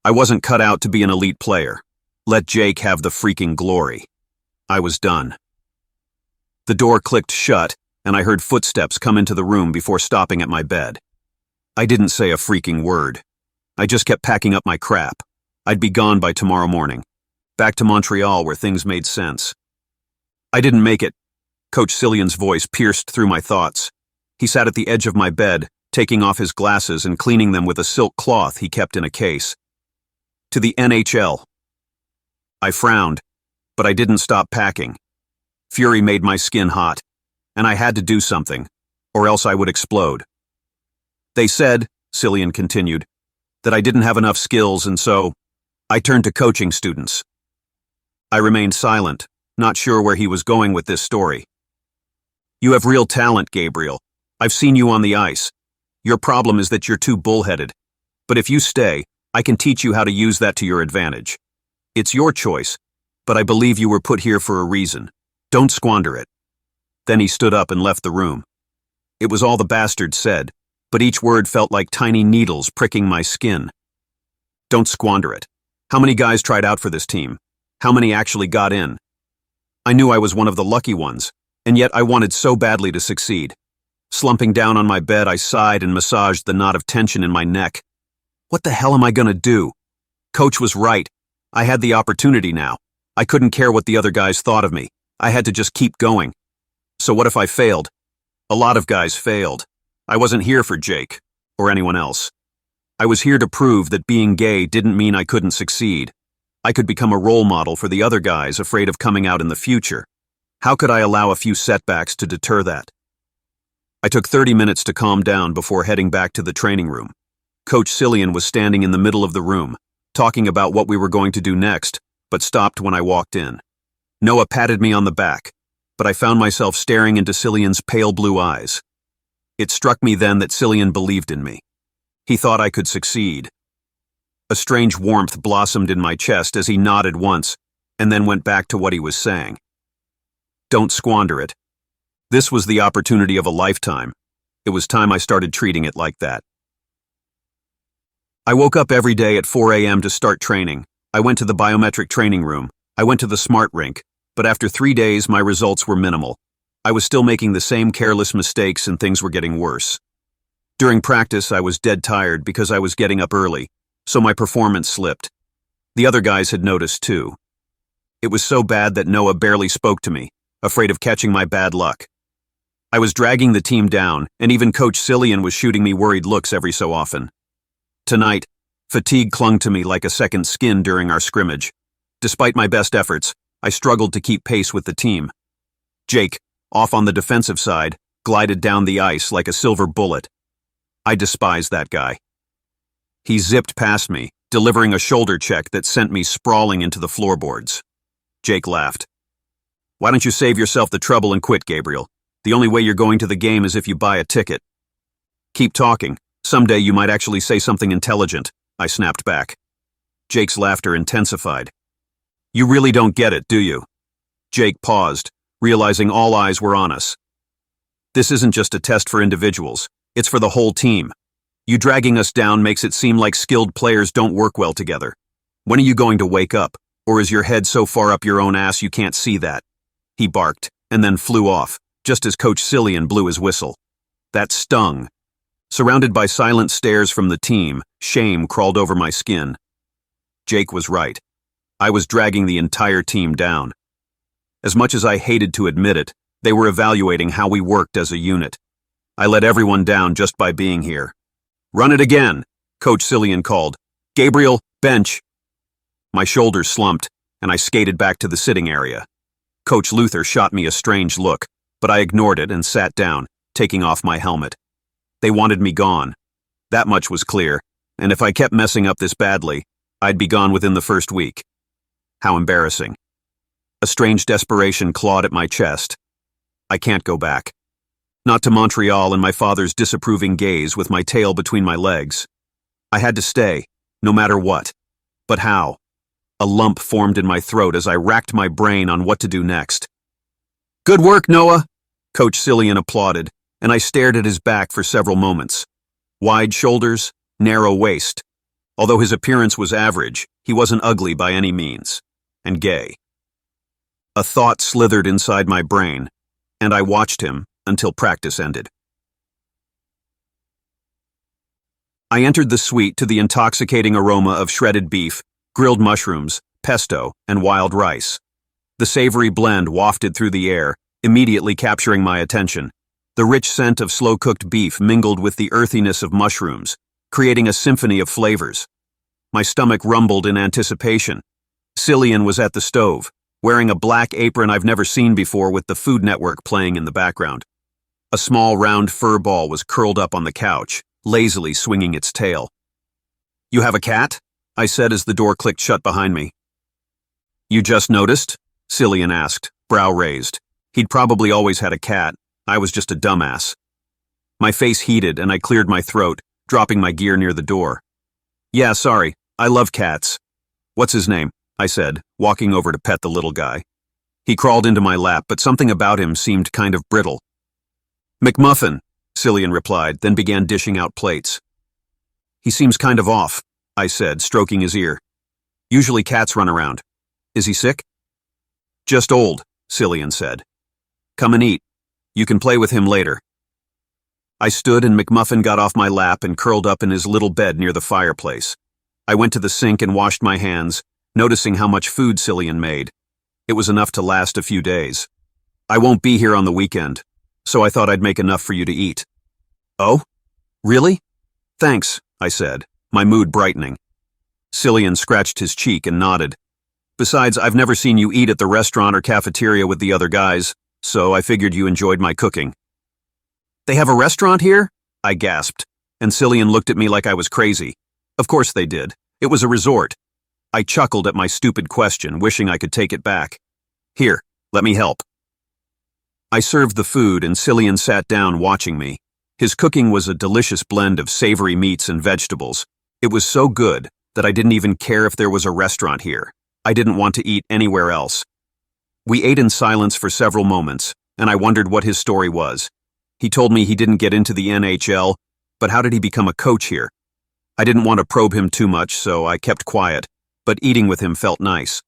I wasn't cut out to be an elite player. Let Jake have the freaking glory. I was done. The door clicked shut, and I heard footsteps come into the room before stopping at my bed. I didn't say a freaking word. I just kept packing up my crap. I'd be gone by tomorrow morning. Back to Montreal where things made sense. I didn't make it. Coach Cillian's voice pierced through my thoughts. He sat at the edge of my bed, taking off his glasses and cleaning them with a silk cloth he kept in a case. To the NHL. I frowned, but I didn't stop packing. Fury made my skin hot, and I had to do something, or else I would explode. They said, Cillian continued, that I didn't have enough skills, and so I turned to coaching students. I remained silent, not sure where he was going with this story. You have real talent, Gabriel. I've seen you on the ice. Your problem is that you're too bullheaded. But if you stay, I can teach you how to use that to your advantage. It's your choice, but I believe you were put here for a reason. Don't squander it. Then he stood up and left the room. It was all the bastard said, but each word felt like tiny needles pricking my skin. Don't squander it. How many guys tried out for this team? How many actually got in? I knew I was one of the lucky ones, and yet I wanted so badly to succeed. Slumping down on my bed, I sighed and massaged the knot of tension in my neck. What the hell am I gonna do? Coach was right. I had the opportunity now. I couldn't care what the other guys thought of me. I had to just keep going. So what if I failed? A lot of guys failed. I wasn't here for Jake, or anyone else. I was here to prove that being gay didn't mean I couldn't succeed. I could become a role model for the other guys afraid of coming out in the future. How could I allow a few setbacks to deter that? I took 30 minutes to calm down before heading back to the training room. Coach Cillian was standing in the middle of the room, talking about what we were going to do next, but stopped when I walked in. Noah patted me on the back, but I found myself staring into Cillian's pale blue eyes. It struck me then that Cillian believed in me. He thought I could succeed. A strange warmth blossomed in my chest as he nodded once, and then went back to what he was saying. Don't squander it. This was the opportunity of a lifetime. It was time I started treating it like that. I woke up every day at 4 a.m. to start training. I went to the biometric training room. I went to the smart rink, but after 3 days my results were minimal. I was still making the same careless mistakes and things were getting worse. During practice I was dead tired because I was getting up early, so my performance slipped. The other guys had noticed too. It was so bad that Noah barely spoke to me, afraid of catching my bad luck. I was dragging the team down, and even Coach Cillian was shooting me worried looks every so often. Tonight, fatigue clung to me like a second skin during our scrimmage. Despite my best efforts, I struggled to keep pace with the team. Jake, off on the defensive side, glided down the ice like a silver bullet. I despised that guy. He zipped past me, delivering a shoulder check that sent me sprawling into the floorboards. Jake laughed. Why don't you save yourself the trouble and quit, Gabriel? The only way you're going to the game is if you buy a ticket. Keep talking. Someday you might actually say something intelligent, I snapped back. Jake's laughter intensified. You really don't get it, do you? Jake paused, realizing all eyes were on us. This isn't just a test for individuals, it's for the whole team. You dragging us down makes it seem like skilled players don't work well together. When are you going to wake up, or is your head so far up your own ass you can't see that? He barked, and then flew off, just as Coach Cillian blew his whistle. That stung. Surrounded by silent stares from the team, shame crawled over my skin. Jake was right. I was dragging the entire team down. As much as I hated to admit it, they were evaluating how we worked as a unit. I let everyone down just by being here. "Run it again," Coach Cillian called. "Gabriel, bench." My shoulders slumped, and I skated back to the sitting area. Coach Luther shot me a strange look, but I ignored it and sat down, taking off my helmet. They wanted me gone. That much was clear, and if I kept messing up this badly, I'd be gone within the first week. How embarrassing. A strange desperation clawed at my chest. I can't go back. Not to Montreal and my father's disapproving gaze with my tail between my legs. I had to stay, no matter what. But how? A lump formed in my throat as I racked my brain on what to do next. "Good work, Noah," Coach Cillian applauded, and I stared at his back for several moments. Wide shoulders, narrow waist. Although his appearance was average, he wasn't ugly by any means. And gay. A thought slithered inside my brain, and I watched him until practice ended. I entered the suite to the intoxicating aroma of shredded beef, grilled mushrooms, pesto, and wild rice. The savory blend wafted through the air, immediately capturing my attention. The rich scent of slow-cooked beef mingled with the earthiness of mushrooms, creating a symphony of flavors. My stomach rumbled in anticipation. Cillian was at the stove, wearing a black apron I've never seen before with the Food Network playing in the background. A small round fur ball was curled up on the couch, lazily swinging its tail. "You have a cat?" I said as the door clicked shut behind me. "You just noticed?" Cillian asked, brow raised. He'd probably always had a cat. I was just a dumbass. My face heated and I cleared my throat, dropping my gear near the door. "Yeah, sorry. I love cats." "What's his name?" I said, walking over to pet the little guy. He crawled into my lap, but something about him seemed kind of brittle. "McMuffin," Cillian replied, then began dishing out plates. "He seems kind of off," I said, stroking his ear. "Usually cats run around. Is he sick?" "Just old," Cillian said. "Come and eat. You can play with him later." I stood and McMuffin got off my lap and curled up in his little bed near the fireplace. I went to the sink and washed my hands, noticing how much food Cillian made. It was enough to last a few days. "I won't be here on the weekend, so I thought I'd make enough for you to eat." "Oh? Really? Thanks," I said, my mood brightening. Cillian scratched his cheek and nodded. "Besides, I've never seen you eat at the restaurant or cafeteria with the other guys, so I figured you enjoyed my cooking." "They have a restaurant here?" I gasped, and Cillian looked at me like I was crazy. Of course they did. It was a resort. I chuckled at my stupid question, wishing I could take it back. "Here, let me help." I served the food and Cillian sat down watching me. His cooking was a delicious blend of savory meats and vegetables. It was so good that I didn't even care if there was a restaurant here. I didn't want to eat anywhere else. We ate in silence for several moments, and I wondered what his story was. He told me he didn't get into the NHL, but how did he become a coach here? I didn't want to probe him too much, so I kept quiet, but eating with him felt nice.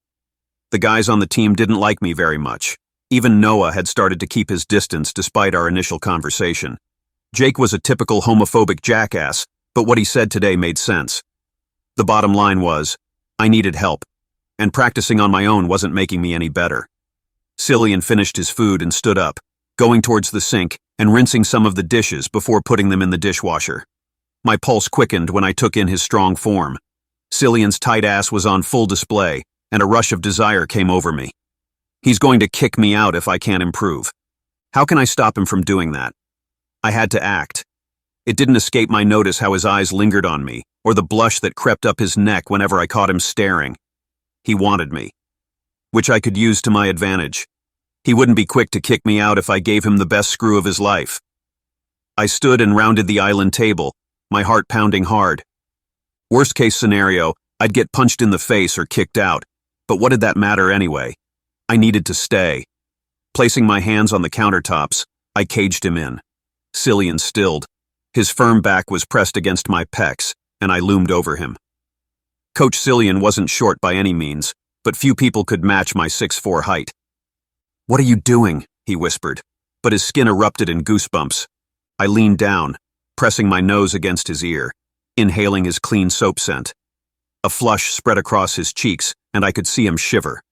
The guys on the team didn't like me very much. Even Noah had started to keep his distance despite our initial conversation. Jake was a typical homophobic jackass, but what he said today made sense. The bottom line was, I needed help, and practicing on my own wasn't making me any better. Cillian finished his food and stood up, going towards the sink and rinsing some of the dishes before putting them in the dishwasher. My pulse quickened when I took in his strong form. Cillian's tight ass was on full display, and a rush of desire came over me. He's going to kick me out if I can't improve. How can I stop him from doing that? I had to act. It didn't escape my notice how his eyes lingered on me, or the blush that crept up his neck whenever I caught him staring. He wanted me, which I could use to my advantage. He wouldn't be quick to kick me out if I gave him the best screw of his life. I stood and rounded the island table, my heart pounding hard. Worst case scenario, I'd get punched in the face or kicked out, but what did that matter anyway? I needed to stay. Placing my hands on the countertops, I caged him in. Cillian stilled. His firm back was pressed against my pecs, and I loomed over him. Coach Cillian wasn't short by any means, but few people could match my 6'4" height. "What are you doing?" he whispered, but his skin erupted in goosebumps. I leaned down, pressing my nose against his ear, inhaling his clean soap scent. A flush spread across his cheeks, and I could see him shiver.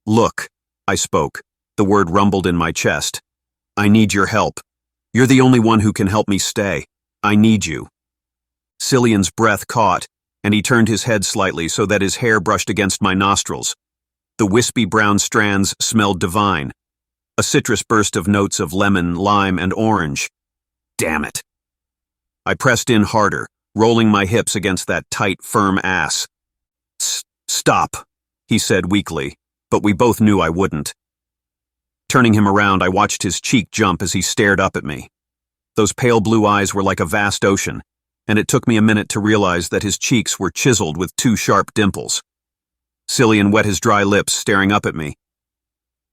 "Look," I spoke. The word rumbled in my chest. "I need your help. You're the only one who can help me stay. I need you." Cillian's breath caught, and he turned his head slightly so that his hair brushed against my nostrils. The wispy brown strands smelled divine. A citrus burst of notes of lemon, lime, and orange. Damn it. I pressed in harder, rolling my hips against that tight, firm ass. "Stop," he said weakly, but we both knew I wouldn't. Turning him around, I watched his cheek jump as he stared up at me. Those pale blue eyes were like a vast ocean, and it took me a minute to realize that his cheeks were chiseled with two sharp dimples. Cillian wet his dry lips, staring up at me.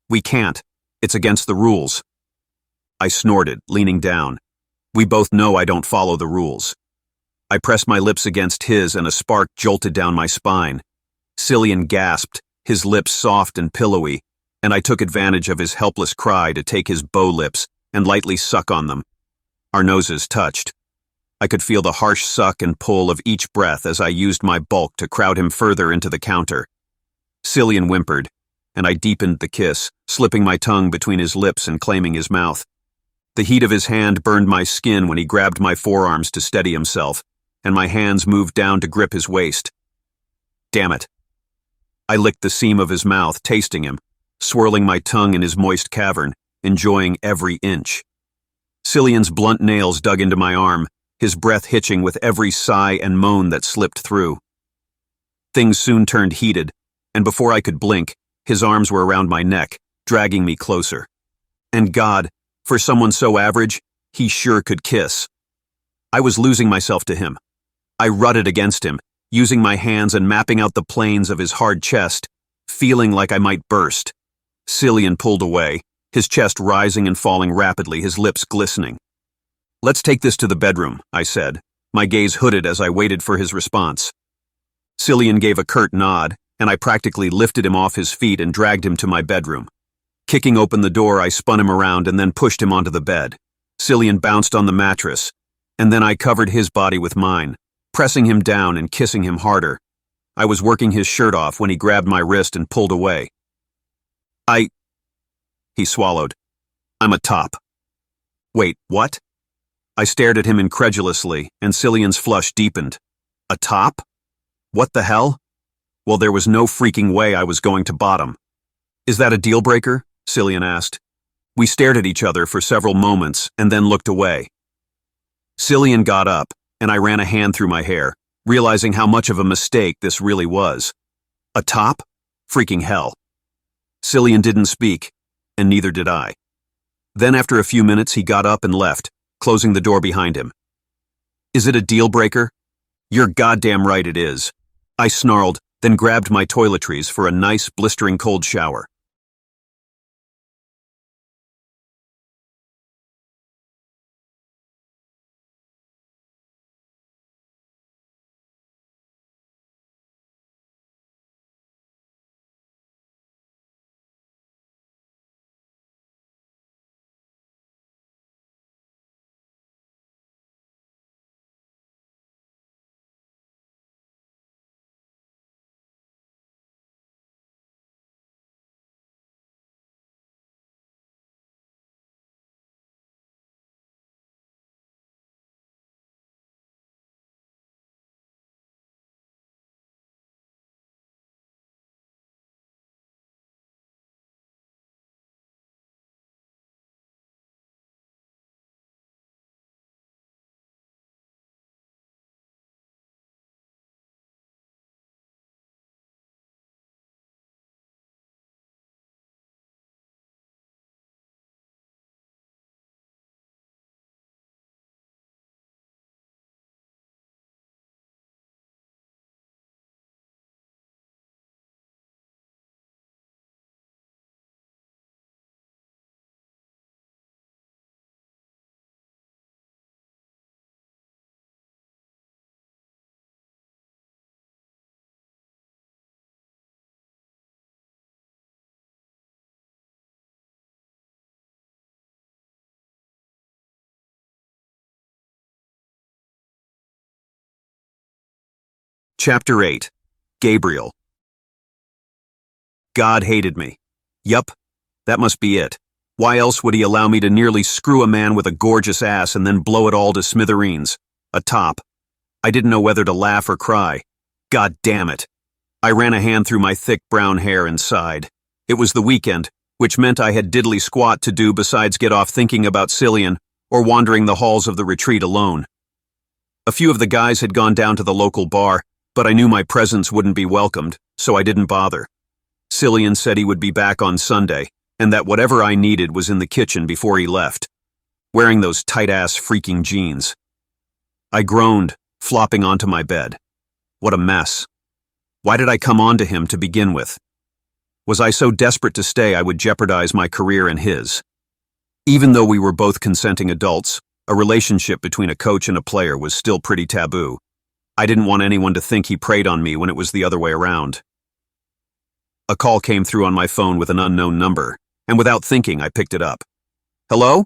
"We can't. It's against the rules." I snorted, leaning down. We both know I don't follow the rules. I pressed my lips against his, and a spark jolted down my spine. Cillian gasped, his lips soft and pillowy, and I took advantage of his helpless cry to take his bow lips and lightly suck on them. Our noses touched. I could feel the harsh suck and pull of each breath as I used my bulk to crowd him further into the counter. Cillian whimpered, and I deepened the kiss, slipping my tongue between his lips and claiming his mouth. The heat of his hand burned my skin when he grabbed my forearms to steady himself, and my hands moved down to grip his waist. Damn it. I licked the seam of his mouth, tasting him, swirling my tongue in his moist cavern, enjoying every inch. Cillian's blunt nails dug into my arm, his breath hitching with every sigh and moan that slipped through. Things soon turned heated, and before I could blink, his arms were around my neck, dragging me closer. And God, for someone so average, he sure could kiss. I was losing myself to him. I rutted against him, using my hands and mapping out the planes of his hard chest, feeling like I might burst. Cillian pulled away, his chest rising and falling rapidly, his lips glistening. "Let's take this to the bedroom," I said, my gaze hooded as I waited for his response. Cillian gave a curt nod, and I practically lifted him off his feet and dragged him to my bedroom. Kicking open the door, I spun him around and then pushed him onto the bed. Cillian bounced on the mattress, and then I covered his body with mine, pressing him down and kissing him harder. I was working his shirt off when he grabbed my wrist and pulled away. He swallowed. "I'm a top." "Wait, what?" I stared at him incredulously, and Cillian's flush deepened. "A top? What the hell?" Well, there was no freaking way I was going to bottom. "Is that a deal breaker?" Cillian asked. We stared at each other for several moments and then looked away. Cillian got up, and I ran a hand through my hair, realizing how much of a mistake this really was. A top? Freaking hell. Cillian didn't speak, and neither did I. Then after a few minutes he got up and left, closing the door behind him. "Is it a deal breaker?" "You're goddamn right it is," I snarled, then grabbed my toiletries for a nice, blistering cold shower. Chapter 8. Gabriel. God hated me. Yup, that must be it. Why else would he allow me to nearly screw a man with a gorgeous ass and then blow it all to smithereens? A top. I didn't know whether to laugh or cry. God damn it. I ran a hand through my thick brown hair and sighed. It was the weekend, which meant I had diddly squat to do besides get off thinking about Cillian or wandering the halls of the retreat alone. A few of the guys had gone down to the local bar, but I knew my presence wouldn't be welcomed, so I didn't bother. Cillian said he would be back on Sunday, and that whatever I needed was in the kitchen before he left, wearing those tight-ass freaking jeans. I groaned, flopping onto my bed. What a mess. Why did I come on to him to begin with? Was I so desperate to stay I would jeopardize my career and his? Even though we were both consenting adults, a relationship between a coach and a player was still pretty taboo. I didn't want anyone to think he preyed on me when it was the other way around. A call came through on my phone with an unknown number, and without thinking, I picked it up. Hello?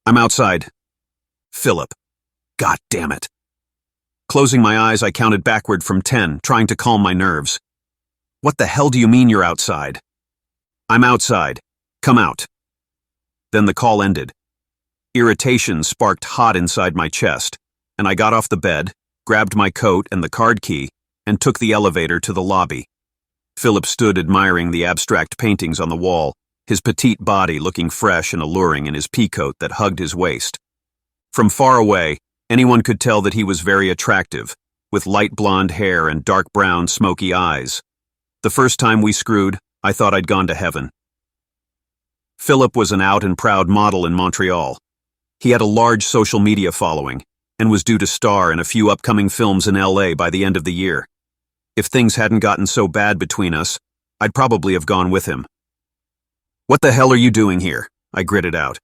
I'm outside. Philip. God damn it. Closing my eyes, I counted backward from 10, trying to calm my nerves. What the hell do you mean you're outside? I'm outside. Come out. Then the call ended. Irritation sparked hot inside my chest, and I got off the bed, grabbed my coat and the card key, and took the elevator to the lobby. Philip stood admiring the abstract paintings on the wall, his petite body looking fresh and alluring in his pea coat that hugged his waist. From far away, anyone could tell that he was very attractive, with light blonde hair and dark brown, smoky eyes. The first time we screwed, I thought I'd gone to heaven. Philip was an out and proud model in Montreal. He had a large social media following, and was due to star in a few upcoming films in LA by the end of the year. If things hadn't gotten so bad between us, I'd probably have gone with him. What the hell are you doing here? I gritted out.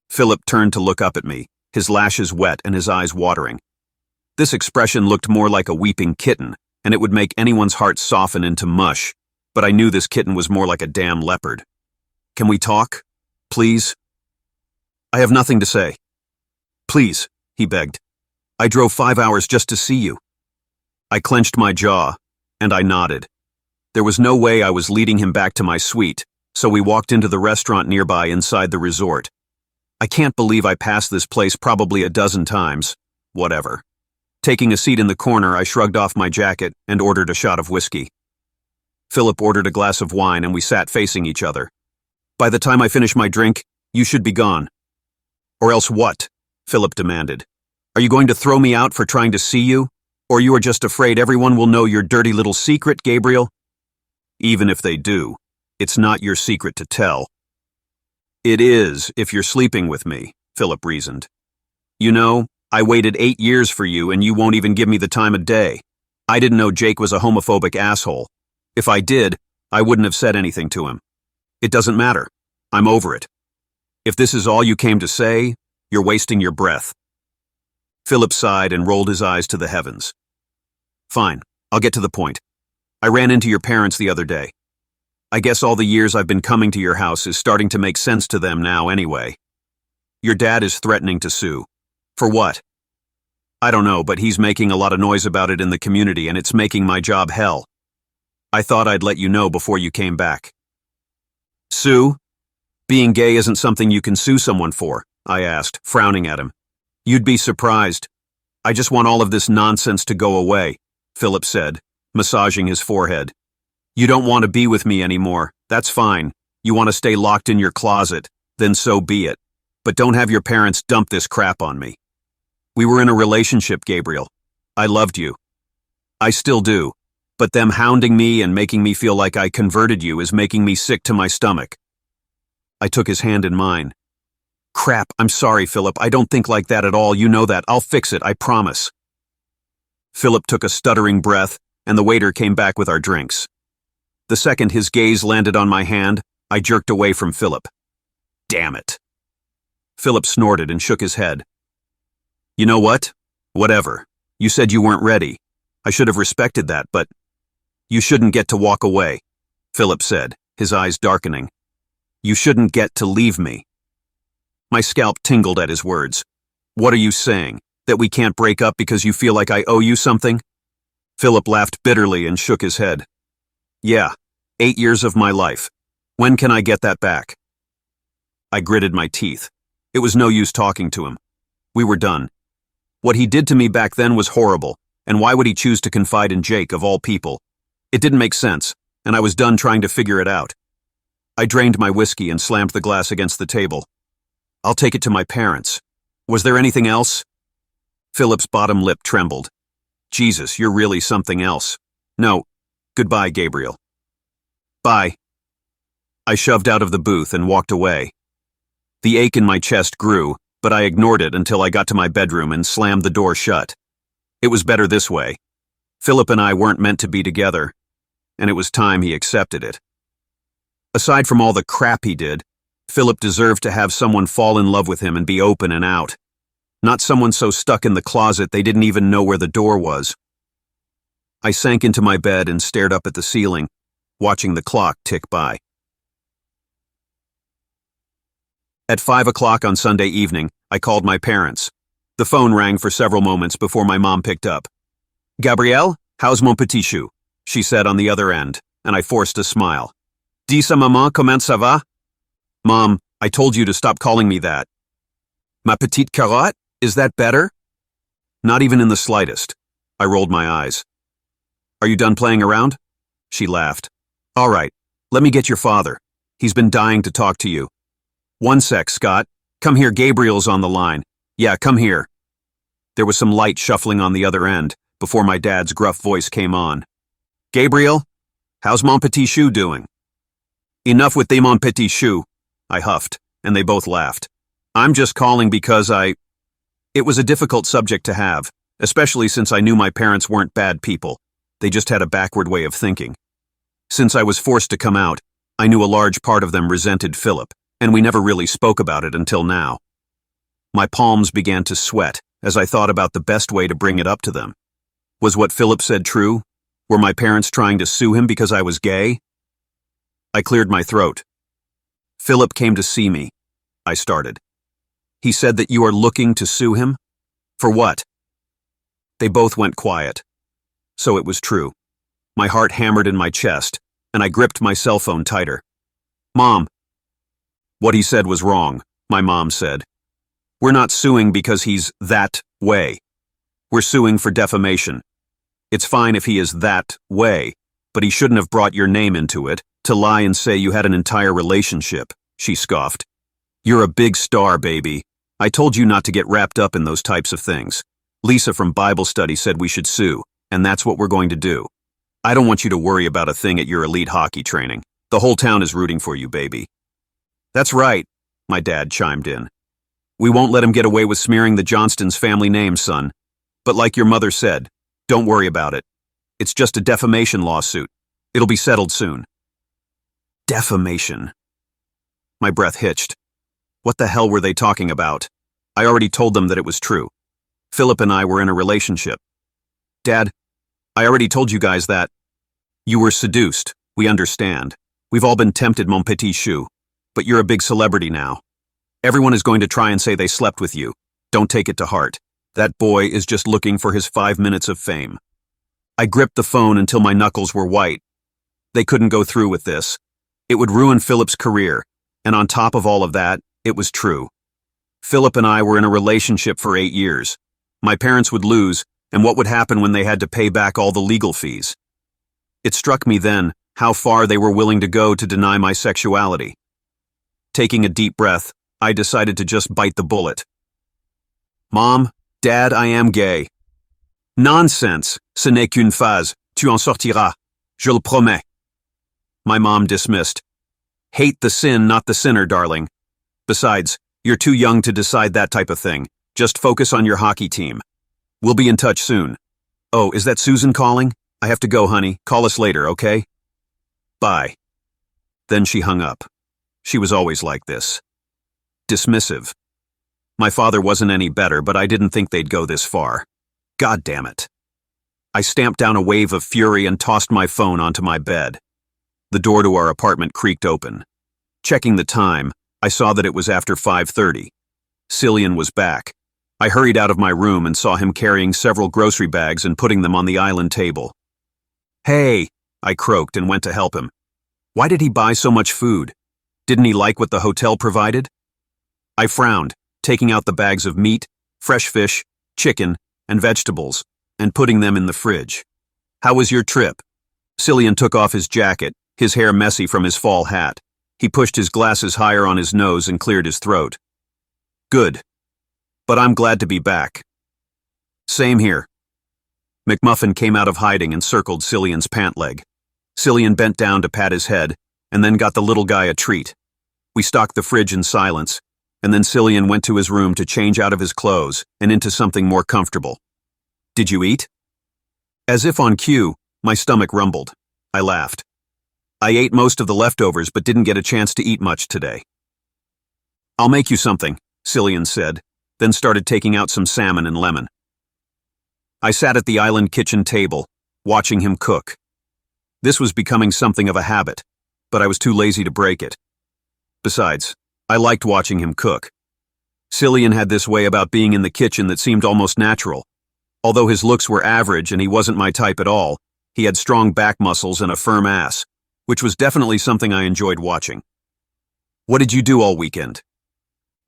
Philip turned to look up at me, his lashes wet and his eyes watering. This expression looked more like a weeping kitten, and it would make anyone's heart soften into mush, but I knew this kitten was more like a damn leopard. Can we talk? Please? I have nothing to say. Please, he begged. I drove 5 hours just to see you. I clenched my jaw, and I nodded. There was no way I was leading him back to my suite, so we walked into the restaurant nearby inside the resort. I can't believe I passed this place probably a dozen times. Whatever. Taking a seat in the corner, I shrugged off my jacket and ordered a shot of whiskey. Philip ordered a glass of wine and we sat facing each other. By the time I finish my drink, you should be gone. Or else what? Philip demanded. Are you going to throw me out for trying to see you? Or you are just afraid everyone will know your dirty little secret, Gabriel? Even if they do, it's not your secret to tell. It is, if you're sleeping with me, Philip reasoned. You know, I waited 8 years for you and you won't even give me the time of day. I didn't know Jake was a homophobic asshole. If I did, I wouldn't have said anything to him. It doesn't matter. I'm over it. If this is all you came to say, you're wasting your breath. Philip sighed and rolled his eyes to the heavens. Fine, I'll get to the point. I ran into your parents the other day. I guess all the years I've been coming to your house is starting to make sense to them now anyway. Your dad is threatening to sue. For what? I don't know, but he's making a lot of noise about it in the community and it's making my job hell. I thought I'd let you know before you came back. Sue? Being gay isn't something you can sue someone for, I asked, frowning at him. You'd be surprised. I just want all of this nonsense to go away, Philip said, massaging his forehead. You don't want to be with me anymore. That's fine. You want to stay locked in your closet. Then so be it. But don't have your parents dump this crap on me. We were in a relationship, Gabriel. I loved you. I still do. But them hounding me and making me feel like I converted you is making me sick to my stomach. I took his hand in mine. Crap, I'm sorry, Philip. I don't think like that at all. You know that. I'll fix it, I promise. Philip took a stuttering breath, and the waiter came back with our drinks. The second his gaze landed on my hand, I jerked away from Philip. Damn it. Philip snorted and shook his head. You know what? Whatever. You said you weren't ready. I should have respected that, but you shouldn't get to walk away, Philip said, his eyes darkening. You shouldn't get to leave me. My scalp tingled at his words. What are you saying? That we can't break up because you feel like I owe you something? Philip laughed bitterly and shook his head. Yeah, 8 years of my life. When can I get that back? I gritted my teeth. It was no use talking to him. We were done. What he did to me back then was horrible, and why would he choose to confide in Jake, of all people? It didn't make sense, and I was done trying to figure it out. I drained my whiskey and slammed the glass against the table. I'll take it to my parents. Was there anything else? Philip's bottom lip trembled. Jesus, you're really something else. No. Goodbye, Gabriel. Bye. I shoved out of the booth and walked away. The ache in my chest grew, but I ignored it until I got to my bedroom and slammed the door shut. It was better this way. Philip and I weren't meant to be together, and it was time he accepted it. Aside from all the crap he did, Philip deserved to have someone fall in love with him and be open and out. Not someone so stuck in the closet they didn't even know where the door was. I sank into my bed and stared up at the ceiling, watching the clock tick by. At 5 o'clock on Sunday evening, I called my parents. The phone rang for several moments before my mom picked up. Gabriel, how's mon petit chou? She said on the other end, and I forced a smile. Dis à maman comment ça va? Mom, I told you to stop calling me that. Ma petite carotte? Is that better? Not even in the slightest. I rolled my eyes. Are you done playing around? She laughed. All right, let me get your father. He's been dying to talk to you. One sec, Scott. Come here, Gabriel's on the line. Yeah, come here. There was some light shuffling on the other end before my dad's gruff voice came on. Gabriel, how's mon petit chou doing? Enough with they mon petit chou, I huffed, and they both laughed. I'm just calling because It was a difficult subject to have, especially since I knew my parents weren't bad people. They just had a backward way of thinking. Since I was forced to come out, I knew a large part of them resented Philip, and we never really spoke about it until now. My palms began to sweat as I thought about the best way to bring it up to them. Was what Philip said true? Were my parents trying to sue him because I was gay? I cleared my throat. Philip came to see me, I started. He said that you are looking to sue him? For what? They both went quiet. So it was true. My heart hammered in my chest, and I gripped my cell phone tighter. Mom. What he said was wrong, my mom said. We're not suing because he's that way. We're suing for defamation. It's fine if he is that way, but he shouldn't have brought your name into it to lie and say you had an entire relationship, she scoffed. You're a big star, baby. I told you not to get wrapped up in those types of things. Lisa from Bible study said we should sue, and that's what we're going to do. I don't want you to worry about a thing at your elite hockey training. The whole town is rooting for you, baby. That's right, my dad chimed in. We won't let him get away with smearing the Johnstons' family name, son. But like your mother said, don't worry about it. It's just a defamation lawsuit. It'll be settled soon. Defamation. My breath hitched. What the hell were they talking about? I already told them that it was true. Philip and I were in a relationship. Dad, I already told you guys that. You were seduced. We understand. We've all been tempted, mon petit chou. But you're a big celebrity now. Everyone is going to try and say they slept with you. Don't take it to heart. That boy is just looking for his 5 minutes of fame. I gripped the phone until my knuckles were white. They couldn't go through with this. It would ruin Philip's career, and on top of all of that, it was true. Philip and I were in a relationship for 8 years. My parents would lose, and what would happen when they had to pay back all the legal fees? It struck me then how far they were willing to go to deny my sexuality. Taking a deep breath, I decided to just bite the bullet. Mom, Dad, I am gay. Nonsense, ce n'est qu'une phase, tu en sortiras, je le promets. My mom dismissed. Hate the sin, not the sinner, darling. Besides, you're too young to decide that type of thing. Just focus on your hockey team. We'll be in touch soon. Oh, is that Susan calling? I have to go, honey. Call us later, okay? Bye. Then she hung up. She was always like this. Dismissive. My father wasn't any better, but I didn't think they'd go this far. God damn it. I stamped down a wave of fury and tossed my phone onto my bed. The door to our apartment creaked open. Checking the time, I saw that it was after 5:30. Cillian was back. I hurried out of my room and saw him carrying several grocery bags and putting them on the island table. "Hey," I croaked and went to help him. Why did he buy so much food? Didn't he like what the hotel provided? I frowned, taking out the bags of meat, fresh fish, chicken, and vegetables, and putting them in the fridge. "How was your trip?" Cillian took off his jacket, his hair messy from his fall hat. He pushed his glasses higher on his nose and cleared his throat. "Good. But I'm glad to be back." "Same here." McMuffin came out of hiding and circled Cillian's pant leg. Cillian bent down to pat his head, and then got the little guy a treat. We stocked the fridge in silence, and then Cillian went to his room to change out of his clothes and into something more comfortable. "Did you eat?" As if on cue, my stomach rumbled. I laughed. "I ate most of the leftovers but didn't get a chance to eat much today." "I'll make you something," Cillian said, then started taking out some salmon and lemon. I sat at the island kitchen table, watching him cook. This was becoming something of a habit, but I was too lazy to break it. Besides, I liked watching him cook. Cillian had this way about being in the kitchen that seemed almost natural. Although his looks were average and he wasn't my type at all, he had strong back muscles and a firm ass, which was definitely something I enjoyed watching. "What did you do all weekend?"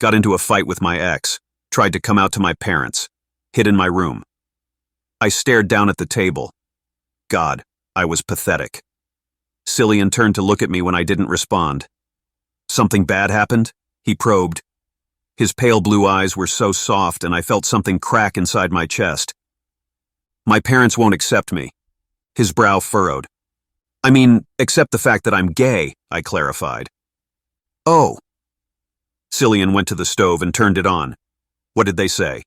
"Got into a fight with my ex, tried to come out to my parents, hid in my room." I stared down at the table. God, I was pathetic. Cillian turned to look at me when I didn't respond. "Something bad happened?" he probed. His pale blue eyes were so soft and I felt something crack inside my chest. "My parents won't accept me." His brow furrowed. "I mean, accept the fact that I'm gay," I clarified. "Oh." Cillian went to the stove and turned it on. "What did they say?"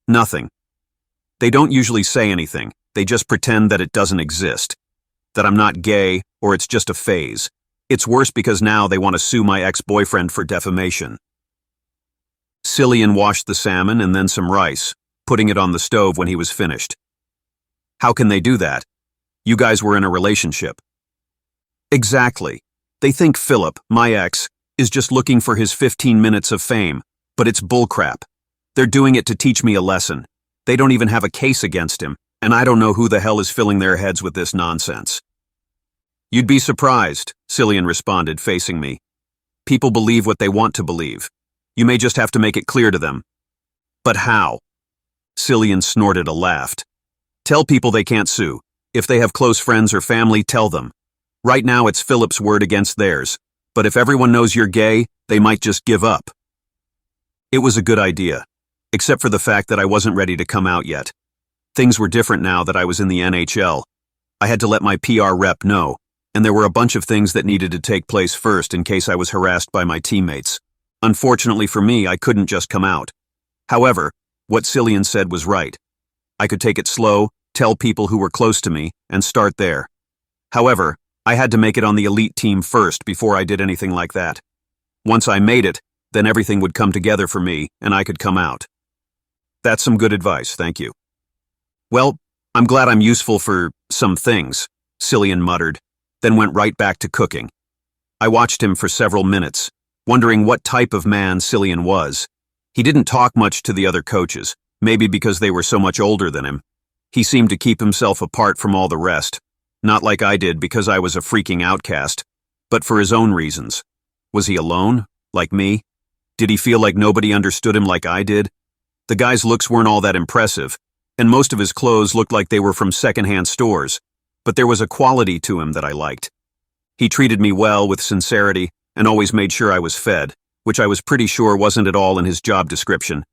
"Nothing. They don't usually say anything. They just pretend that it doesn't exist. That I'm not gay, or it's just a phase. It's worse because now they want to sue my ex-boyfriend for defamation." Cillian washed the salmon and then some rice, putting it on the stove when he was finished. "How can they do that? You guys were in a relationship." "Exactly. They think Philip, my ex, is just looking for his 15 minutes of fame, but it's bullcrap. They're doing it to teach me a lesson. They don't even have a case against him, and I don't know who the hell is filling their heads with this nonsense." "You'd be surprised," Cillian responded, facing me. "People believe what they want to believe. You may just have to make it clear to them." "But how?" Cillian snorted a laugh. "Tell people they can't sue. If they have close friends or family, tell them. Right now it's Philip's word against theirs, but if everyone knows you're gay, they might just give up." It was a good idea, except for the fact that I wasn't ready to come out yet. Things were different now that I was in the NHL. I had to let my PR rep know, and there were a bunch of things that needed to take place first in case I was harassed by my teammates. Unfortunately for me, I couldn't just come out. However, what Cillian said was right. I could take it slow, tell people who were close to me, and start there. However, I had to make it on the elite team first before I did anything like that. Once I made it, then everything would come together for me, and I could come out. "That's some good advice, thank you." "Well, I'm glad I'm useful for some things," Cillian muttered, then went right back to cooking. I watched him for several minutes, wondering what type of man Cillian was. He didn't talk much to the other coaches, maybe because they were so much older than him. He seemed to keep himself apart from all the rest, not like I did because I was a freaking outcast, but for his own reasons. Was he alone, like me? Did he feel like nobody understood him like I did? The guy's looks weren't all that impressive, and most of his clothes looked like they were from secondhand stores, but there was a quality to him that I liked. He treated me well with sincerity and always made sure I was fed, which I was pretty sure wasn't at all in his job description.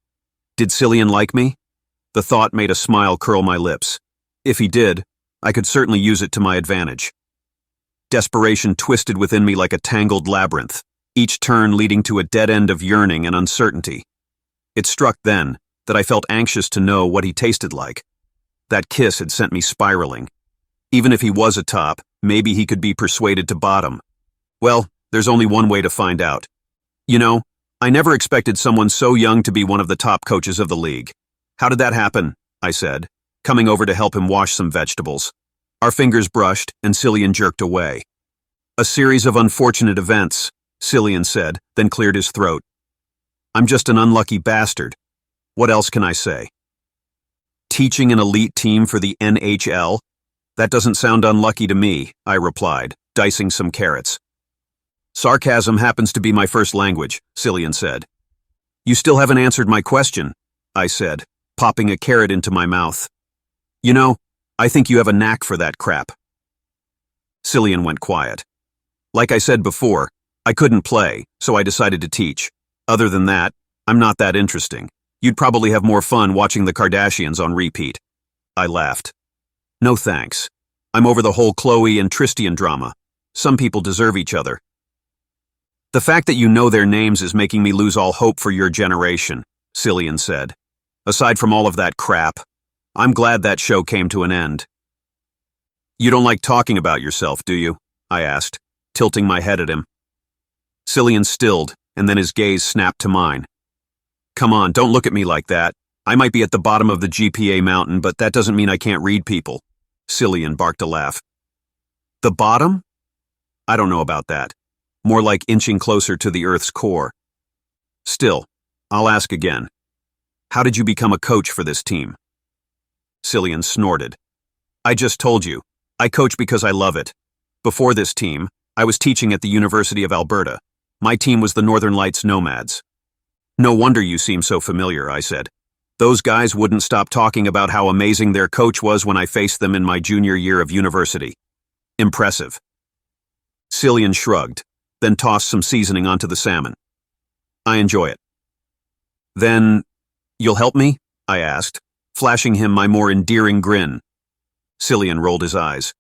Did Cillian like me? The thought made a smile curl my lips. If he did, I could certainly use it to my advantage. Desperation twisted within me like a tangled labyrinth, each turn leading to a dead end of yearning and uncertainty. It struck then that I felt anxious to know what he tasted like. That kiss had sent me spiraling. Even if he was a top, maybe he could be persuaded to bottom. Well, there's only one way to find out. You know, I never expected someone so young to be one of the top coaches of the league. "How did that happen?" I said, coming over to help him wash some vegetables. Our fingers brushed, and Cillian jerked away. "A series of unfortunate events," Cillian said, then cleared his throat. "I'm just an unlucky bastard. What else can I say? Teaching an elite team for the NHL? That doesn't sound unlucky to me, I replied, dicing some carrots. Sarcasm happens to be my first language, Cillian said. You still haven't answered my question, I said, popping a carrot into my mouth. You know, I think you have a knack for that crap. Cillian went quiet. Like I said before, I couldn't play, so I decided to teach. Other than that, I'm not that interesting. You'd probably have more fun watching the Kardashians on repeat. I laughed. No thanks. I'm over the whole Chloe and Tristan drama. Some people deserve each other. The fact that you know their names is making me lose all hope for your generation, Cillian said. Aside from all of that crap, I'm glad that show came to an end. You don't like talking about yourself, do you? I asked, tilting my head at him. Cillian stilled, and then his gaze snapped to mine. Come on, don't look at me like that. I might be at the bottom of the GPA mountain, but that doesn't mean I can't read people. Cillian barked a laugh. The bottom? I don't know about that. More like inching closer to the Earth's core. Still, I'll ask again. How did you become a coach for this team? Cillian snorted. I just told you. I coach because I love it. Before this team, I was teaching at the University of Alberta. My team was the Northern Lights Nomads. No wonder you seem so familiar, I said. Those guys wouldn't stop talking about how amazing their coach was when I faced them in my junior year of university. Impressive. Cillian shrugged, then tossed some seasoning onto the salmon. I enjoy it. Then, you'll help me? I asked, flashing him my more endearing grin. Cillian rolled his eyes.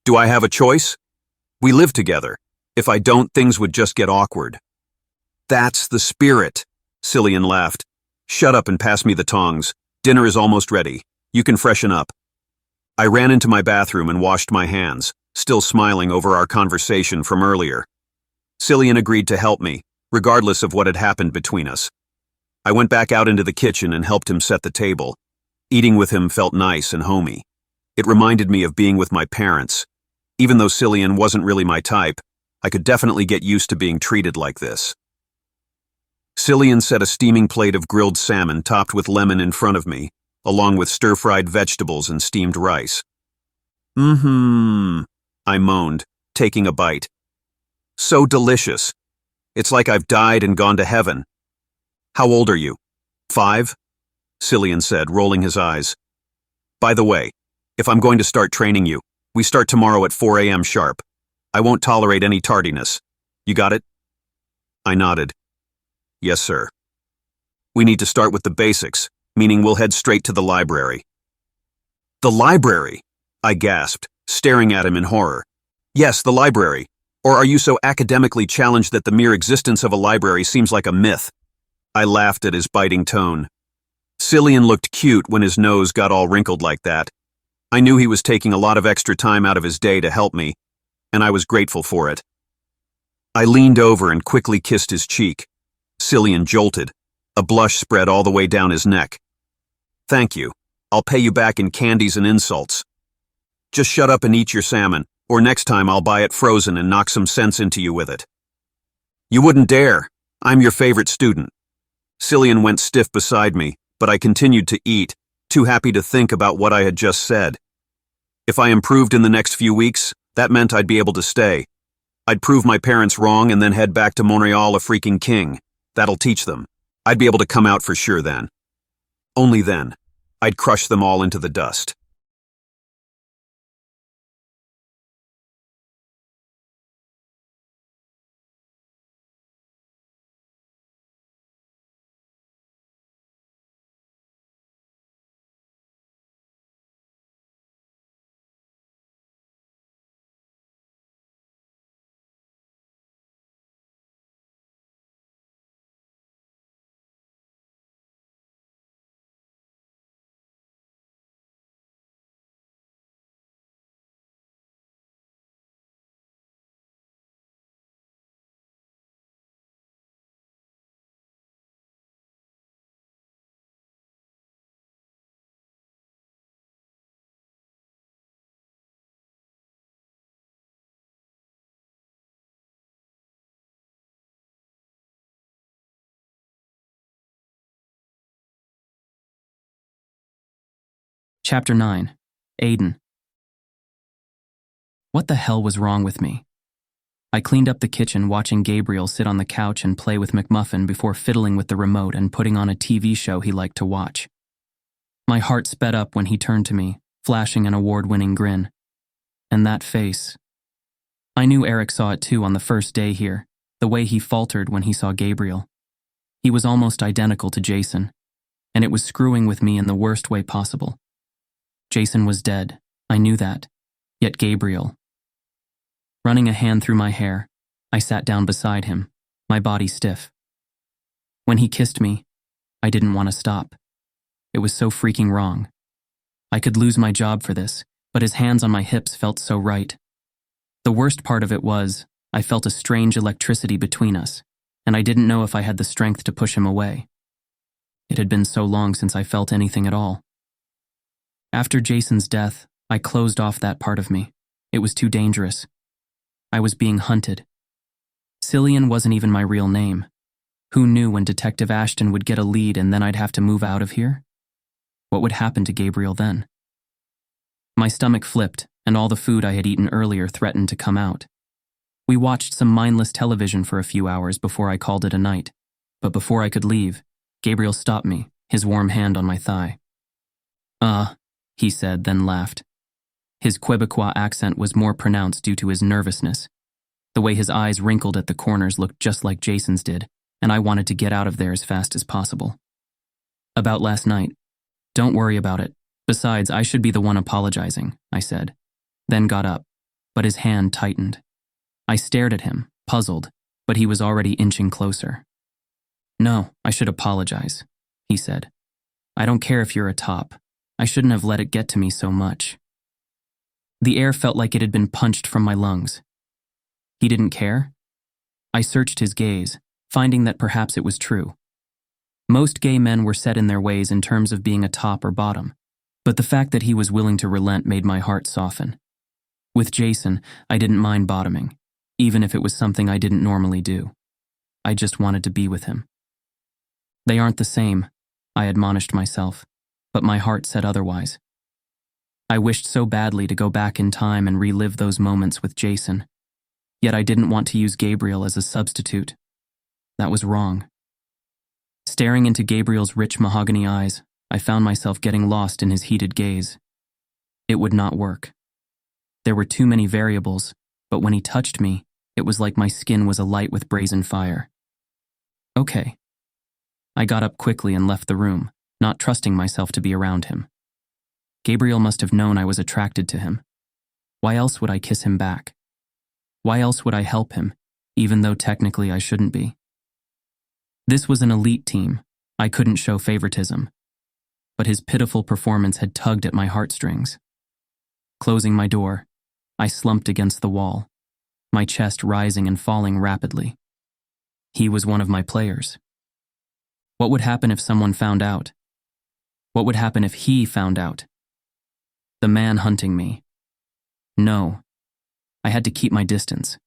Do I have a choice? We live together. If I don't, things would just get awkward. That's the spirit, Cillian laughed. Shut up and pass me the tongs. Dinner is almost ready. You can freshen up. I ran into my bathroom and washed my hands, still smiling over our conversation from earlier. Cillian agreed to help me, regardless of what had happened between us. I went back out into the kitchen and helped him set the table. Eating with him felt nice and homey. It reminded me of being with my parents. Even though Cillian wasn't really my type, I could definitely get used to being treated like this. Cillian set a steaming plate of grilled salmon topped with lemon in front of me, along with stir-fried vegetables and steamed rice. I moaned, taking a bite. So delicious. It's like I've died and gone to heaven. How old are you? 5? Cillian said, rolling his eyes. By the way, if I'm going to start training you, we start tomorrow at 4 a.m. sharp. I won't tolerate any tardiness. You got it? I nodded. Yes, sir. We need to start with the basics, meaning we'll head straight to the library. The library? I gasped, staring at him in horror. Yes, the library. Or are you so academically challenged that the mere existence of a library seems like a myth? I laughed at his biting tone. Cillian looked cute when his nose got all wrinkled like that. I knew he was taking a lot of extra time out of his day to help me, and I was grateful for it. I leaned over and quickly kissed his cheek. Cillian jolted. A blush spread all the way down his neck. Thank you. I'll pay you back in candies and insults. Just shut up and eat your salmon, or next time I'll buy it frozen and knock some sense into you with it. You wouldn't dare. I'm your favorite student. Cillian went stiff beside me, but I continued to eat, too happy to think about what I had just said. If I improved in the next few weeks, that meant I'd be able to stay. I'd prove my parents wrong and then head back to Montreal a freaking king. That'll teach them. I'd be able to come out for sure then. Only then. I'd crush them all into the dust. Chapter 9. Aiden. What the hell was wrong with me? I cleaned up the kitchen watching Gabriel sit on the couch and play with McMuffin before fiddling with the remote and putting on a TV show he liked to watch. My heart sped up when he turned to me, flashing an award-winning grin. And that face. I knew Eric saw it too on the first day here, the way he faltered when he saw Gabriel. He was almost identical to Jason, and it was screwing with me in the worst way possible. Jason was dead, I knew that, yet Gabriel. Running a hand through my hair, I sat down beside him, my body stiff. When he kissed me, I didn't want to stop. It was so freaking wrong. I could lose my job for this, but his hands on my hips felt so right. The worst part of it was, I felt a strange electricity between us, and I didn't know if I had the strength to push him away. It had been so long since I felt anything at all. After Jason's death, I closed off that part of me. It was too dangerous. I was being hunted. Cillian wasn't even my real name. Who knew when Detective Ashton would get a lead and then I'd have to move out of here? What would happen to Gabriel then? My stomach flipped, and all the food I had eaten earlier threatened to come out. We watched some mindless television for a few hours before I called it a night, but before I could leave, Gabriel stopped me, his warm hand on my thigh. He said, then laughed. His Quebecois accent was more pronounced due to his nervousness. The way his eyes wrinkled at the corners looked just like Jason's did, and I wanted to get out of there as fast as possible. About last night. Don't worry about it. Besides, I should be the one apologizing, I said, then got up, but his hand tightened. I stared at him, puzzled, but he was already inching closer. No, I should apologize, he said. I don't care if you're a top. I shouldn't have let it get to me so much. The air felt like it had been punched from my lungs. He didn't care? I searched his gaze, finding that perhaps it was true. Most gay men were set in their ways in terms of being a top or bottom, but the fact that he was willing to relent made my heart soften. With Jason, I didn't mind bottoming, even if it was something I didn't normally do. I just wanted to be with him. They aren't the same, I admonished myself, but my heart said otherwise. I wished so badly to go back in time and relive those moments with Jason, yet I didn't want to use Gabriel as a substitute. That was wrong. Staring into Gabriel's rich mahogany eyes, I found myself getting lost in his heated gaze. It would not work. There were too many variables, but when he touched me, it was like my skin was alight with brazen fire. Okay. I got up quickly and left the room, not trusting myself to be around him. Gabriel must have known I was attracted to him. Why else would I kiss him back? Why else would I help him, even though technically I shouldn't be? This was an elite team. I couldn't show favoritism. But his pitiful performance had tugged at my heartstrings. Closing my door, I slumped against the wall, my chest rising and falling rapidly. He was one of my players. What would happen if someone found out? What would happen if he found out? The man hunting me. No. I had to keep my distance.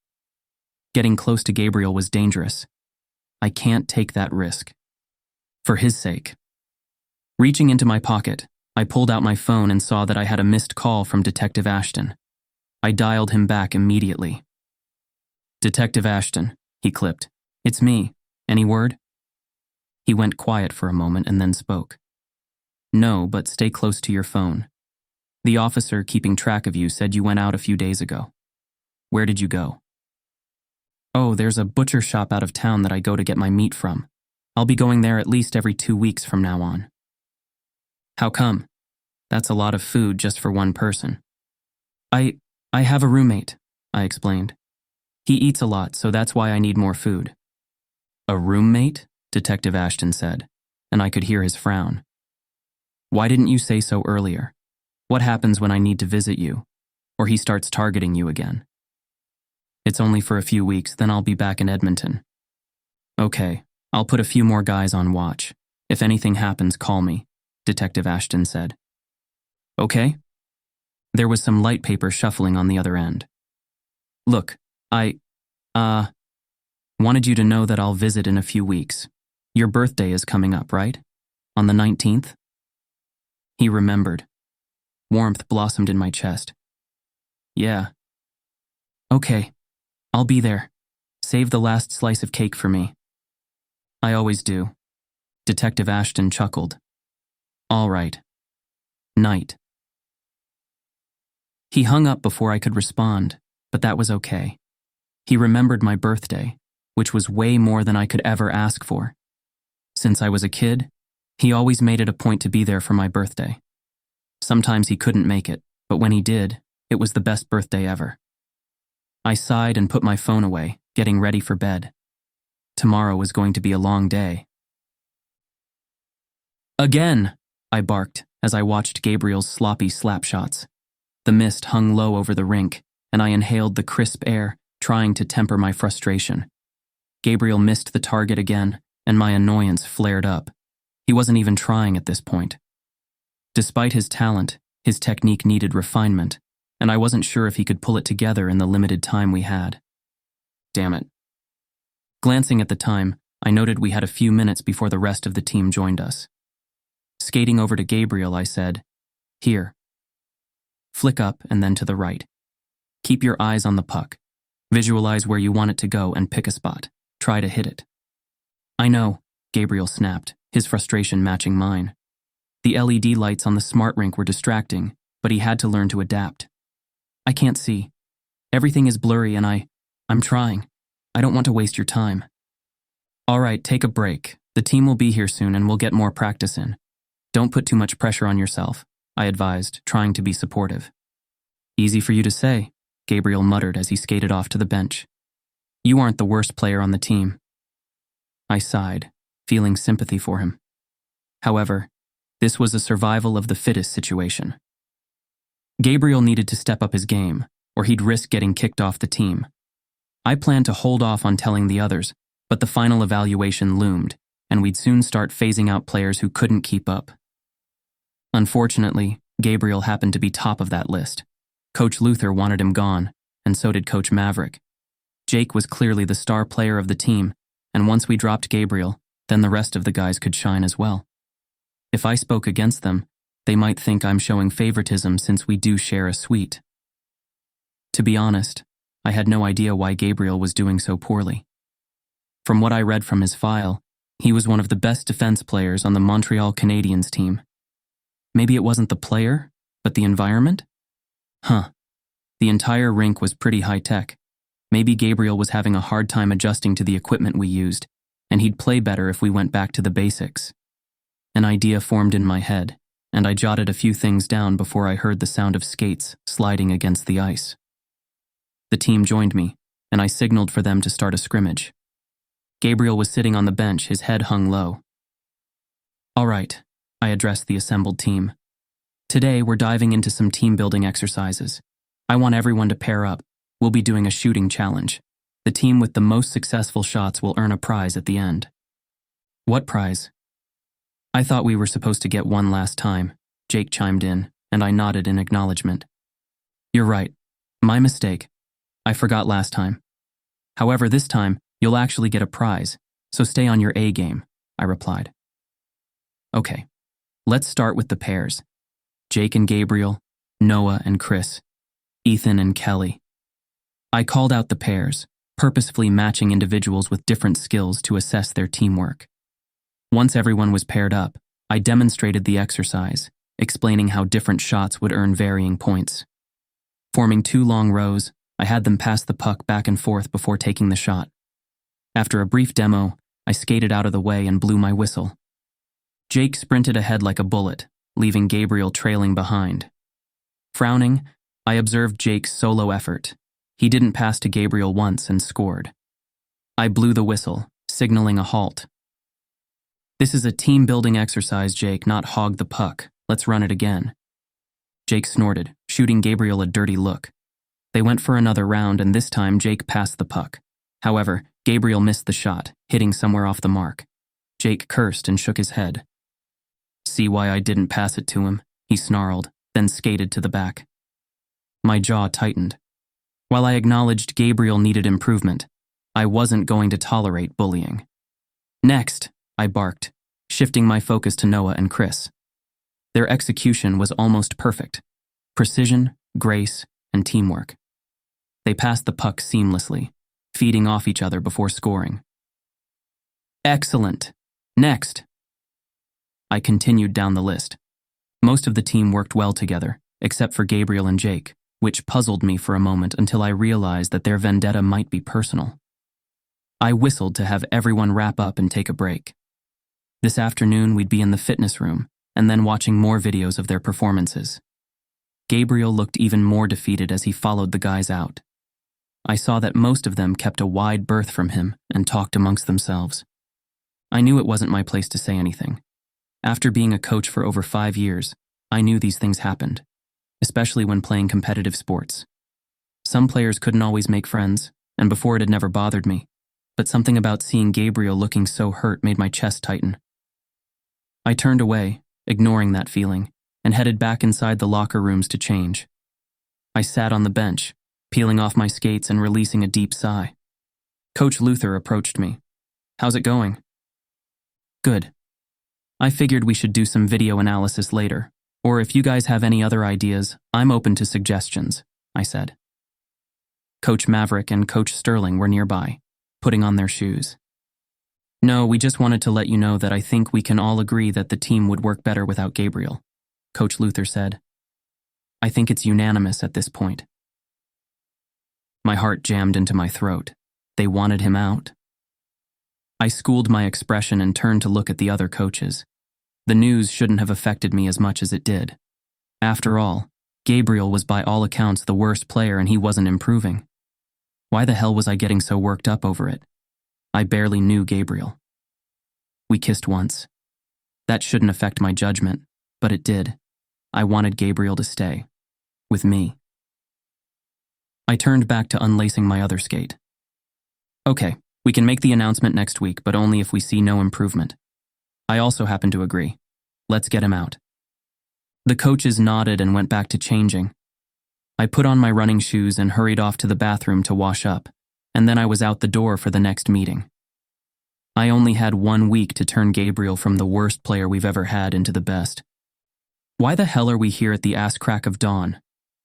Getting close to Gabriel was dangerous. I can't take that risk. For his sake. Reaching into my pocket, I pulled out my phone and saw that I had a missed call from Detective Ashton. I dialed him back immediately. Detective Ashton, he clipped. It's me. Any word? He went quiet for a moment and then spoke. No, but stay close to your phone. The officer keeping track of you said you went out a few days ago. Where did you go? Oh, there's a butcher shop out of town that I go to get my meat from. I'll be going there at least every 2 weeks from now on. How come? That's a lot of food just for one person. I have a roommate, I explained. He eats a lot, so that's why I need more food. A roommate? Detective Ashton said, and I could hear his frown. Why didn't you say so earlier? What happens when I need to visit you? Or he starts targeting you again? It's only for a few weeks, then I'll be back in Edmonton. Okay, I'll put a few more guys on watch. If anything happens, call me, Detective Ashton said. Okay? There was some light paper shuffling on the other end. Look, I wanted you to know that I'll visit in a few weeks. Your birthday is coming up, right? On the 19th? He remembered. Warmth blossomed in my chest. Yeah. Okay, I'll be there. Save the last slice of cake for me. I always do. Detective Ashton chuckled. All right. Night. He hung up before I could respond, but that was okay. He remembered my birthday, which was way more than I could ever ask for. Since I was a kid, he always made it a point to be there for my birthday. Sometimes he couldn't make it, but when he did, it was the best birthday ever. I sighed and put my phone away, getting ready for bed. Tomorrow was going to be a long day. Again, I barked as I watched Gabriel's sloppy slap shots. The mist hung low over the rink, and I inhaled the crisp air, trying to temper my frustration. Gabriel missed the target again, and my annoyance flared up. He wasn't even trying at this point. Despite his talent, his technique needed refinement, and I wasn't sure if he could pull it together in the limited time we had. Damn it. Glancing at the time, I noted we had a few minutes before the rest of the team joined us. Skating over to Gabriel, I said, "Here. Flick up and then to the right. Keep your eyes on the puck. Visualize where you want it to go and pick a spot. Try to hit it." "I know," Gabriel snapped, his frustration matching mine. The LED lights on the smart rink were distracting, but he had to learn to adapt. "I can't see. Everything is blurry and I'm trying. I don't want to waste your time." "All right, take a break. The team will be here soon and we'll get more practice in. Don't put too much pressure on yourself," I advised, trying to be supportive. "Easy for you to say," Gabriel muttered as he skated off to the bench. "You aren't the worst player on the team." I sighed, feeling sympathy for him. However, this was a survival of the fittest situation. Gabriel needed to step up his game, or he'd risk getting kicked off the team. I planned to hold off on telling the others, but the final evaluation loomed, and we'd soon start phasing out players who couldn't keep up. Unfortunately, Gabriel happened to be top of that list. Coach Luther wanted him gone, and so did Coach Maverick. Jake was clearly the star player of the team, and once we dropped Gabriel, then the rest of the guys could shine as well. If I spoke against them, they might think I'm showing favoritism since we do share a suite. To be honest, I had no idea why Gabriel was doing so poorly. From what I read from his file, he was one of the best defense players on the Montreal Canadiens team. Maybe it wasn't the player, but the environment? The entire rink was pretty high-tech. Maybe Gabriel was having a hard time adjusting to the equipment we used, and he'd play better if we went back to the basics. An idea formed in my head, and I jotted a few things down before I heard the sound of skates sliding against the ice. The team joined me, and I signaled for them to start a scrimmage. Gabriel was sitting on the bench, his head hung low. "All right," I addressed the assembled team. "Today we're diving into some team-building exercises. I want everyone to pair up. We'll be doing a shooting challenge. The team with the most successful shots will earn a prize at the end." "What prize?" "I thought we were supposed to get one last time," Jake chimed in, and I nodded in acknowledgement. "You're right. My mistake. I forgot last time. However, this time, you'll actually get a prize, so stay on your A game," I replied. "Okay, let's start with the pairs. Jake and Gabriel, Noah and Chris, Ethan and Kelly." I called out the pairs, purposefully matching individuals with different skills to assess their teamwork. Once everyone was paired up, I demonstrated the exercise, explaining how different shots would earn varying points. Forming 2 long rows, I had them pass the puck back and forth before taking the shot. After a brief demo, I skated out of the way and blew my whistle. Jake sprinted ahead like a bullet, leaving Gabriel trailing behind. Frowning, I observed Jake's solo effort. He didn't pass to Gabriel once and scored. I blew the whistle, signaling a halt. "This is a team-building exercise, Jake, not hog the puck. Let's run it again." Jake snorted, shooting Gabriel a dirty look. They went for another round, and this time Jake passed the puck. However, Gabriel missed the shot, hitting somewhere off the mark. Jake cursed and shook his head. "See why I didn't pass it to him," he snarled, then skated to the back. My jaw tightened. While I acknowledged Gabriel needed improvement, I wasn't going to tolerate bullying. "Next," I barked, shifting my focus to Noah and Chris. Their execution was almost perfect, Precision, grace, and teamwork. They passed the puck seamlessly, feeding off each other before scoring. Excellent. Next. I continued down the list. Most of the team worked well together, except for Gabriel and Jake, which puzzled me for a moment until I realized that their vendetta might be personal. I whistled to have everyone wrap up and take a break. This afternoon we'd be in the fitness room, and then watching more videos of their performances. Gabriel looked even more defeated as he followed the guys out. I saw that most of them kept a wide berth from him and talked amongst themselves. I knew it wasn't my place to say anything. After being a coach for over 5 years, I knew these things happened, especially when playing competitive sports. Some players couldn't always make friends, and before it had never bothered me, but something about seeing Gabriel looking so hurt made my chest tighten. I turned away, ignoring that feeling, and headed back inside the locker rooms to change. I sat on the bench, peeling off my skates and releasing a deep sigh. Coach Luther approached me. "How's it going?" "Good. I figured we should do some video analysis later, or if you guys have any other ideas, I'm open to suggestions," I said. Coach Maverick and Coach Sterling were nearby, putting on their shoes. "No, we just wanted to let you know that I think we can all agree that the team would work better without Gabriel," Coach Luther said. "I think it's unanimous at this point." My heart jammed into my throat. They wanted him out. I schooled my expression and turned to look at the other coaches. The news shouldn't have affected me as much as it did. After all, Gabriel was by all accounts the worst player and he wasn't improving. Why the hell was I getting so worked up over it? I barely knew Gabriel. We kissed once. That shouldn't affect my judgment, but it did. I wanted Gabriel to stay. With me. I turned back to unlacing my other skate. "Okay, we can make the announcement next week, but only if we see no improvement." I also happen to agree. Let's get him out. The coaches nodded and went back to changing. I put on my running shoes and hurried off to the bathroom to wash up, and then I was out the door for the next meeting. I only had 1 week to turn Gabriel from the worst player we've ever had into the best. "Why the hell are we here at the ass crack of dawn?"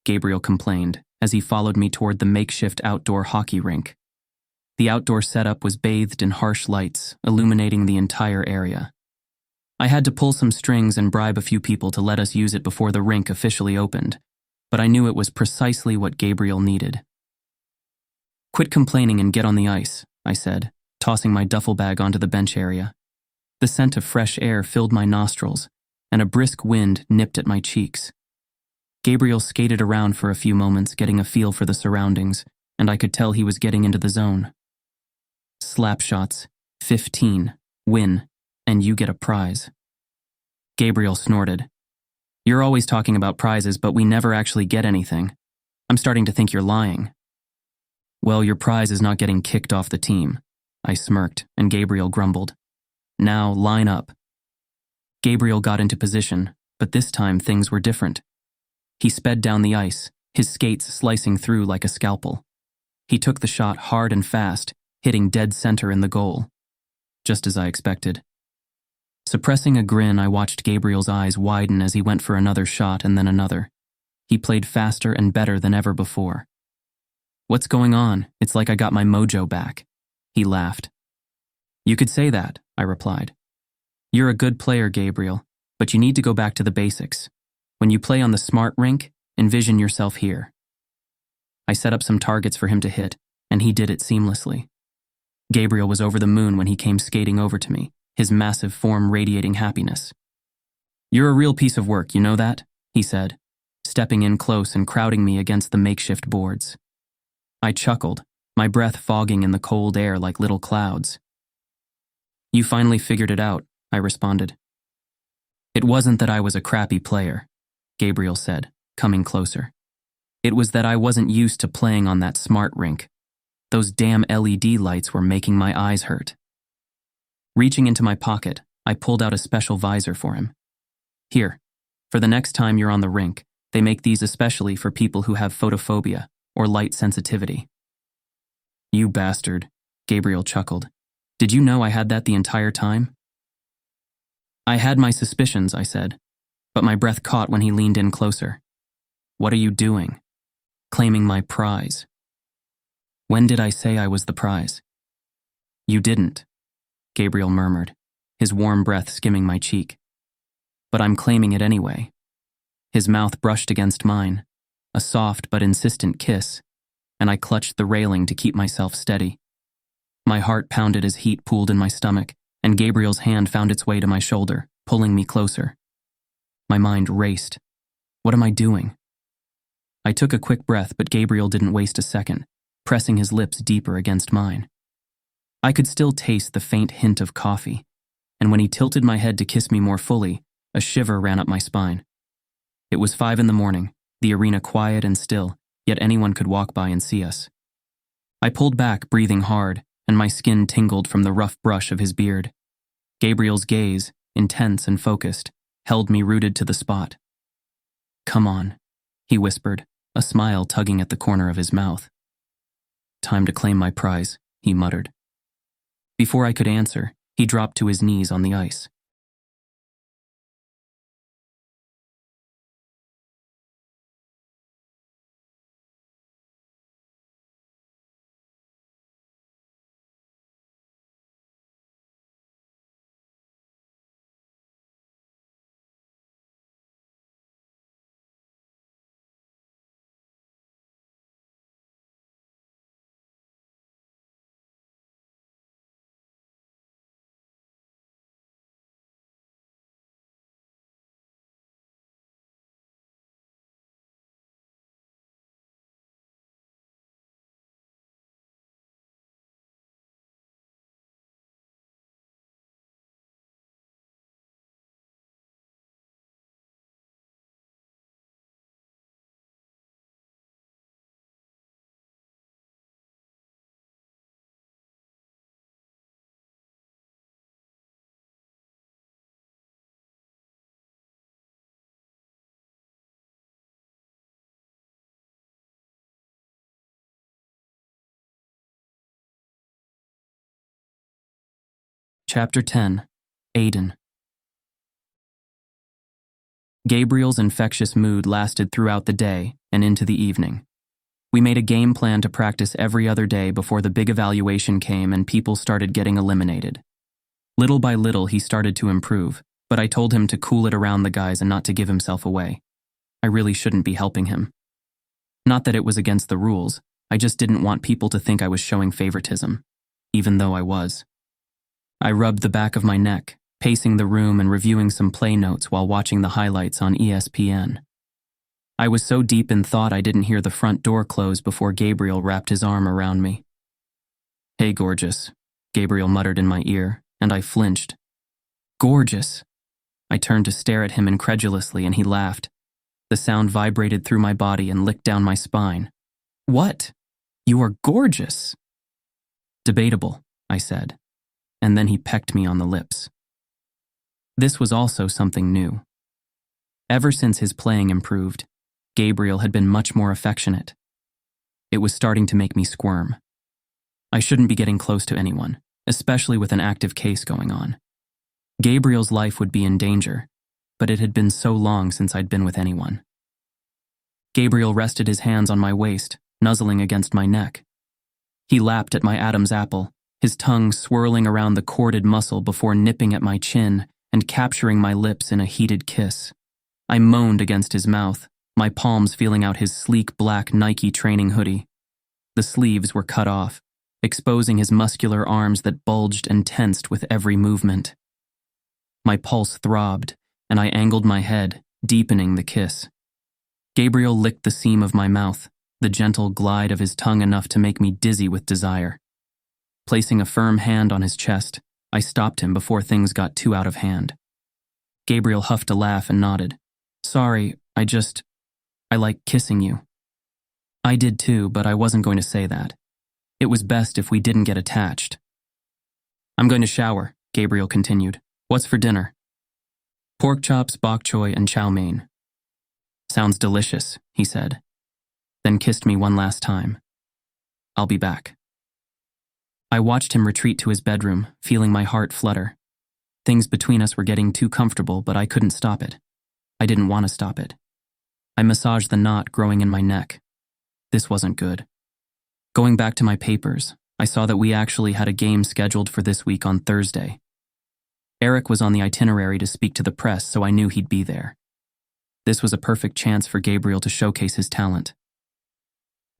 Gabriel complained as he followed me toward the makeshift outdoor hockey rink. The outdoor setup was bathed in harsh lights, illuminating the entire area. I had to pull some strings and bribe a few people to let us use it before the rink officially opened, but I knew it was precisely what Gabriel needed. "Quit complaining and get on the ice," I said, tossing my duffel bag onto the bench area. The scent of fresh air filled my nostrils, and a brisk wind nipped at my cheeks. Gabriel skated around for a few moments, getting a feel for the surroundings, and I could tell he was getting into the zone. Slap shots, 15, win, and you get a prize. Gabriel snorted. "You're always talking about prizes, but we never actually get anything. I'm starting to think you're lying." "Well, your prize is not getting kicked off the team," I smirked, and Gabriel grumbled. "Now, line up." Gabriel got into position, but this time things were different. He sped down the ice, his skates slicing through like a scalpel. He took the shot hard and fast, hitting dead center in the goal. Just as I expected. Suppressing a grin, I watched Gabriel's eyes widen as he went for another shot and then another. He played faster and better than ever before. "What's going on? It's like I got my mojo back." He laughed. "You could say that," I replied. "You're a good player, Gabriel, but you need to go back to the basics. When you play on the smart rink, envision yourself here." I set up some targets for him to hit, and he did it seamlessly. Gabriel was over the moon when he came skating over to me, his massive form radiating happiness. "You're a real piece of work, you know that?" he said, stepping in close and crowding me against the makeshift boards. I chuckled, my breath fogging in the cold air like little clouds. "You finally figured it out," I responded. "It wasn't that I was a crappy player," Gabriel said, coming closer. "It was that I wasn't used to playing on that smart rink. Those damn LED lights were making my eyes hurt." Reaching into my pocket, I pulled out a special visor for him. "Here, for the next time you're on the rink, they make these especially for people who have photophobia or light sensitivity." "You bastard," Gabriel chuckled. "Did you know I had that the entire time?" "I had my suspicions," I said, but my breath caught when he leaned in closer. What are you doing? Claiming my prize. When did I say I was the prize? You didn't, Gabriel murmured, his warm breath skimming my cheek. But I'm claiming it anyway. His mouth brushed against mine, a soft but insistent kiss, and I clutched the railing to keep myself steady. My heart pounded as heat pooled in my stomach, and Gabriel's hand found its way to my shoulder, pulling me closer. My mind raced. What am I doing? I took a quick breath, but Gabriel didn't waste a second, pressing his lips deeper against mine. I could still taste the faint hint of coffee, and when he tilted my head to kiss me more fully, a shiver ran up my spine. It was 5 a.m, the arena quiet and still, yet anyone could walk by and see us. I pulled back, breathing hard, and my skin tingled from the rough brush of his beard. Gabriel's gaze, intense and focused, held me rooted to the spot. Come on, he whispered, a smile tugging at the corner of his mouth. Time to claim my prize, he muttered. Before I could answer, he dropped to his knees on the ice. Chapter 10. Aiden. Gabriel's infectious mood lasted throughout the day and into the evening. We made a game plan to practice every other day before the big evaluation came and people started getting eliminated. Little by little, he started to improve, but I told him to cool it around the guys and not to give himself away. I really shouldn't be helping him. Not that it was against the rules, I just didn't want people to think I was showing favoritism, even though I was. I rubbed the back of my neck, pacing the room and reviewing some play notes while watching the highlights on ESPN. I was so deep in thought I didn't hear the front door close before Gabriel wrapped his arm around me. Hey, gorgeous, Gabriel muttered in my ear, and I flinched. Gorgeous! I turned to stare at him incredulously and he laughed. The sound vibrated through my body and licked down my spine. What? You are gorgeous! Debatable, I said. And then he pecked me on the lips. This was also something new. Ever since his playing improved, Gabriel had been much more affectionate. It was starting to make me squirm. I shouldn't be getting close to anyone, especially with an active case going on. Gabriel's life would be in danger, but it had been so long since I'd been with anyone. Gabriel rested his hands on my waist, nuzzling against my neck. He lapped at my Adam's apple, his tongue swirling around the corded muscle before nipping at my chin and capturing my lips in a heated kiss. I moaned against his mouth, my palms feeling out his sleek black Nike training hoodie. The sleeves were cut off, exposing his muscular arms that bulged and tensed with every movement. My pulse throbbed, and I angled my head, deepening the kiss. Gabriel licked the seam of my mouth, the gentle glide of his tongue enough to make me dizzy with desire. Placing a firm hand on his chest, I stopped him before things got too out of hand. Gabriel huffed a laugh and nodded. Sorry, I like kissing you. I did too, but I wasn't going to say that. It was best if we didn't get attached. I'm going to shower, Gabriel continued. What's for dinner? Pork chops, bok choy, and chow mein. Sounds delicious, he said, then kissed me one last time. I'll be back. I watched him retreat to his bedroom, feeling my heart flutter. Things between us were getting too comfortable, but I couldn't stop it. I didn't want to stop it. I massaged the knot growing in my neck. This wasn't good. Going back to my papers, I saw that we actually had a game scheduled for this week on Thursday. Eric was on the itinerary to speak to the press, so I knew he'd be there. This was a perfect chance for Gabriel to showcase his talent.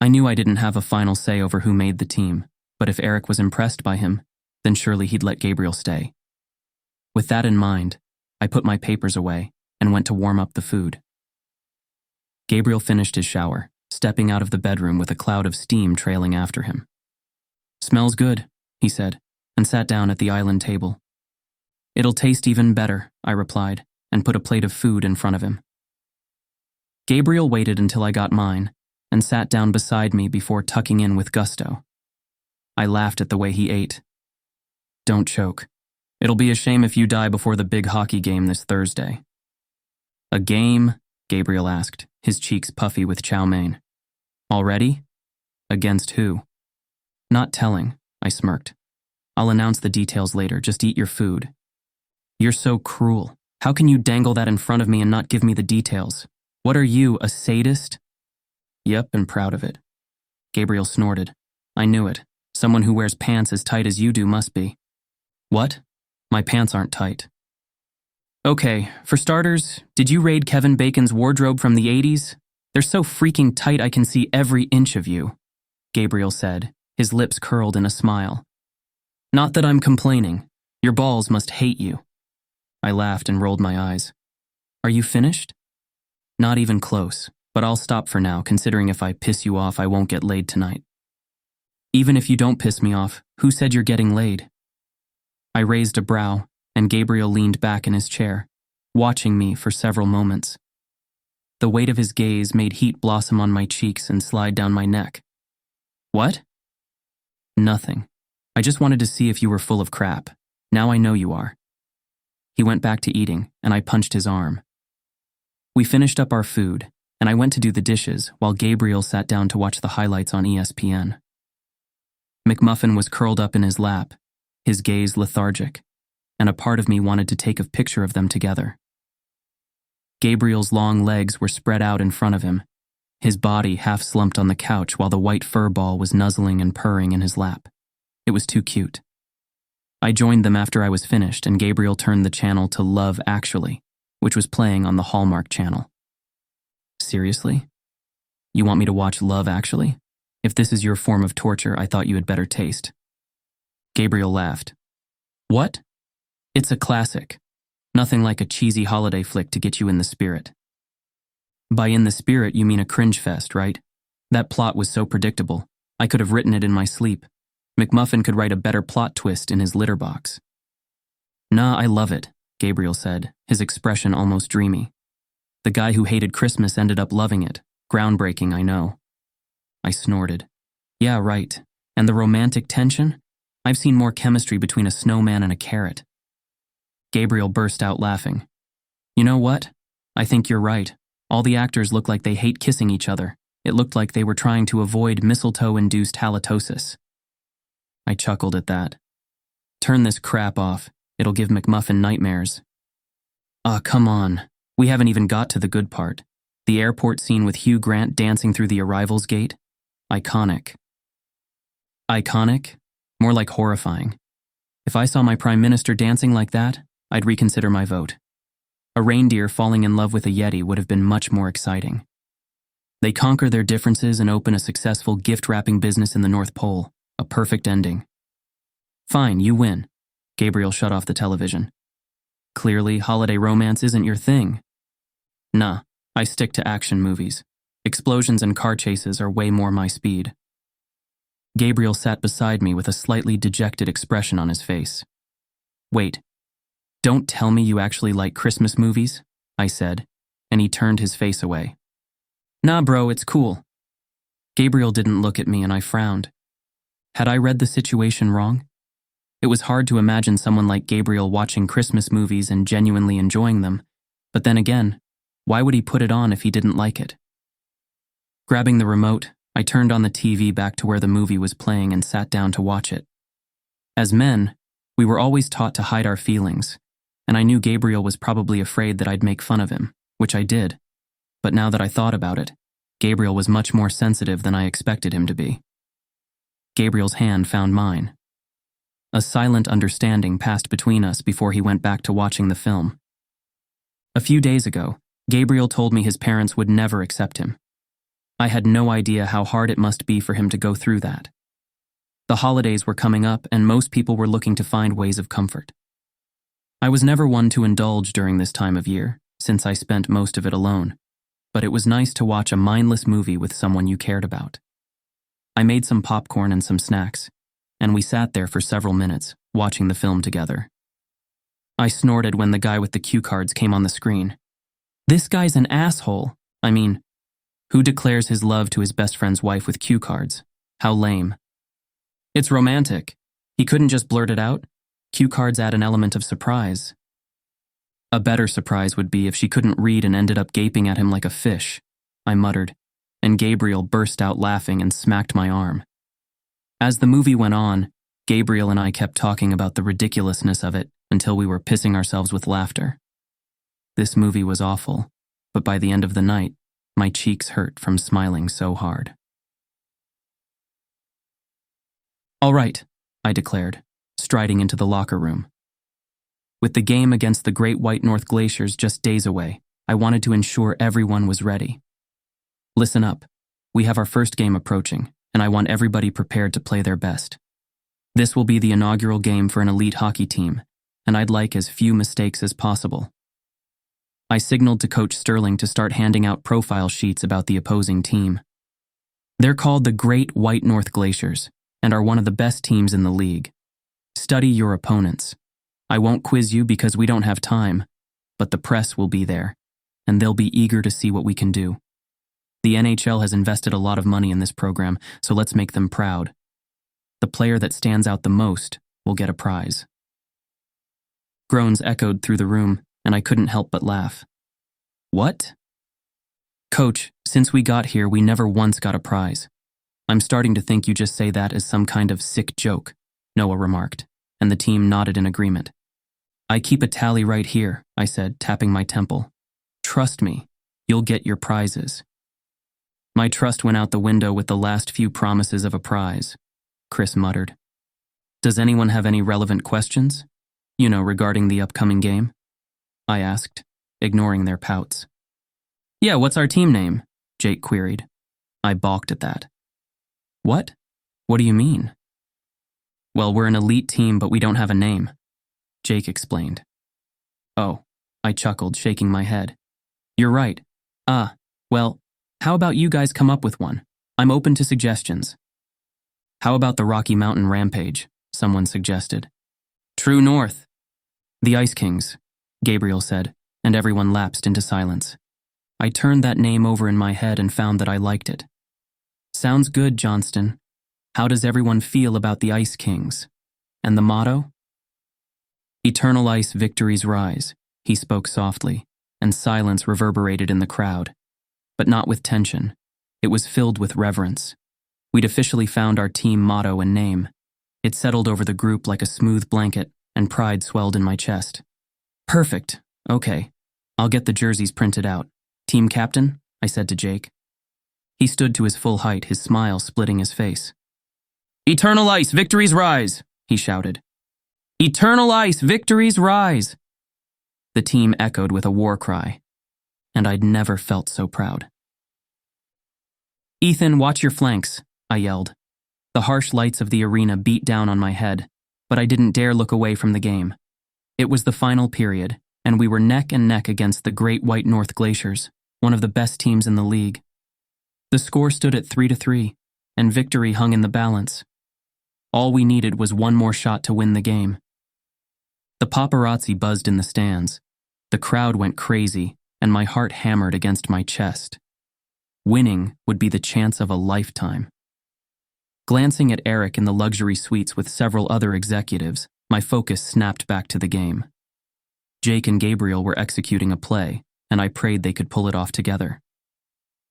I knew I didn't have a final say over who made the team, but if Eric was impressed by him, then surely he'd let Gabriel stay. With that in mind, I put my papers away and went to warm up the food. Gabriel finished his shower, stepping out of the bedroom with a cloud of steam trailing after him. "Smells good," he said, and sat down at the island table. "It'll taste even better," I replied, and put a plate of food in front of him. Gabriel waited until I got mine and sat down beside me before tucking in with gusto. I laughed at the way he ate. "Don't choke. It'll be a shame if you die before the big hockey game this Thursday." "A game?" Gabriel asked, his cheeks puffy with chow mein. "Already? Against who?" "Not telling," I smirked. "I'll announce the details later, just eat your food." "You're so cruel. How can you dangle that in front of me and not give me the details? What are you, a sadist?" "Yep, and proud of it." Gabriel snorted. "I knew it. Someone who wears pants as tight as you do must be." "What? My pants aren't tight." "Okay, for starters, did you raid Kevin Bacon's wardrobe from the 80s? They're so freaking tight I can see every inch of you," Gabriel said, his lips curled in a smile. "Not that I'm complaining. Your balls must hate you." I laughed and rolled my eyes. "Are you finished?" "Not even close, but I'll stop for now, considering if I piss you off I won't get laid tonight." "Even if you don't piss me off, who said you're getting laid?" I raised a brow, and Gabriel leaned back in his chair, watching me for several moments. The weight of his gaze made heat blossom on my cheeks and slide down my neck. "What?" "Nothing. I just wanted to see if you were full of crap. Now I know you are." He went back to eating, and I punched his arm. We finished up our food, and I went to do the dishes while Gabriel sat down to watch the highlights on ESPN. McMuffin was curled up in his lap, his gaze lethargic, and a part of me wanted to take a picture of them together. Gabriel's long legs were spread out in front of him, his body half slumped on the couch while the white fur ball was nuzzling and purring in his lap. It was too cute. I joined them after I was finished, and Gabriel turned the channel to Love Actually, which was playing on the Hallmark channel. "Seriously? You want me to watch Love Actually? If this is your form of torture, I thought you had better taste." Gabriel laughed. "What? It's a classic. Nothing like a cheesy holiday flick to get you in the spirit." "By in the spirit, you mean a cringe fest, right? That plot was so predictable. I could have written it in my sleep. McMuffin could write a better plot twist in his litter box." "Nah, I love it," Gabriel said, his expression almost dreamy. "The guy who hated Christmas ended up loving it. Groundbreaking, I know." I snorted. "Yeah, right. And the romantic tension? I've seen more chemistry between a snowman and a carrot." Gabriel burst out laughing. "You know what? I think you're right. All the actors look like they hate kissing each other. It looked like they were trying to avoid mistletoe-induced halitosis." I chuckled at that. "Turn this crap off. It'll give McMuffin nightmares." "Ah, come on. We haven't even got to the good part. The airport scene with Hugh Grant dancing through the arrivals gate? Iconic." "Iconic? More like horrifying. If I saw my prime minister dancing like that, I'd reconsider my vote. A reindeer falling in love with a yeti would have been much more exciting. They conquer their differences and open a successful gift-wrapping business in the North Pole. A perfect ending." "Fine, you win." Gabriel shut off the television. "Clearly, holiday romance isn't your thing." "Nah, I stick to action movies. Explosions and car chases are way more my speed." Gabriel sat beside me with a slightly dejected expression on his face. "Wait, don't tell me you actually like Christmas movies," I said, and he turned his face away. "Nah, bro, it's cool." Gabriel didn't look at me, and I frowned. Had I read the situation wrong? It was hard to imagine someone like Gabriel watching Christmas movies and genuinely enjoying them, but then again, why would he put it on if he didn't like it? Grabbing the remote, I turned on the TV back to where the movie was playing and sat down to watch it. As men, we were always taught to hide our feelings, and I knew Gabriel was probably afraid that I'd make fun of him, which I did. But now that I thought about it, Gabriel was much more sensitive than I expected him to be. Gabriel's hand found mine. A silent understanding passed between us before he went back to watching the film. A few days ago, Gabriel told me his parents would never accept him. I had no idea how hard it must be for him to go through that. The holidays were coming up and most people were looking to find ways of comfort. I was never one to indulge during this time of year, since I spent most of it alone, but it was nice to watch a mindless movie with someone you cared about. I made some popcorn and some snacks, and we sat there for several minutes, watching the film together. I snorted when the guy with the cue cards came on the screen. This guy's an asshole. I mean, who declares his love to his best friend's wife with cue cards? How lame. It's romantic. He couldn't just blurt it out. Cue cards add an element of surprise. A better surprise would be if she couldn't read and ended up gaping at him like a fish, I muttered, and Gabriel burst out laughing and smacked my arm. As the movie went on, Gabriel and I kept talking about the ridiculousness of it until we were pissing ourselves with laughter. This movie was awful, but by the end of the night, my cheeks hurt from smiling so hard. All right, I declared, striding into the locker room. With the game against the Great White North Glaciers just days away, I wanted to ensure everyone was ready. Listen up, we have our first game approaching, and I want everybody prepared to play their best. This will be the inaugural game for an elite hockey team, and I'd like as few mistakes as possible. I signaled to Coach Cillian to start handing out profile sheets about the opposing team. They're called the Great White North Glaciers, and are one of the best teams in the league. Study your opponents. I won't quiz you because we don't have time, but the press will be there, and they'll be eager to see what we can do. The NHL has invested a lot of money in this program, so let's make them proud. The player that stands out the most will get a prize. Groans echoed through the room, and I couldn't help but laugh. What? Coach, since we got here, we never once got a prize. I'm starting to think you just say that as some kind of sick joke, Noah remarked, and the team nodded in agreement. I keep a tally right here, I said, tapping my temple. Trust me, you'll get your prizes. My trust went out the window with the last few promises of a prize, Chris muttered. Does anyone have any relevant questions? Regarding the upcoming game? I asked, ignoring their pouts. Yeah, what's our team name? Jake queried. I balked at that. What? What do you mean? Well, we're an elite team, but we don't have a name, Jake explained. Oh, I chuckled, shaking my head. You're right. Well, how about you guys come up with one? I'm open to suggestions. How about the Rocky Mountain Rampage? Someone suggested. True North. The Ice Kings, Gabriel said, and everyone lapsed into silence. I turned that name over in my head and found that I liked it. Sounds good, Johnston. How does everyone feel about the Ice Kings? And the motto? Eternal ice, victories rise, he spoke softly, and silence reverberated in the crowd. But not with tension. It was filled with reverence. We'd officially found our team motto and name. It settled over the group like a smooth blanket, and pride swelled in my chest. Perfect. Okay. I'll get the jerseys printed out. Team captain? I said to Jake. He stood to his full height, his smile splitting his face. Eternal ice, victories rise, he shouted. Eternal ice, victories rise. The team echoed with a war cry, and I'd never felt so proud. Ethan, watch your flanks, I yelled. The harsh lights of the arena beat down on my head, but I didn't dare look away from the game. It was the final period, and we were neck and neck against the Great White North Glaciers, one of the best teams in the league. The score stood at 3-3, and victory hung in the balance. All we needed was one more shot to win the game. The paparazzi buzzed in the stands. The crowd went crazy, and my heart hammered against my chest. Winning would be the chance of a lifetime. Glancing at Eric in the luxury suites with several other executives, my focus snapped back to the game. Jake and Gabriel were executing a play, and I prayed they could pull it off together.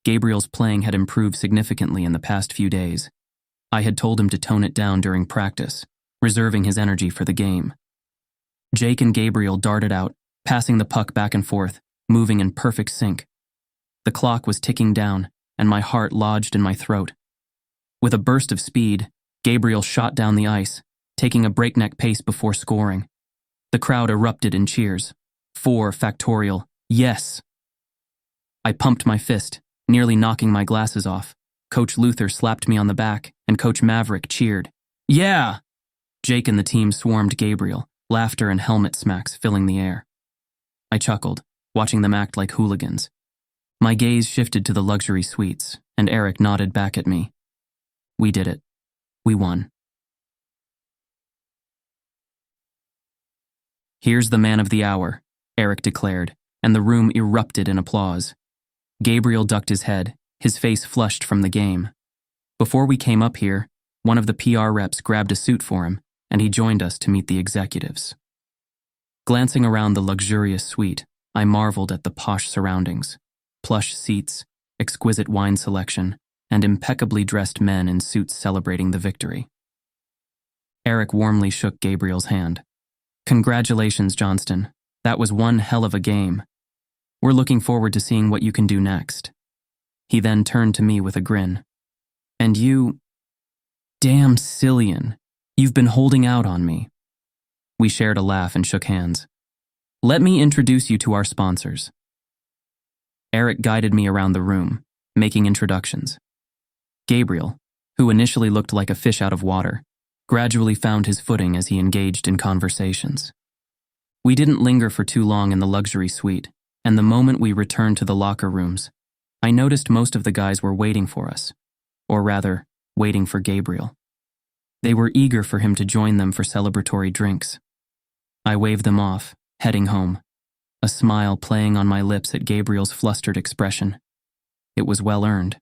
Gabriel's playing had improved significantly in the past few days. I had told him to tone it down during practice, reserving his energy for the game. Jake and Gabriel darted out, passing the puck back and forth, moving in perfect sync. The clock was ticking down, and my heart lodged in my throat. With a burst of speed, Gabriel shot down the ice, taking a breakneck pace before scoring. The crowd erupted in cheers. 4 factorial, yes! I pumped my fist, nearly knocking my glasses off. Coach Luther slapped me on the back, and Coach Maverick cheered. Yeah! Jake and the team swarmed Gabriel, laughter and helmet smacks filling the air. I chuckled, watching them act like hooligans. My gaze shifted to the luxury suites, and Eric nodded back at me. We did it. We won. Here's the man of the hour, Eric declared, and the room erupted in applause. Gabriel ducked his head, his face flushed from the game. Before we came up here, one of the PR reps grabbed a suit for him, and he joined us to meet the executives. Glancing around the luxurious suite, I marveled at the posh surroundings. Plush seats, exquisite wine selection, and impeccably dressed men in suits celebrating the victory. Eric warmly shook Gabriel's hand. Congratulations, Johnston. That was one hell of a game. We're looking forward to seeing what you can do next. He then turned to me with a grin. And you... Damn, Cillian. You've been holding out on me. We shared a laugh and shook hands. Let me introduce you to our sponsors. Eric guided me around the room, making introductions. Gabriel, who initially looked like a fish out of water, gradually found his footing as he engaged in conversations. We didn't linger for too long in the luxury suite, and the moment we returned to the locker rooms, I noticed most of the guys were waiting for us, or rather, waiting for Gabriel. They were eager for him to join them for celebratory drinks. I waved them off, heading home, a smile playing on my lips at Gabriel's flustered expression. It was well earned.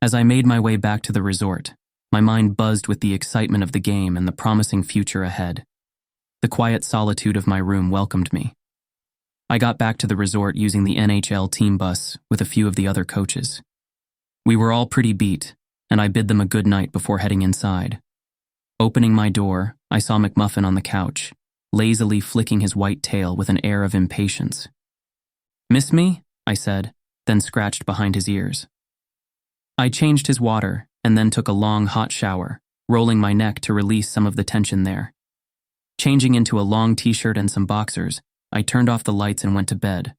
As I made my way back to the resort, my mind buzzed with the excitement of the game and the promising future ahead. The quiet solitude of my room welcomed me. I got back to the resort using the NHL team bus with a few of the other coaches. We were all pretty beat, and I bid them a good night before heading inside. Opening my door, I saw McMuffin on the couch, lazily flicking his white tail with an air of impatience. "Miss me?" I said, then scratched behind his ears. I changed his water and then took a long hot shower, rolling my neck to release some of the tension there. Changing into a long t-shirt and some boxers, I turned off the lights and went to bed.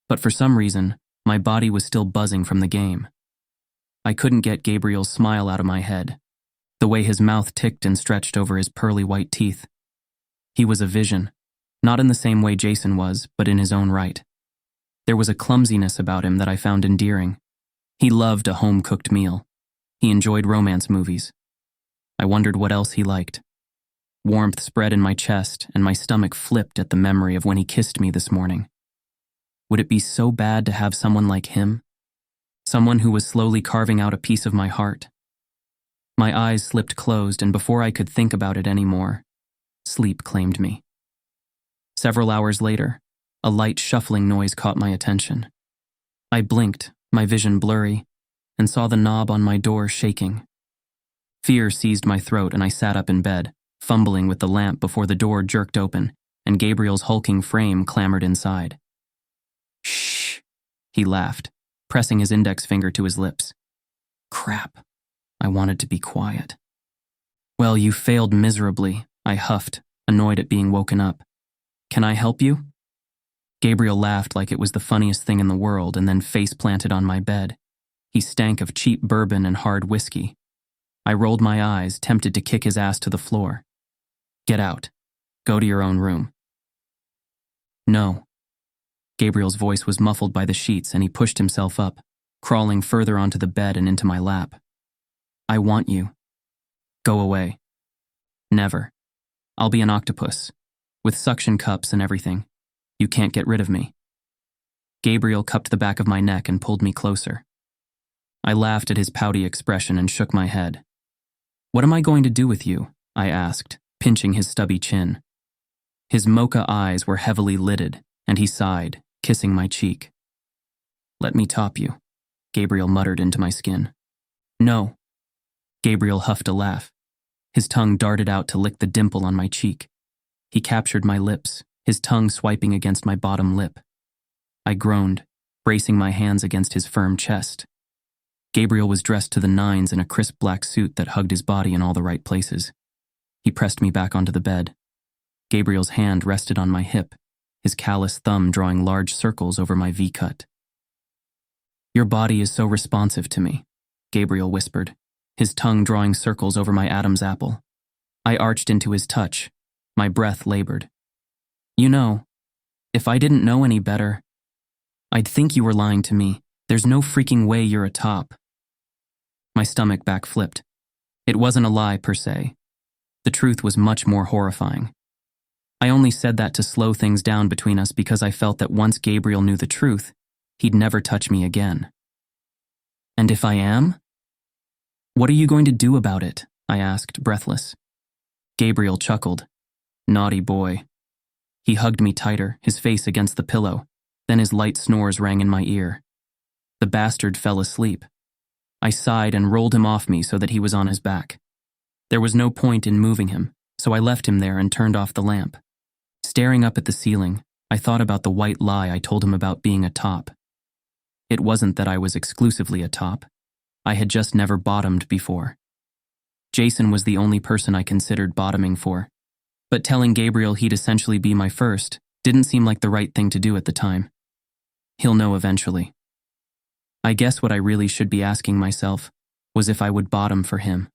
But for some reason, my body was still buzzing from the game. I couldn't get Gabriel's smile out of my head, the way his mouth ticked and stretched over his pearly white teeth. He was a vision, not in the same way Jason was, but in his own right. There was a clumsiness about him that I found endearing. He loved a home-cooked meal. He enjoyed romance movies. I wondered what else he liked. Warmth spread in my chest, and my stomach flipped at the memory of when he kissed me this morning. Would it be so bad to have someone like him? Someone who was slowly carving out a piece of my heart? My eyes slipped closed, and before I could think about it anymore, sleep claimed me. Several hours later, a light shuffling noise caught my attention. I blinked, my vision blurry, and saw the knob on my door shaking. Fear seized my throat and I sat up in bed, fumbling with the lamp before the door jerked open and Gabriel's hulking frame clambered inside. "Shh," he laughed, pressing his index finger to his lips. Crap, I wanted to be quiet. "Well, you failed miserably," I huffed, annoyed at being woken up. "Can I help you?" Gabriel laughed like it was the funniest thing in the world and then face-planted on my bed. He stank of cheap bourbon and hard whiskey. I rolled my eyes, tempted to kick his ass to the floor. "Get out. Go to your own room." "No." Gabriel's voice was muffled by the sheets and he pushed himself up, crawling further onto the bed and into my lap. "I want you. Go away." "Never. I'll be an octopus, with suction cups and everything. You can't get rid of me." Gabriel cupped the back of my neck and pulled me closer. I laughed at his pouty expression and shook my head. "What am I going to do with you?" I asked, pinching his stubby chin. His mocha eyes were heavily lidded, and he sighed, kissing my cheek. "Let me top you," Gabriel muttered into my skin. "No." Gabriel huffed a laugh. His tongue darted out to lick the dimple on my cheek. He captured my lips, his tongue swiping against my bottom lip. I groaned, bracing my hands against his firm chest. Gabriel was dressed to the nines in a crisp black suit that hugged his body in all the right places. He pressed me back onto the bed. Gabriel's hand rested on my hip, his callous thumb drawing large circles over my V-cut. "Your body is so responsive to me," Gabriel whispered, his tongue drawing circles over my Adam's apple. I arched into his touch, my breath labored. "You know, if I didn't know any better, I'd think you were lying to me. There's no freaking way you're a top." My stomach backflipped. It wasn't a lie per se. The truth was much more horrifying. I only said that to slow things down between us because I felt that once Gabriel knew the truth, he'd never touch me again. "And if I am? What are you going to do about it?" I asked, breathless. Gabriel chuckled. "Naughty boy." He hugged me tighter, his face against the pillow. Then his light snores rang in my ear. The bastard fell asleep. I sighed and rolled him off me so that he was on his back. There was no point in moving him, so I left him there and turned off the lamp. Staring up at the ceiling, I thought about the white lie I told him about being a top. It wasn't that I was exclusively a top. I had just never bottomed before. Jason was the only person I considered bottoming for, but telling Gabriel he'd essentially be my first didn't seem like the right thing to do at the time. He'll know eventually. I guess what I really should be asking myself was if I would bottom for him.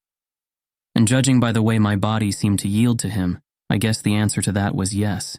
And judging by the way my body seemed to yield to him, I guess the answer to that was yes.